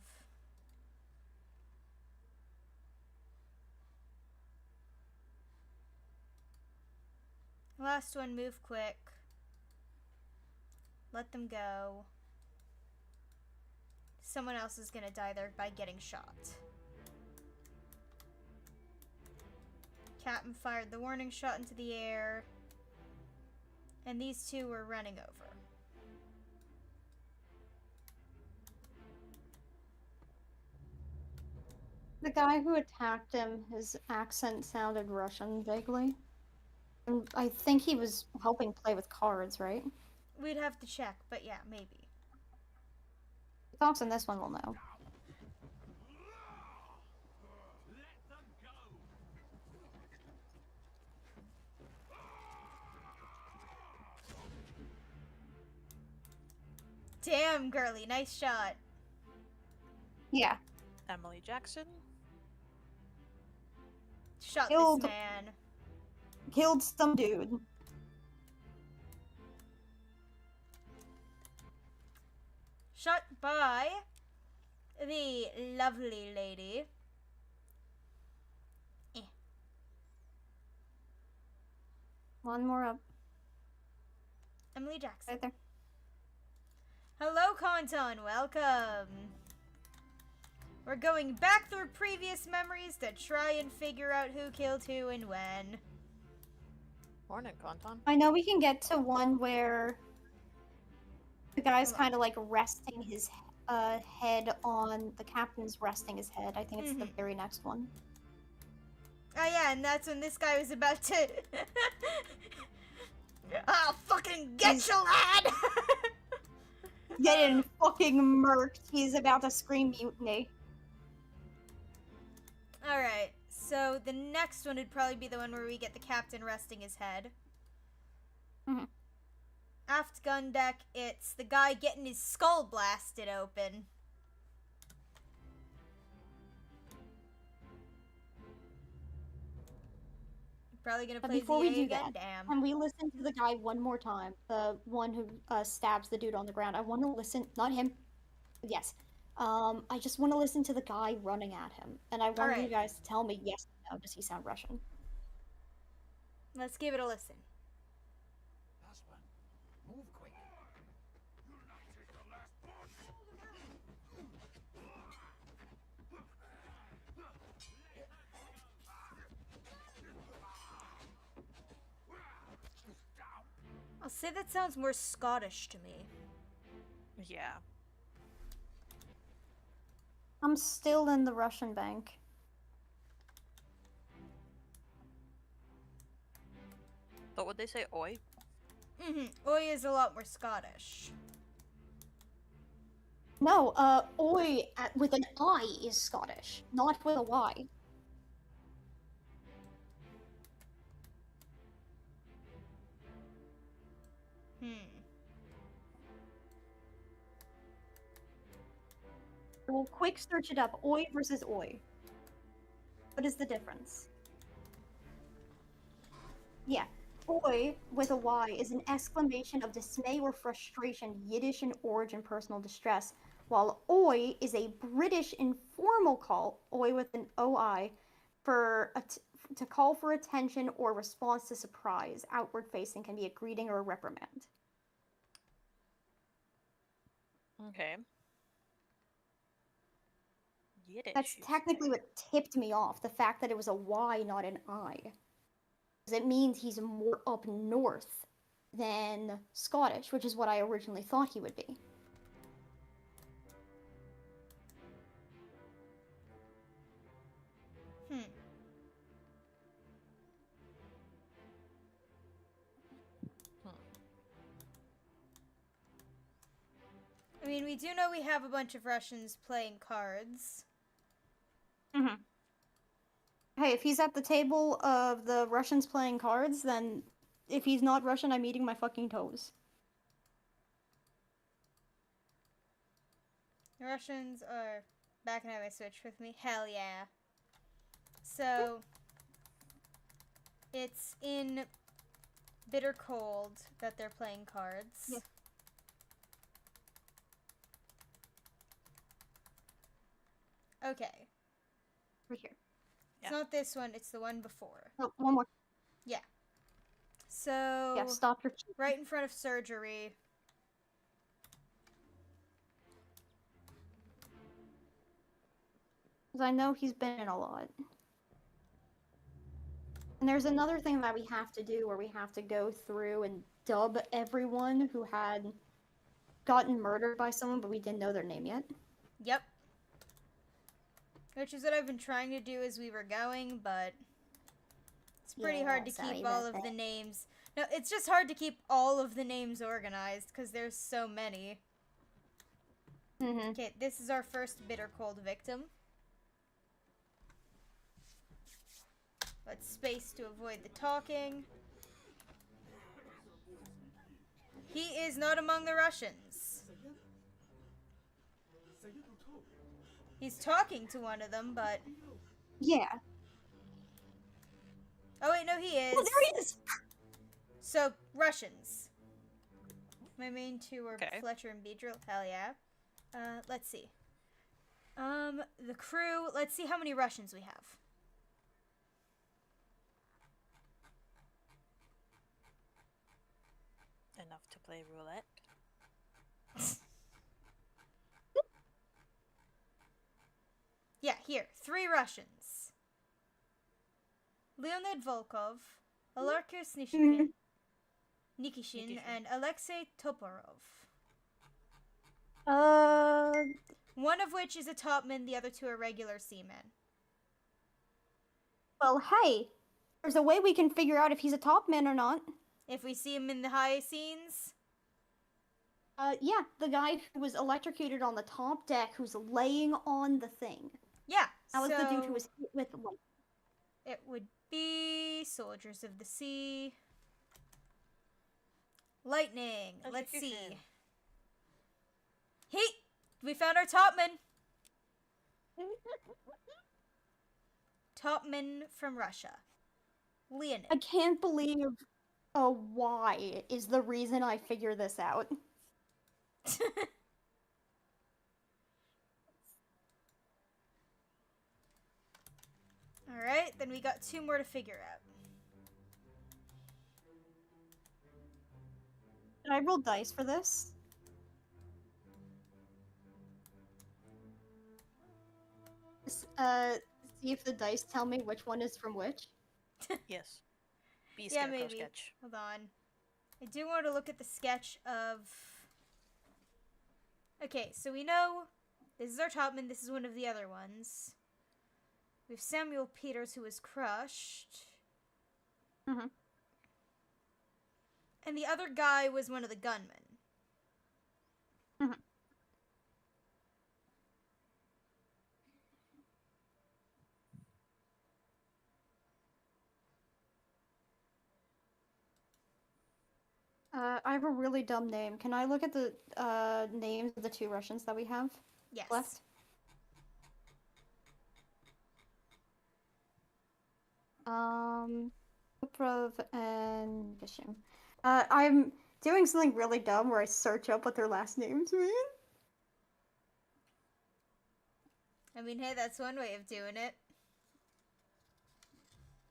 last one, move quick. Let them go. Someone else is gonna die there by getting shot. Captain fired the warning shot into the air. And these two were running over. The guy who attacked him, his accent sounded Russian vaguely. And I think he was helping play with cards, right? We'd have to check, but yeah, maybe. The folks in this one will know. Let them go! Damn, girly, nice shot. Yeah. Emily Jackson. Shot Killed- this man. Killed some dude. Shot by the lovely lady. One more up. Emily Jackson. Right there. Hello, Conton. Welcome. We're going back through previous memories to try and figure out who killed who and when. Morning, Conton. I know we can get to one where the guy's Hold on. kind of like resting his head on the captain's resting his head. I think it's the very next one. Oh yeah, and that's when this guy was about to... I'll fucking get you, lad! Getting fucking murked. He's about to scream mutiny. Alright, so the next one would probably be the one where we get the captain resting his head. Mhm. Aft gun deck, it's the guy getting his skull blasted open. Probably gonna But play before we ZA do again? that, Damn. can we listen to the guy one more time? The one who stabs the dude on the ground. I want to listen, not him. Yes. I just want to listen to the guy running at him. And I want you Alright. guys to tell me yes or no. Does he sound Russian? Let's give it a listen. Last one. Move quick. You'll not take the last punch. I'll say that sounds more Scottish to me. Yeah. I'm still in the Russian bank. But would they say oi? Oi is a lot more Scottish. No, oi with an I is Scottish, not with a Y. We'll quick search it up. Oi versus oi. What is the difference? Yeah. Oi with a Y is an exclamation of dismay or frustration, Yiddish in origin personal distress, while oi is a British informal call, oi with an oi, to call for attention or response to surprise. Outward facing can be a greeting or a reprimand. Okay. Yiddish. That's you technically say. what tipped me off, the fact that it was a Y, not an I. Because it means he's more up north than Scottish, which is what I originally thought he would be. I mean, we do know we have a bunch of Russians playing cards. Mm-hmm. Hey, if he's at the table of the Russians playing cards, then if he's not Russian, I'm eating my fucking toes. The Russians are back and have my Switch with me. Hell yeah. So, it's in Bitter Cold that they're playing cards. Yeah. Okay. Right here. It's Yeah. not this one, it's the one before. Oh, one more. Yeah. So, Yeah, stop your cheating. right in front of surgery. Because I know he's been in a lot. And there's another thing that we have to do where we have to go through and dub everyone who had gotten murdered by someone, but we didn't know their name yet. Yep. Which is what I've been trying to do as we were going, but it's pretty Yeah, hard to sorry keep all about of the that. names. No, it's just hard to keep all of the names organized because there's so many. Mm-hmm. Okay, this is our first Bitter Cold victim. Let's space to avoid the talking. He is not among the Russians. He's talking to one of them, but... Yeah. Oh wait, no, he is. Well, there he is! So, Russians. My main two are Okay. Fletcher and Beedrill. Hell yeah. Let's see. The crew. Let's see how many Russians we have. Enough to play roulette. Yeah, here. 3 Russians. Leonid Volkov, Alarkus Nikishin, and Alexei Toporov. One of which is a topman, the other 2 are regular seamen. Well, hey, there's a way we can figure out if he's a top man or not. If we see him in the high scenes. Yeah, the guy who was electrocuted on the top deck who's laying on the thing. Yeah, That was the dude so who was hit with light. it would be Soldiers of the Sea. Lightning. Let's see. Execution. Heat! We found our topman. Topman from Russia. Leonid. I can't believe a Y is the reason I figure this out. Alright, then we got 2 more to figure out. Did I roll dice for this? See if the dice tell me which one is from which. Yes. Be Yeah, scarecrow maybe. sketch. Hold on. I do want to look at the sketch of... Okay, so we know this is our topman, this is one of the other ones. We have Samuel Peters, who was crushed. Mhm. And the other guy was one of the gunmen. Mhm. I have a really dumb name. Can I look at the names of the 2 Russians that we have Yes. left? Oprov and Bisham. I'm doing something really dumb where I search up what their last names mean. I mean, hey, that's one way of doing it.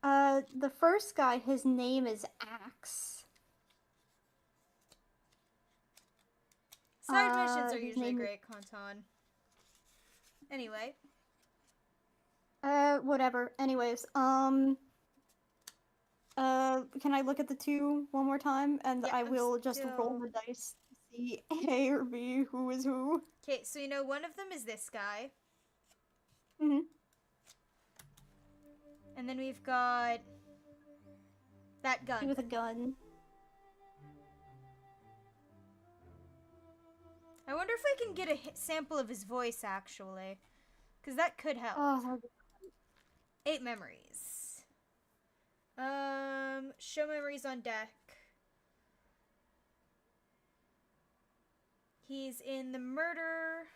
The first guy, his name is Axe. Side missions are his usually name- great, Kanton. Anyway. Whatever. Anyways, can I look at the two one more time? And Yeah, I I'm will just roll still- the dice to see A or B, who is who. Okay, so you know one of them is this guy. Mm-hmm. And then we've got that gun. With a gun. I wonder if we can get a sample of his voice, actually. Because that could help. Oh, 8 memories. Show memories on deck. He's in the murder.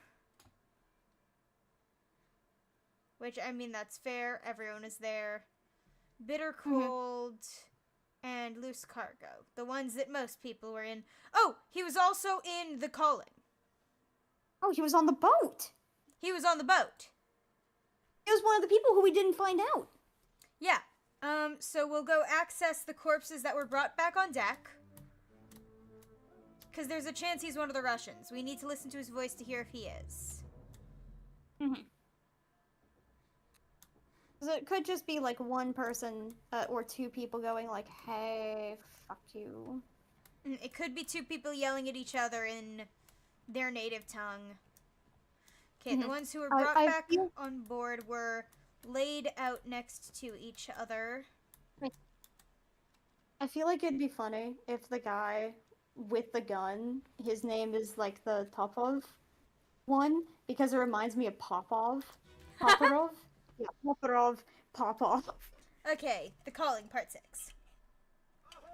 Which, I mean, that's fair. Everyone is there. Bitter cold. And loose cargo. The ones that most people were in. Oh! He was also in The Calling. oh, he was on the boat. He was on the boat. He was one of the people who we didn't find out. Yeah. So we'll go access the corpses that were brought back on deck. Because there's a chance he's one of the Russians. We need to listen to his voice to hear if he is. Mm-hmm. So it could just be like one person or two people going like, "Hey, fuck you." It could be 2 people yelling at each other in their native tongue. Okay, the ones who were brought back on board were laid out next to each other. I feel like it'd be funny if the guy with the gun, his name is like the Topov one, because it reminds me of Poparov. Yeah, Popov. Okay, The Calling, Part 6. Ahoy!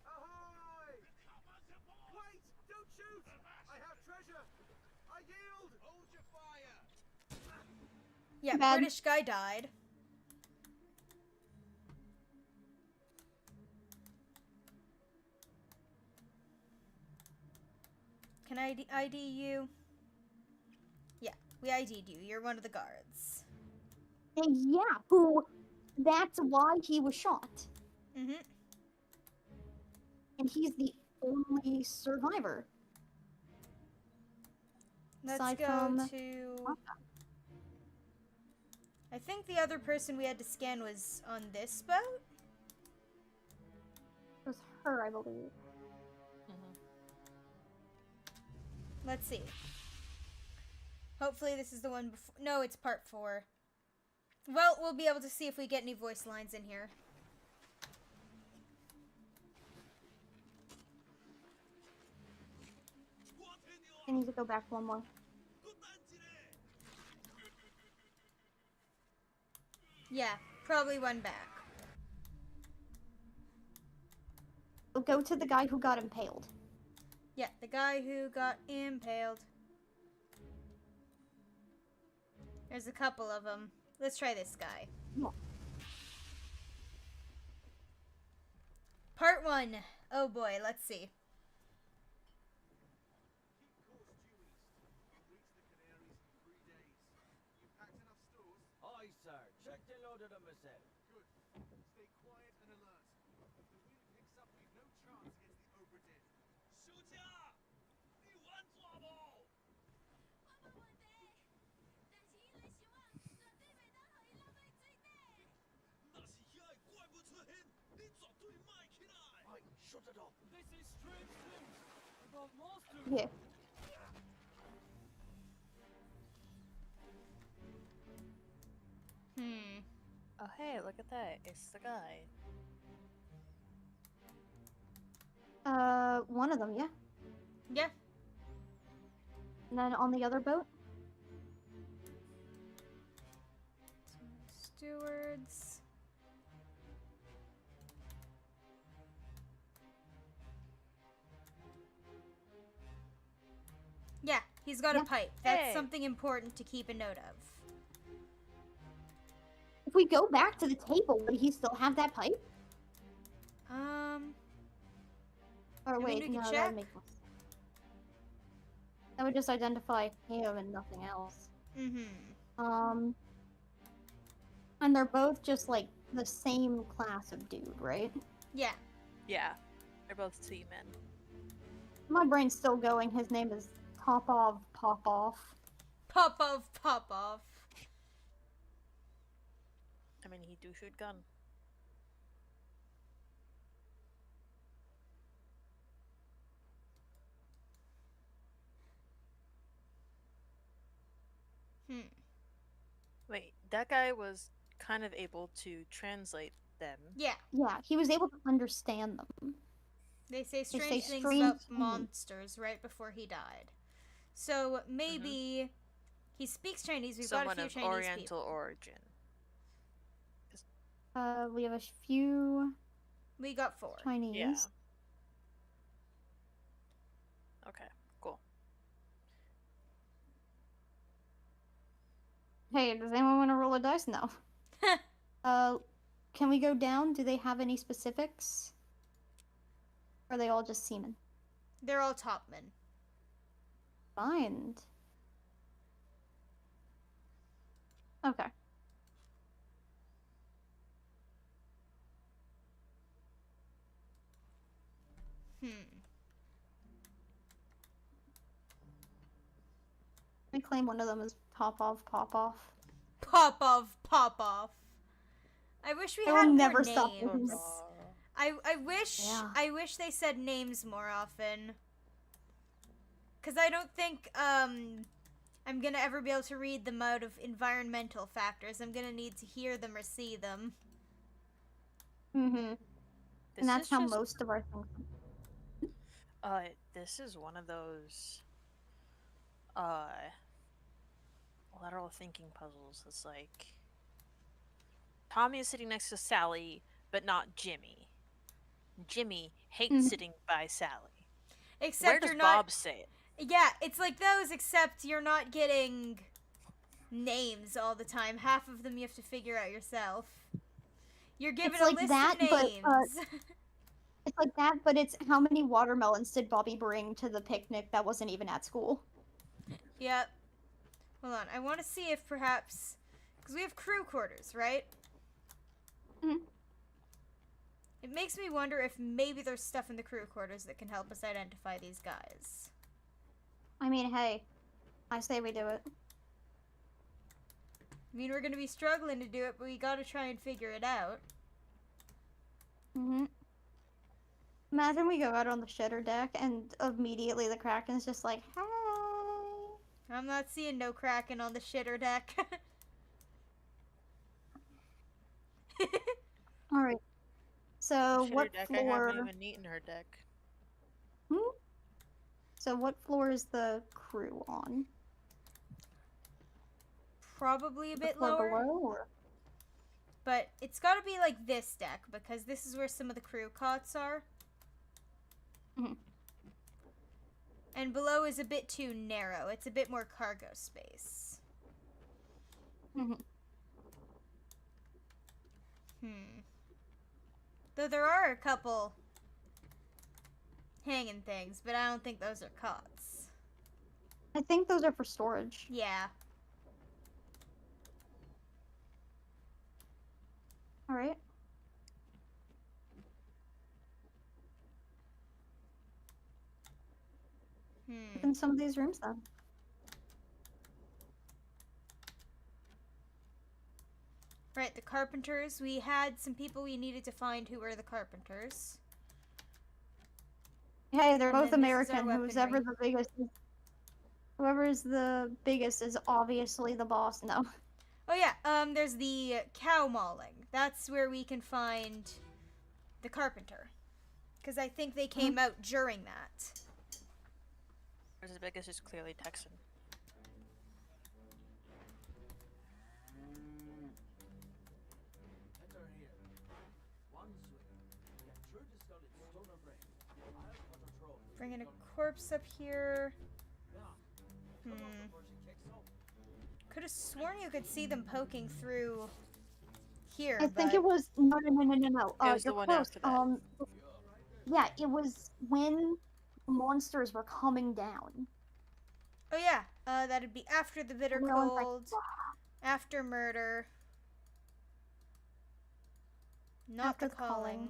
Ahoy! Wait! Don't shoot! I have treasure! I yield! Hold your fire! Yeah, Bad. British guy died. Can I ID you? Yeah, we ID'd you. You're one of the guards. And yeah, that's why he was shot. Mm-hmm. And he's the only survivor. Let's Aside go from to... Papa. I think the other person we had to scan was on this boat? It was her, I believe. Let's see. Hopefully this is the one before... No, it's part 4. Well, we'll be able to see if we get any voice lines in here. I need to go back one more. Yeah, probably one back. We'll go to the guy who got impaled. Yeah, the guy who got impaled. There's a couple of them. Let's try this guy. Yeah. Part 1. Oh boy, let's see. Keep course due east. We'll reach the Canaries in 3 days. You packed enough stores? Aye, sir. Checked and loaded them myself. Good. Stay quiet and alert. If the wind picks up, we've no chance against the Obra Dinn. 书记，你完抓不？我冇问题，但是伊哋希望绝对袂当互伊浪费水底。那是遐个怪物出现，你绝对卖起来。Aye, shut it up. This is strange things about monsters. Yeah. Oh, hey, look at that. It's the guy. One of them, yeah. Yeah. And then on the other boat, Stewards. Yeah, he's got Yeah. a pipe. That's Hey. something important to keep a note of. if we go back to the table, would he still have that pipe? You Or mean wait, we could no, that check? would make more sense. That would just identify him and nothing else. Mm-hmm. And they're both just like the same class of dude, right? Yeah. Yeah, they're both seamen. My brain's still going. His name is Popov Popov. Pop off. I mean, he do shoot gun. Wait, that guy was kind of able to translate them. Yeah. Yeah, he was able to understand them. They say say strange things strange about things. monsters right before he died. So maybe he speaks Chinese. We've Someone got a few of Chinese Oriental people. origin. We have a few We got 4. Chinese. Yeah. Okay, cool. Hey, does anyone want to roll a dice now? Can we go down? Do they have any specifics? Or are they all just seamen? They're all topmen. Find. Okay. I claim one of them as Popov Popov. Pop off. I wish we They had will more never stop names. this. I Yeah. wish they said names more often. Cause I don't think I'm gonna ever be able to read them out of environmental factors. I'm gonna need to hear them or see them. Mm-hmm. This And that's is how just, most of our things. this is one of those lateral thinking puzzles. It's like Tommy is sitting next to Sally, but not Jimmy. Jimmy hates sitting by Sally. Except Where does you're not. Bob say it? Yeah, it's like those, except you're not getting names all the time. Half of them you have to figure out yourself. You're given It's a like list that, of but, names. It's like that, but it's how many watermelons did Bobby bring to the picnic that wasn't even at school? Yep. Hold on, I want to see if perhaps... Because we have crew quarters, right? Mhm. It makes me wonder if maybe there's stuff in the crew quarters that can help us identify these guys. I mean, hey, I say we do it. I mean, we're going to be struggling to do it, but we got to try and figure it out. Mm-hmm. Imagine we go out on the shitter deck and immediately the Kraken's just like, hey. I'm not seeing no Kraken on the shitter deck. All right. So Shitter what deck, floor? I haven't even eaten her deck. So what floor is the crew on? Probably a The bit floor lower. below, or? But it's got to be like this deck, because this is where some of the crew cots are. Mhm. And below is a bit too narrow. It's a bit more cargo space. Mhm. Though there are a couple hanging things, but I don't think those are cots. I think those are for storage. Yeah. All right. In some of these rooms, then. Right, the carpenters. We had some people we needed to find who were the carpenters. Hey, they're And both then this is our American. Who's ever the biggest, whoever is the biggest is obviously the boss. No. Oh yeah, there's the cow mauling. That's where we can find the carpenter. Because I think they came out during that. Whereas the biggest is clearly Texan. Enter here. One swing. Get through the skull in stone or brain. I'll control. Bringing a corpse up here. Come on before she kicks off. Could have sworn you could see them poking through here. I think but- it was no. It was the You're one close. after that. Yeah, it was when monsters were coming down. Oh yeah, that'd be after the bitter Everyone's like, cold, after murder, not After the calling.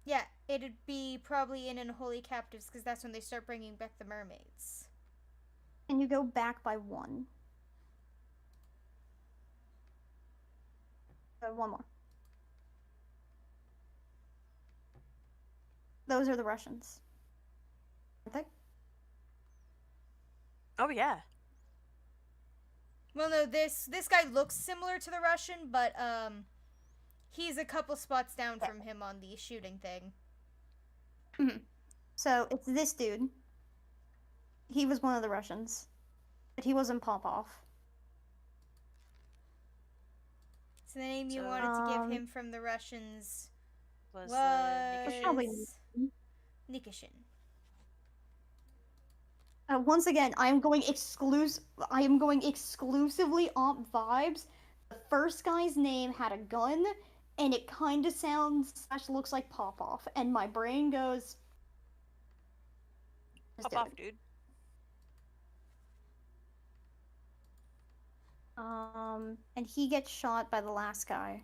Yeah, it'd be probably in Unholy Captives because that's when they start bringing back the mermaids. and you go back by one. One more. Those are the Russians. Aren't they? Oh yeah. Well, no, this guy looks similar to the Russian, but he's a couple spots down from him on the shooting thing. So it's this dude. He was one of the Russians, but he wasn't Popov. So the name you So- wanted to give him from the Russians Was was Probably Nikishin. Once again, I am going exclusively on vibes. The first guy's name had a gun, and it kind of sounds / looks like Popov, and my brain goes. "Just Pop do off, it." dude. And he gets shot by the last guy.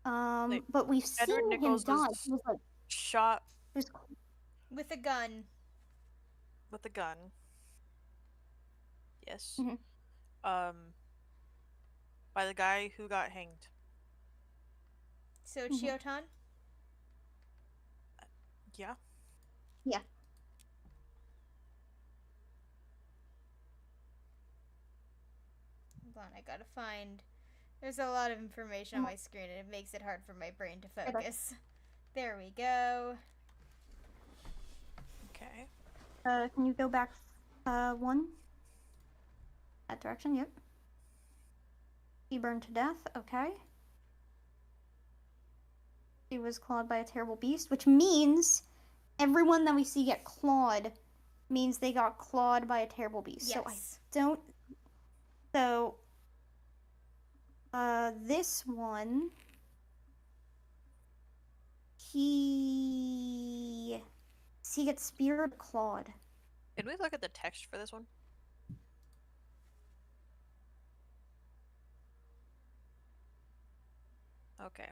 Wait, But we've Edward seen Nichols him die. was- He was like, Shot he was With a gun. with a gun. Yes. Mhm. By the guy who got hanged. So Mhm. Chiotan? Yeah. yeah. Hold on, I gotta find. There's a lot of information on my screen and it makes it hard for my brain to Okay. focus. There we go. Okay. Can you go back one? That direction, yep. He burned to death, okay. He was clawed by a terrible beast, which means everyone that we see get clawed means they got clawed by a terrible beast. So I Yes. don't. So, this one. He gets speared, or clawed. Can we look at the text for this one? Okay.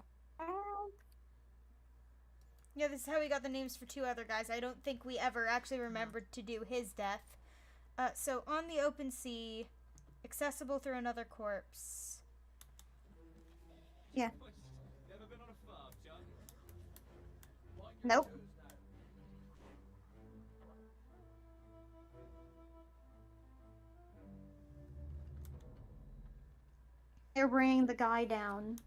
Yeah, this is how we got the names for two other guys. I don't think we ever actually remembered to do his death. So on the open sea, accessible through another corpse. Yeah. Never been on a farm, John? Nope. They're bringing the guy down.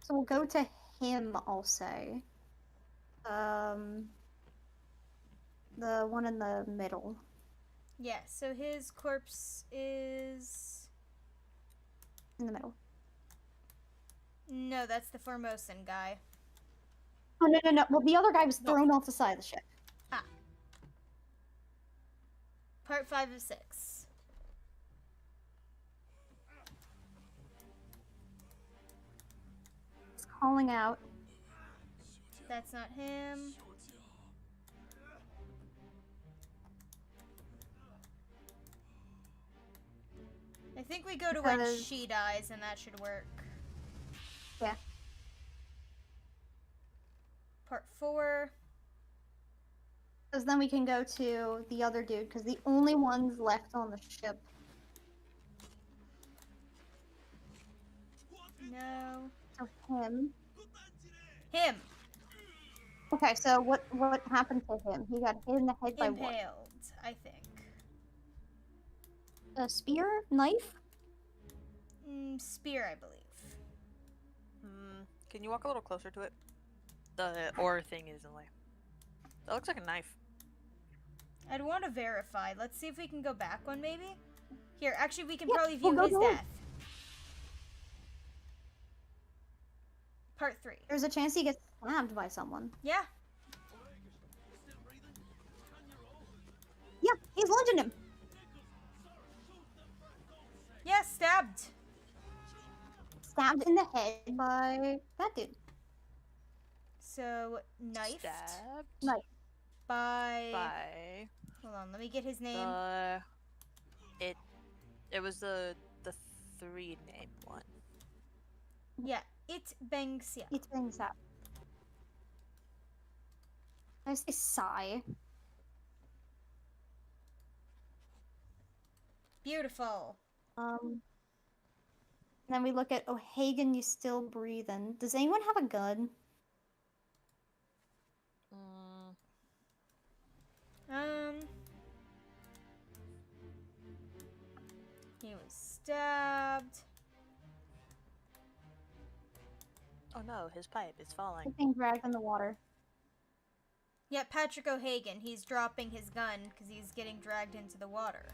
So we'll go to him, I'll say. The one in the middle. Yeah, so his corpse is... In the middle. No, that's the Formosan guy. Oh, no. Well, the other guy was No. thrown off the side of the ship. Part 5 of 6. He's calling out. That's not him. I think we go to when Because- she dies and that should work. Yeah. Part 4. Because then we can go to the other dude, because the only ones left on the ship. No. So him. Him. Okay, so what happened to him? He got hit in the head by what? Impaled, I think. A spear? Knife? Spear, I believe. Can you walk a little closer to it? The ore thing is in the way. That looks like a knife. I'd want to verify. Let's see if we can go back one, maybe? Here, actually, we can Yeah, probably we'll view go his to it. death. Part 3. There's a chance he gets stabbed by someone. Yeah. Yeah, he's lunging him. Yeah, stabbed. stabbed in the head by that dude. So, knifed Stabbed Knife. by... by Hold on, let me get his name. the. It was the 3 name one. Yeah, It Bang Xia. It brings up. I say sigh. Beautiful. Then we look at O'Hagan, you still breathing. Does anyone have a gun? He was stabbed. Oh no, his pipe is falling. He's being dragged in the water. Yeah, Patrick O'Hagan. He's dropping his gun because he's getting dragged into the water.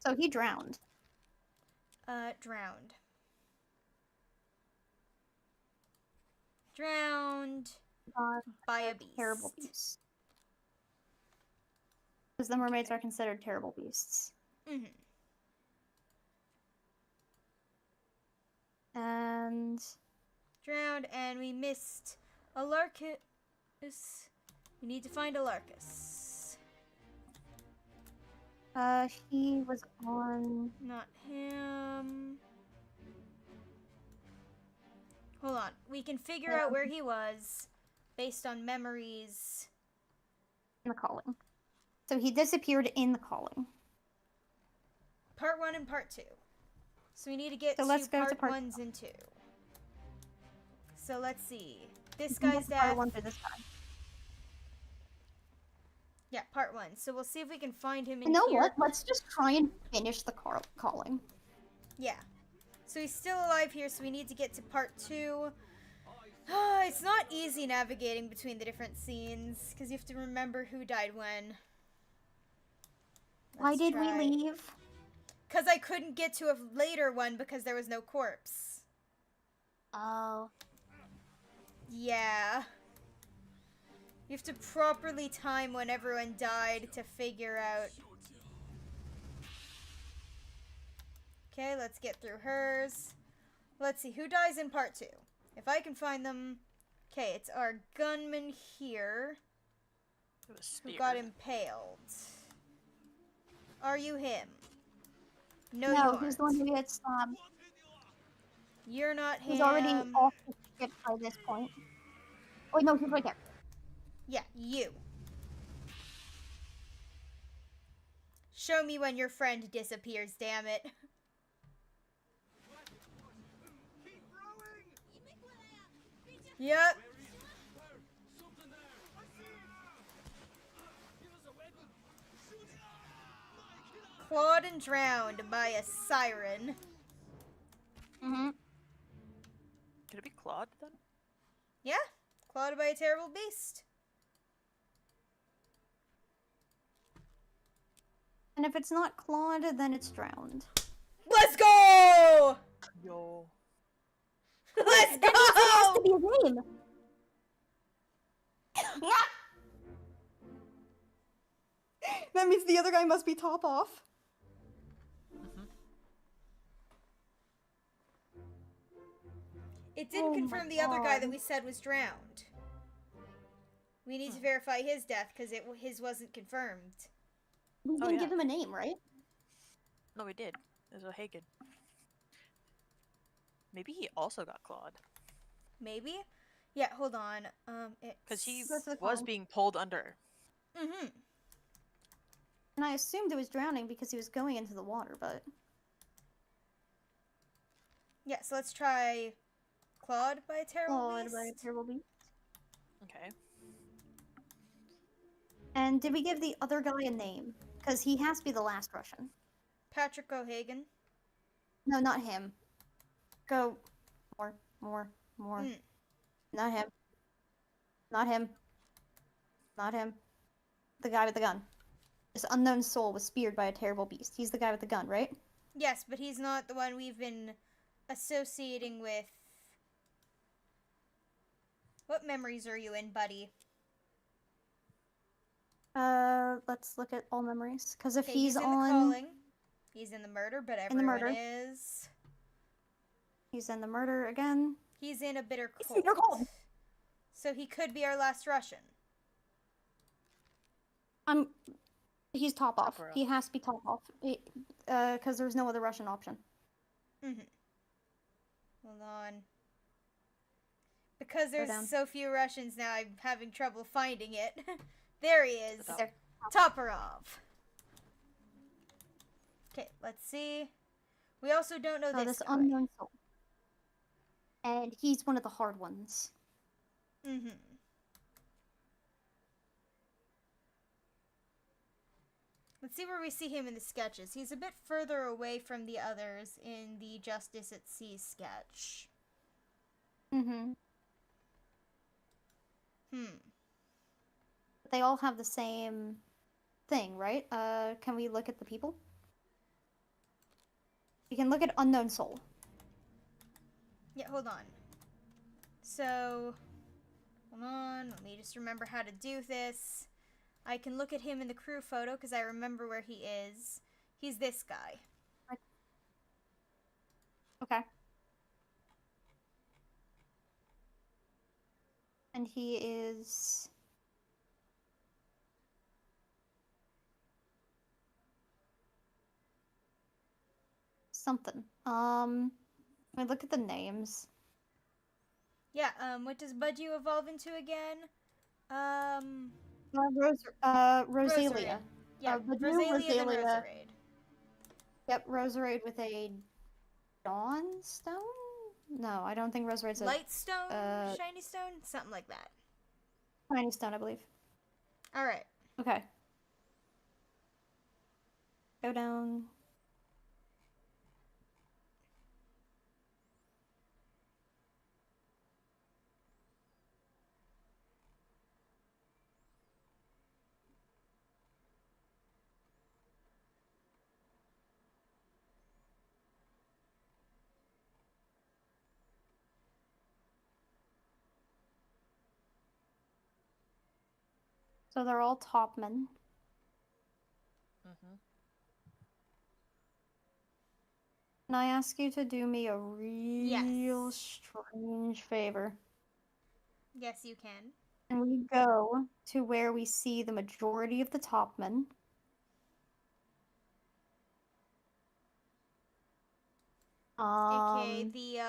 So he drowned. Drowned. Drowned by a beast. Terrible beast. Because the mermaids are considered terrible beasts. Mm-hmm. And Drowned, and we missed a Larkus. We need to find a Larkus. he was on. Not him. Hold on. We can figure out where he was based on memories. In the calling. So he disappeared in the calling. Part 1 and Part 2. So we need to get So to let's go to part part 1s and 2. So let's see. This We can guy's get part death. one for this guy. Yeah, Part 1. So we'll see if we can find him in You know here. what? Let's just try and finish the calling. Yeah. So he's still alive here, so we need to get to Part 2. It's not easy navigating between the different scenes, because you have to remember who died when. Why did we leave? Because I couldn't get to a later one because there was no corpse. Oh. Yeah. You have to properly time when everyone died to figure out. Okay, let's get through hers. Let's see, who dies in Part 2? If I can find them. Okay, it's our gunman here It was who speared. got impaled. Are you him? No, No, you he's the aren't. one who gets stabbed. You're not him. He's already off the ship by this point. Wait, no, he's right there. Yeah, you. Show me when your friend disappears, damn it. Keep rowing! Yep. Something there! I see it! Give us a weapon! Shoot it! Mike, it up! Clawed and drowned by a siren. Mm-hmm. Could it be Claude then? Yeah, clawed by a terrible beast. And if it's not Claude, then it's drowned. Let's go! Yo. Let's That means it has to go! be his name. That means the other guy must be top off. It didn't Oh my confirm the other guy that God. we said was drowned. We need to verify his death because his wasn't confirmed. We Oh, didn't yeah. give him a name, right? No, we did. It was O'Hagan. Maybe he also got Claude. Maybe? Yeah, hold on. Because he Go to the was column. being pulled under. Mm-hmm. And I assumed it was drowning because he was going into the water, but... Yeah, so let's try clawed by a terrible Claude beast. by a terrible beast. Okay. And did we give the other guy a name? Because he has to be the last Russian. Patrick O'Hagan. No, not him. Go. More. Mm. Not him. Not him. Not him. The guy with the gun. This unknown soul was speared by a terrible beast. He's the guy with the gun, right? Yes, but he's not the one we've been associating with. What memories are you in, buddy? Let's look at all memories. Because if Okay, he's in the on... calling. He's in the murder, but In the everyone murder. is. He's in the murder again. He's in a bitter He's cold. in bitter cold. So he could be our last Russian. He's top off. Top row. He has to be top off. Because there's no other Russian option. Mm-hmm. Hold on. Because down. there's so few Russians now, I'm having trouble finding it. There he is. Top. There. Toporov. Okay, let's see. We also don't know Oh, this this guy. unknown soul. And he's one of the hard ones. Mm-hmm. Let's see where we see him in the sketches. He's a bit further away from the others in the Justice at Sea sketch. Mm-hmm. But they all have the same thing, right? Can we look at the people? We can look at unknown soul. Yeah, hold on. So, hold on. Let me just remember how to do this. I can look at him in the crew photo because I remember where he is. He's this guy. Okay. And he is... something. Let me look at the names. Yeah, what does Budgie evolve into again? Rosalia. Rosaria. Yeah, the new Rosalia, then Rosalia. Roserade. Yep, Roserade with a Dawnstone? No, I don't think Roserade's a Lightstone? Shiny stone? Something like that. Tiny Stone, I believe. Alright. Okay. Go down. So they're all topmen. Mm-hmm. Can I ask you to do me a real Yes. strange favor? Yes, you can. And we go to where we see the majority of the topmen. AKA the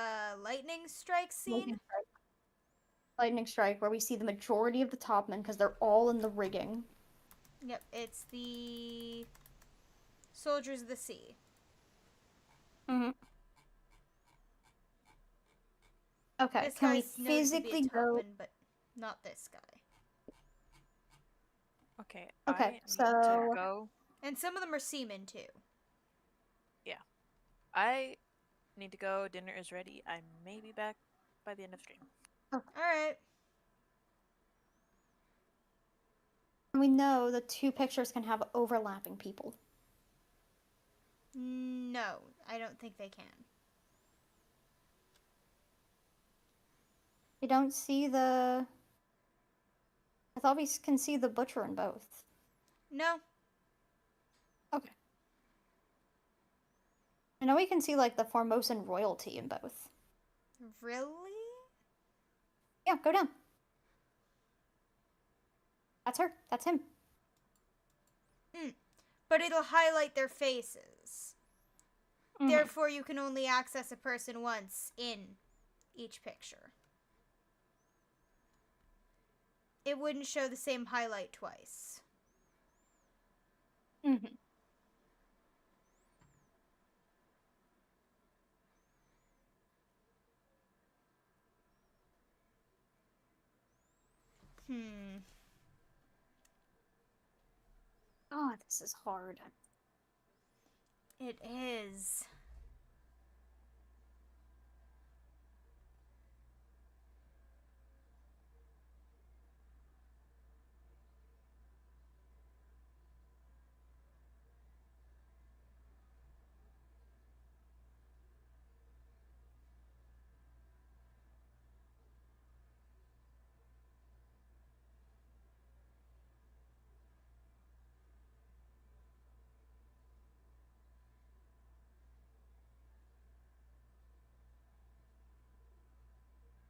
lightning strike scene. Lightning strike, where we see the majority of the topmen because they're all in the rigging. Yep, it's the Soldiers of the Sea. Mm-hmm. Okay, This can we guy's known to be a physically go? topman, but not this guy. Okay. Okay, I need to so- go. And some of them are seamen too. I need to go. Dinner is ready. I may be back by the end of stream. Alright. We know the two pictures can have overlapping people. No, I don't think they can. We don't see the... I thought we can see the butcher in both. No. Okay. I know we can see, like, the Formosan royalty in both. Really? Yeah, go down. That's her. That's him. But it'll highlight their faces. Mhm. Therefore, you can only access a person once in each picture. It wouldn't show the same highlight twice. Mm-hmm. Oh, this is hard. It is.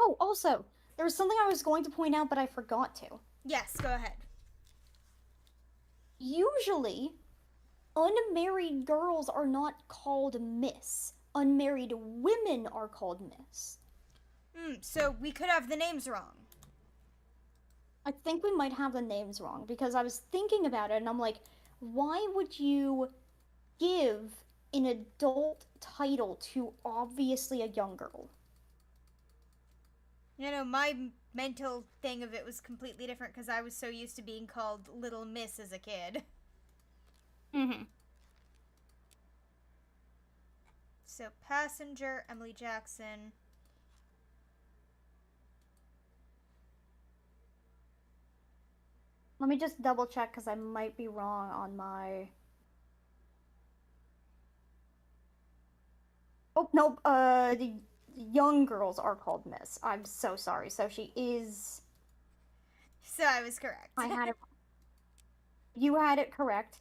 Oh, also, there was something I was going to point out, but I forgot to. Yes, go ahead. Usually, unmarried girls are not called Miss. Unmarried women are called Miss. So we could have the names wrong. I think we might have the names wrong because I was thinking about it and I'm like, why would you give an adult title to obviously a young girl? You know, my mental thing of it was completely different because I was so used to being called Little Miss as a kid. Mm-hmm. So, passenger, Emily Jackson. Let me just double check because I might be wrong on my... Oh, no, the young girls are called Miss. I'm so sorry. So she is... So I was correct. I had it... You had it correct.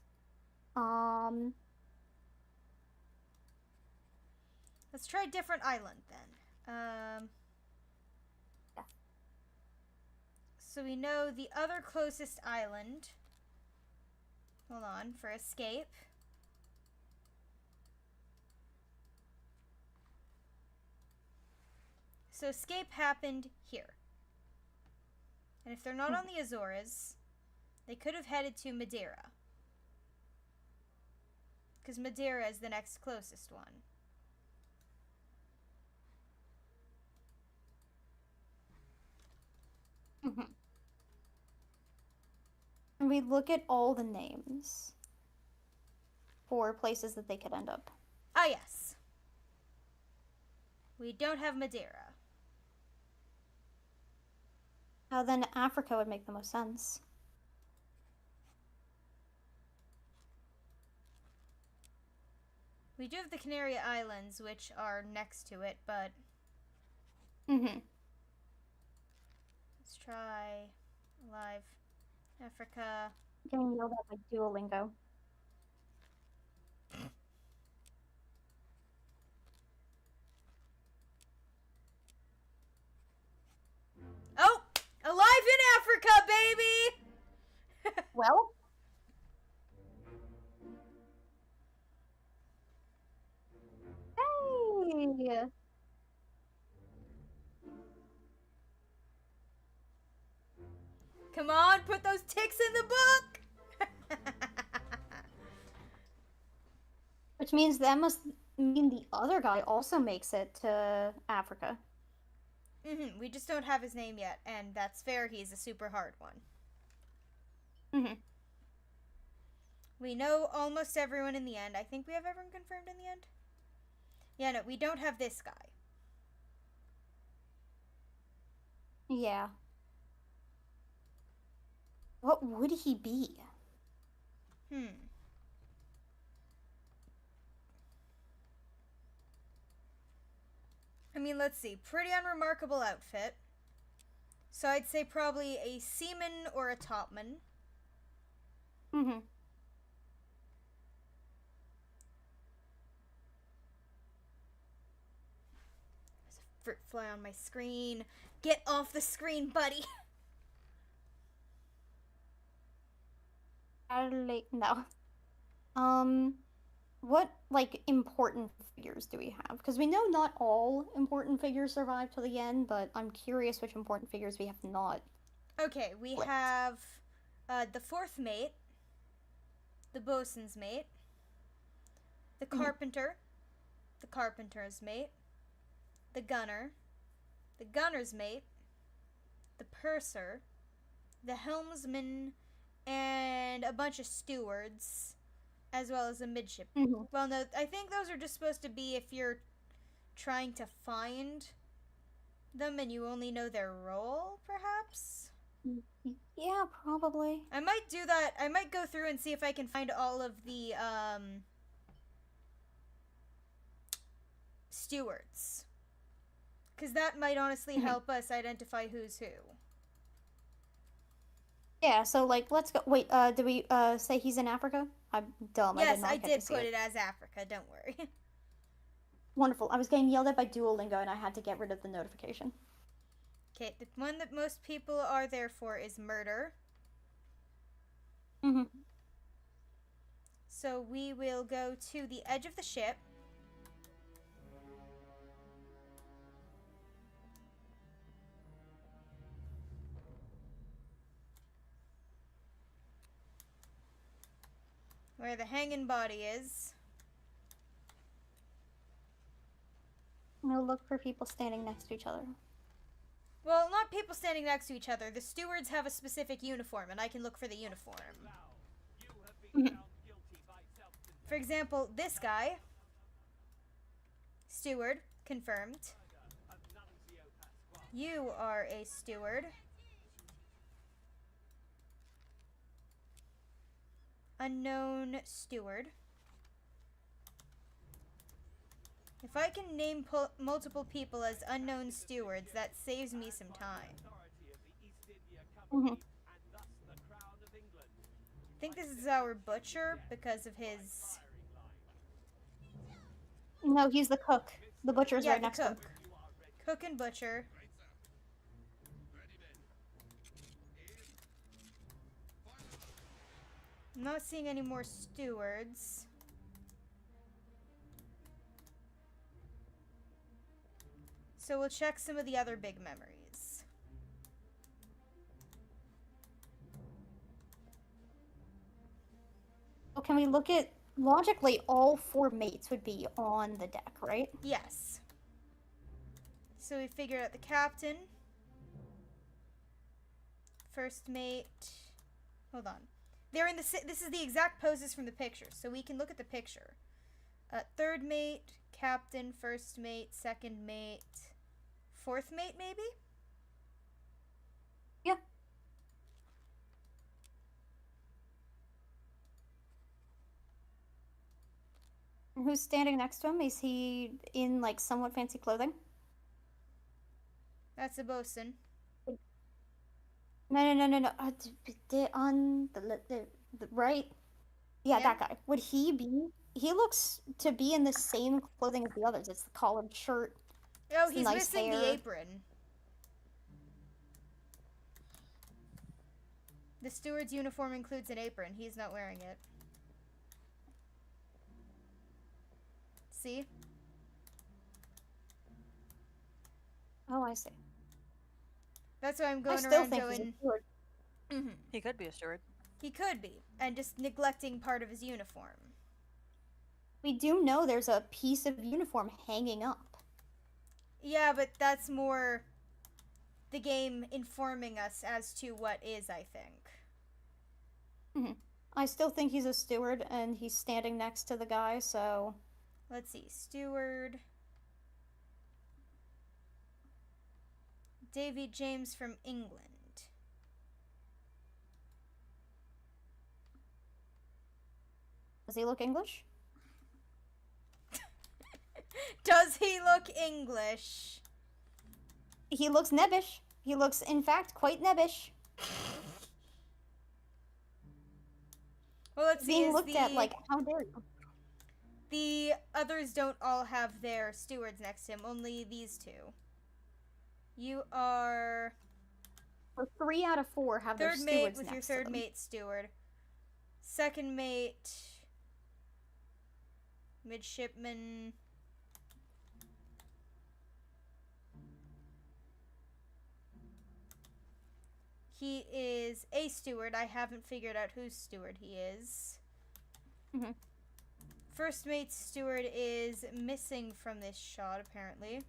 Let's try a different island then. Yeah. So we know the other closest island. Hold on, for escape. So escape happened here. And if they're not on the Azores, they could have headed to Madeira. Because Madeira is the next closest one. Mm-hmm. And we look at all the names for places that they could end up. Ah, yes. We don't have Madeira. Then Africa would make the most sense. We do have the Canary Islands, which are next to it, but Mm-hmm. let's try live Africa. Getting yelled at by Duolingo. Oh! Alive in Africa, baby! Well? Hey! Come on, put those ticks in the book! Which means that must mean the other guy also makes it to Africa. We just don't have his name yet, and that's fair, he's a super hard one. Mm-hmm. We know almost everyone in the end. I think we have everyone confirmed in the end. Yeah, no, we don't have this guy. Yeah. What would he be? I mean, let's see. Pretty unremarkable outfit. So I'd say probably a seaman or a topman. Mm-hmm. There's a fruit fly on my screen. Get off the screen, buddy. No. What, like, important figures do we have? Because we know not all important figures survive to the end, but I'm curious which important figures we have not. Okay, we Flipped. have the fourth mate, the bosun's mate, the carpenter, the carpenter's mate, the gunner's mate, the purser, the helmsman, and a bunch of stewards, as well as a midshipman. Mm-hmm. Well, no, I think those are just supposed to be if you're trying to find them and you only know their role, perhaps? Yeah, probably. I might do that. I might go through and see if I can find all of the stewards. Because that might honestly help us identify who's who. Yeah, so, like, let's go. Wait, did we say he's in Africa? I'm dumb. Yes, I I did did not put get it as Africa, don't worry. Wonderful. I was getting yelled at by Duolingo and I had to get rid of the notification. Okay, the one that most people are there for is murder. Mm-hmm. So we will go to the edge of the ship. Where the hanging body is. No, look for people standing next to each other. Well, not people standing next to each other. The stewards have a specific uniform, and I can look for the uniform. You have been Mhm. found guilty by self-defense. For example, this guy. Steward, confirmed. Of Nunzio Pasquale. You are a steward. Unknown steward. If I can name multiple people as unknown stewards, that saves me some time. Authority of the East India Mhm. Company and thus the Crown of England. I think this is our butcher because of his... Firing line. No, he's the cook. The butcher's Yeah, right the next to him. cook. Cook and butcher. I'm not seeing any more stewards. So we'll check some of the other big memories. Well, can we look at... Logically, all 4 mates would be on the deck, right? Yes. So we figured out the captain. First mate. Hold on. They're in the... This is the exact poses from the picture, so we can look at the picture. Third mate, captain, first mate, second mate, fourth mate, maybe? Yeah. And who's standing next to him? Is he in, like, somewhat fancy clothing? That's a bosun. No. On the right? Yeah, Yeah. that guy. Would he be... He looks to be in the same clothing as the others. It's the collared shirt. Oh, It's he's nice missing the hair. apron. The steward's uniform includes an apron. He's not wearing it. See? Oh, I see. That's why I'm I going still around think he's a going... steward. Mhm. He could be a steward. He could be, and just neglecting part of his uniform. We do know there's a piece of uniform hanging up. Yeah, but that's more the game informing us as to what is, I think. I still think he's a steward, and he's standing next to the guy, so... Let's see. Steward. Davy James from England. Does he look English? Does he look English? He looks nebbish. He looks, in fact, quite nebbish. Well, let's see. Being Is looked at like, how dare you? The others don't all have their stewards next to him. Only these two. You are So 3 out of 4 have their third stewards mate with your next to third them. mate steward. Second mate. Midshipman. He is a steward. I haven't figured out whose steward he is. Mhm. First mate's steward is missing from this shot, apparently.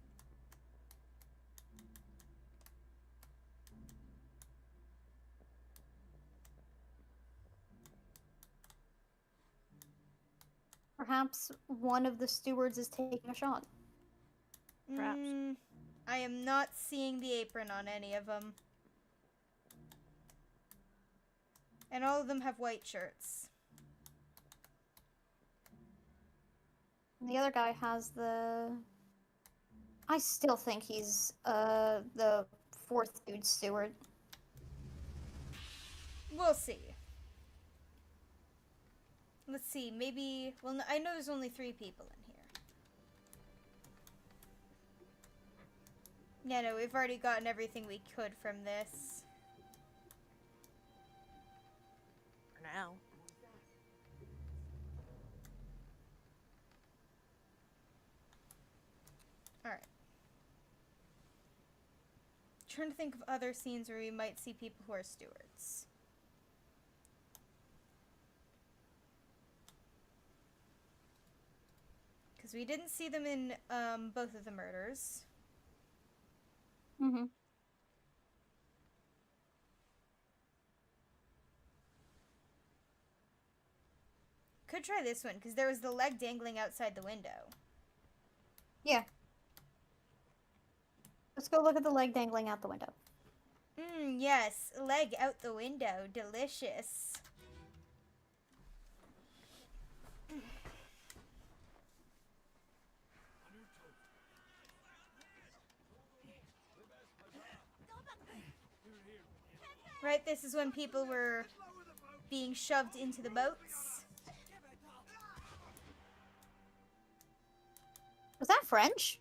Perhaps one of the stewards is taking a shot. Perhaps. I am not seeing the apron on any of them. And all of them have white shirts. And the other guy has the... I still think he's the 4th dude steward. We'll see. Let's see, maybe... Well, no, I know there's only 3 people in here. Yeah, no, we've already gotten everything we could from this. For now. Alright. Trying to think of other scenes where we might see people who are stewards. Because we didn't see them in both of the murders. Mm-hmm. Could try this one, because there was the leg dangling outside the window. Yeah. Let's go look at the leg dangling out the window. Yes. Leg out the window. Delicious. Right, this is when people were being shoved into the boats. Was that French?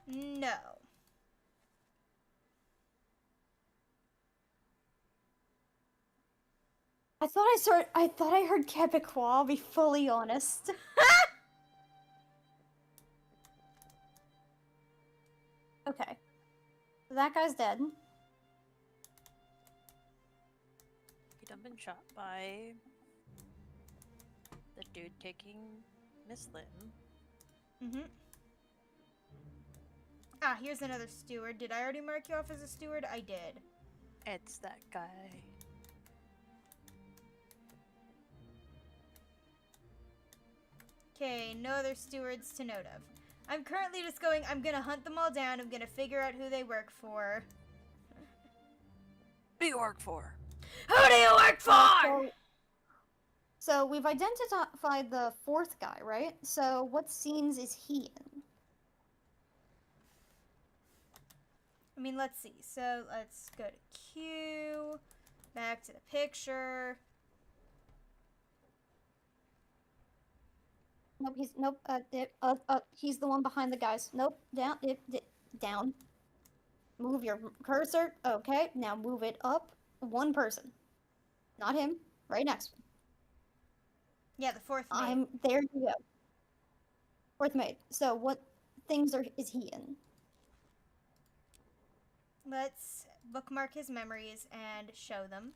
No. I thought I heard Quebecois, I'll be fully honest. Okay. That guy's dead. He'd have been shot by the dude taking Miss Lim. Mm-hmm. Ah, here's another steward. Did I already mark you off as a steward? I did. It's that guy. Okay, no other stewards to note of. I'm currently just going, I'm gonna hunt them all down. I'm gonna figure out who they work for. Who do you work for? Who do you work for? So we've identified the fourth guy, right? So what scenes is he in? I mean, let's see. So let's go to Q. Back to the picture. Nope, he's the one behind the guys. Nope, down. Move your cursor. Okay, now move it up. One person. Not him. Right next to him. Yeah, the fourth mate. There you go. Fourth mate. So what things is he in? Let's bookmark his memories and show them.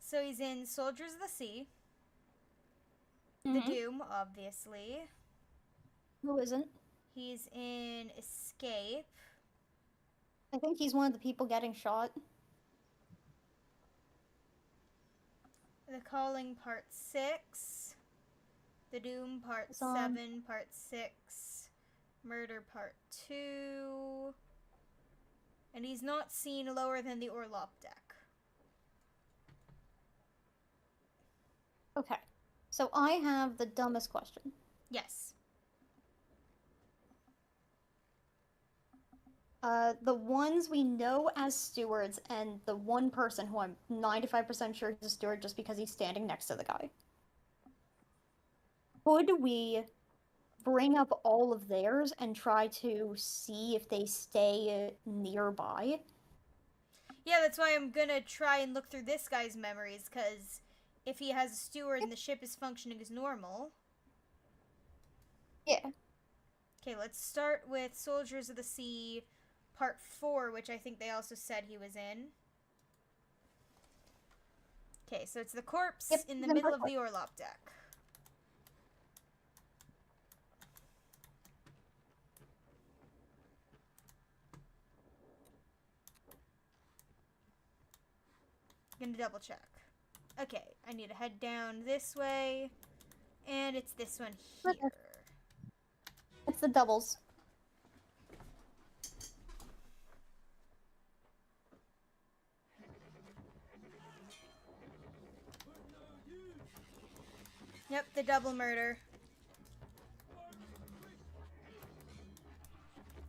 So he's in Soldiers of the Sea. The Doom, obviously. Who isn't? He's in Escape. I think he's one of the people getting shot. The Calling Part 6. The Doom Part 7, Part 6. Murder Part 2. And he's not seen lower than the orlop deck. Okay. So I have the dumbest question. Yes. The ones we know as stewards and the one person who I'm 95% sure is a steward just because he's standing next to the guy. Could we bring up all of theirs and try to see if they stay nearby? Yeah, that's why I'm gonna try and look through this guy's memories, because if he has a steward and the ship is functioning as normal. Yeah. Okay, let's start with Soldiers of the Sea Part 4, which I think they also said he was in. Okay, so it's the corpse in the middle of the orlop deck. Gonna double check. Okay, I need to head down this way, and it's this one here. It's the doubles. Yep, the double murder.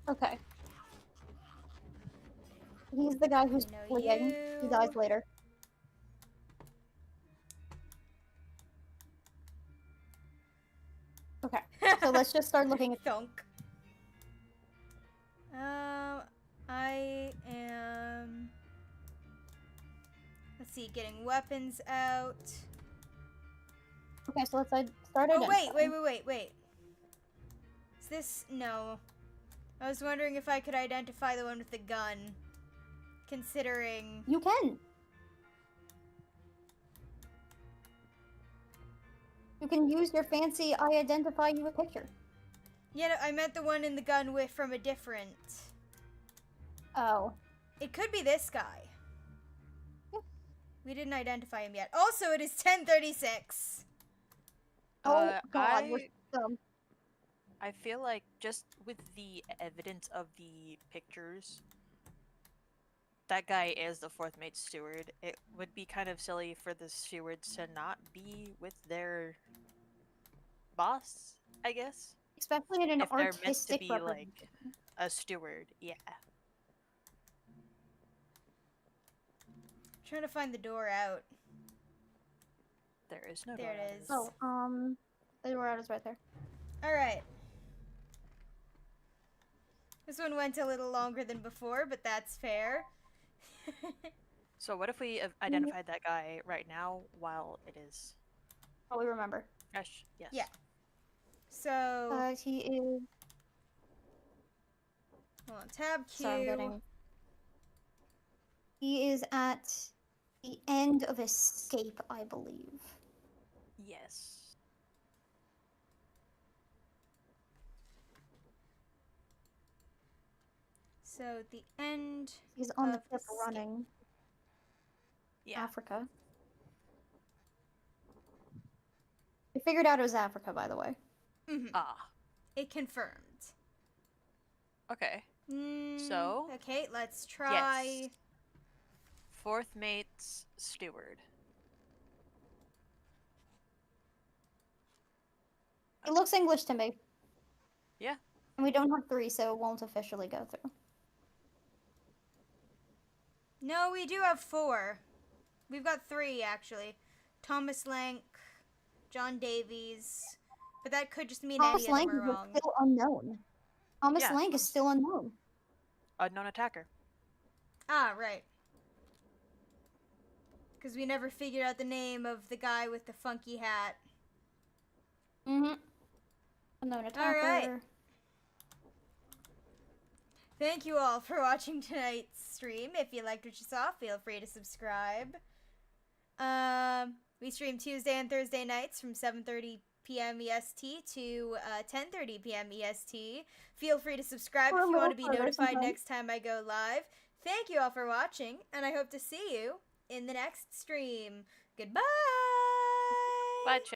Okay. He's the guy who's fleeing. He dies later. Okay, so let's just start looking at... Thunk. I am. Let's see, getting weapons out. Okay, so let's start Oh, identifying. wait. Is this. No. I was wondering if I could identify the one with the gun. Considering. You can. You can use your fancy I identify you with picture. Yeah, no, I meant the one in the gun with from a different. Oh. It could be this guy. Yeah. We didn't identify him yet. Also, it is 10:36. Oh god, we're dumb. I feel like just with the evidence of the pictures, that guy is the fourth mate steward. It would be kind of silly for the stewards to not be with their boss, I guess. Especially in an If they're meant to artistic be like a steward, yeah. Trying to find the door out. There is no There door it out of is. this. Oh, the door out is right there. Alright. This one went a little longer than before, but that's fair. So what if we identified that guy right now while it is Oh, we remember. fresh? Yes. Yeah. So, He is. hold on, tab Q. Sorry, I'm getting. He is at the end of escape, I believe. Yes. So, the end. He's on the of tip escape. running. Yeah. Africa. I figured out it was Africa, by the way. Mhm. Ah. It confirmed. Okay. Mm, So? Okay, let's try. Yes. Fourth mate's steward. It looks English to me. Yeah. And we don't have 3, so it won't officially go through. No, we do have 4. We've got 3, actually. Thomas Lank, John Davies. But that could just mean Thomas any Lank of them is are wrong. still unknown. Thomas Yeah, Lank is still unknown. Unknown attacker. Ah, right. Because we never figured out the name of the guy with the funky hat. Mm-hmm. Unknown attacker. Alright. Thank you all for watching tonight's stream. If you liked what you saw, feel free to subscribe. We stream Tuesday and Thursday nights from 7:30 p.m. EST to 10:30 p.m. EST. Feel free to subscribe Or a if you want to little be further notified sometimes. next time I go live. Thank you all for watching, and I hope to see you in the next stream. Goodbye! Bye,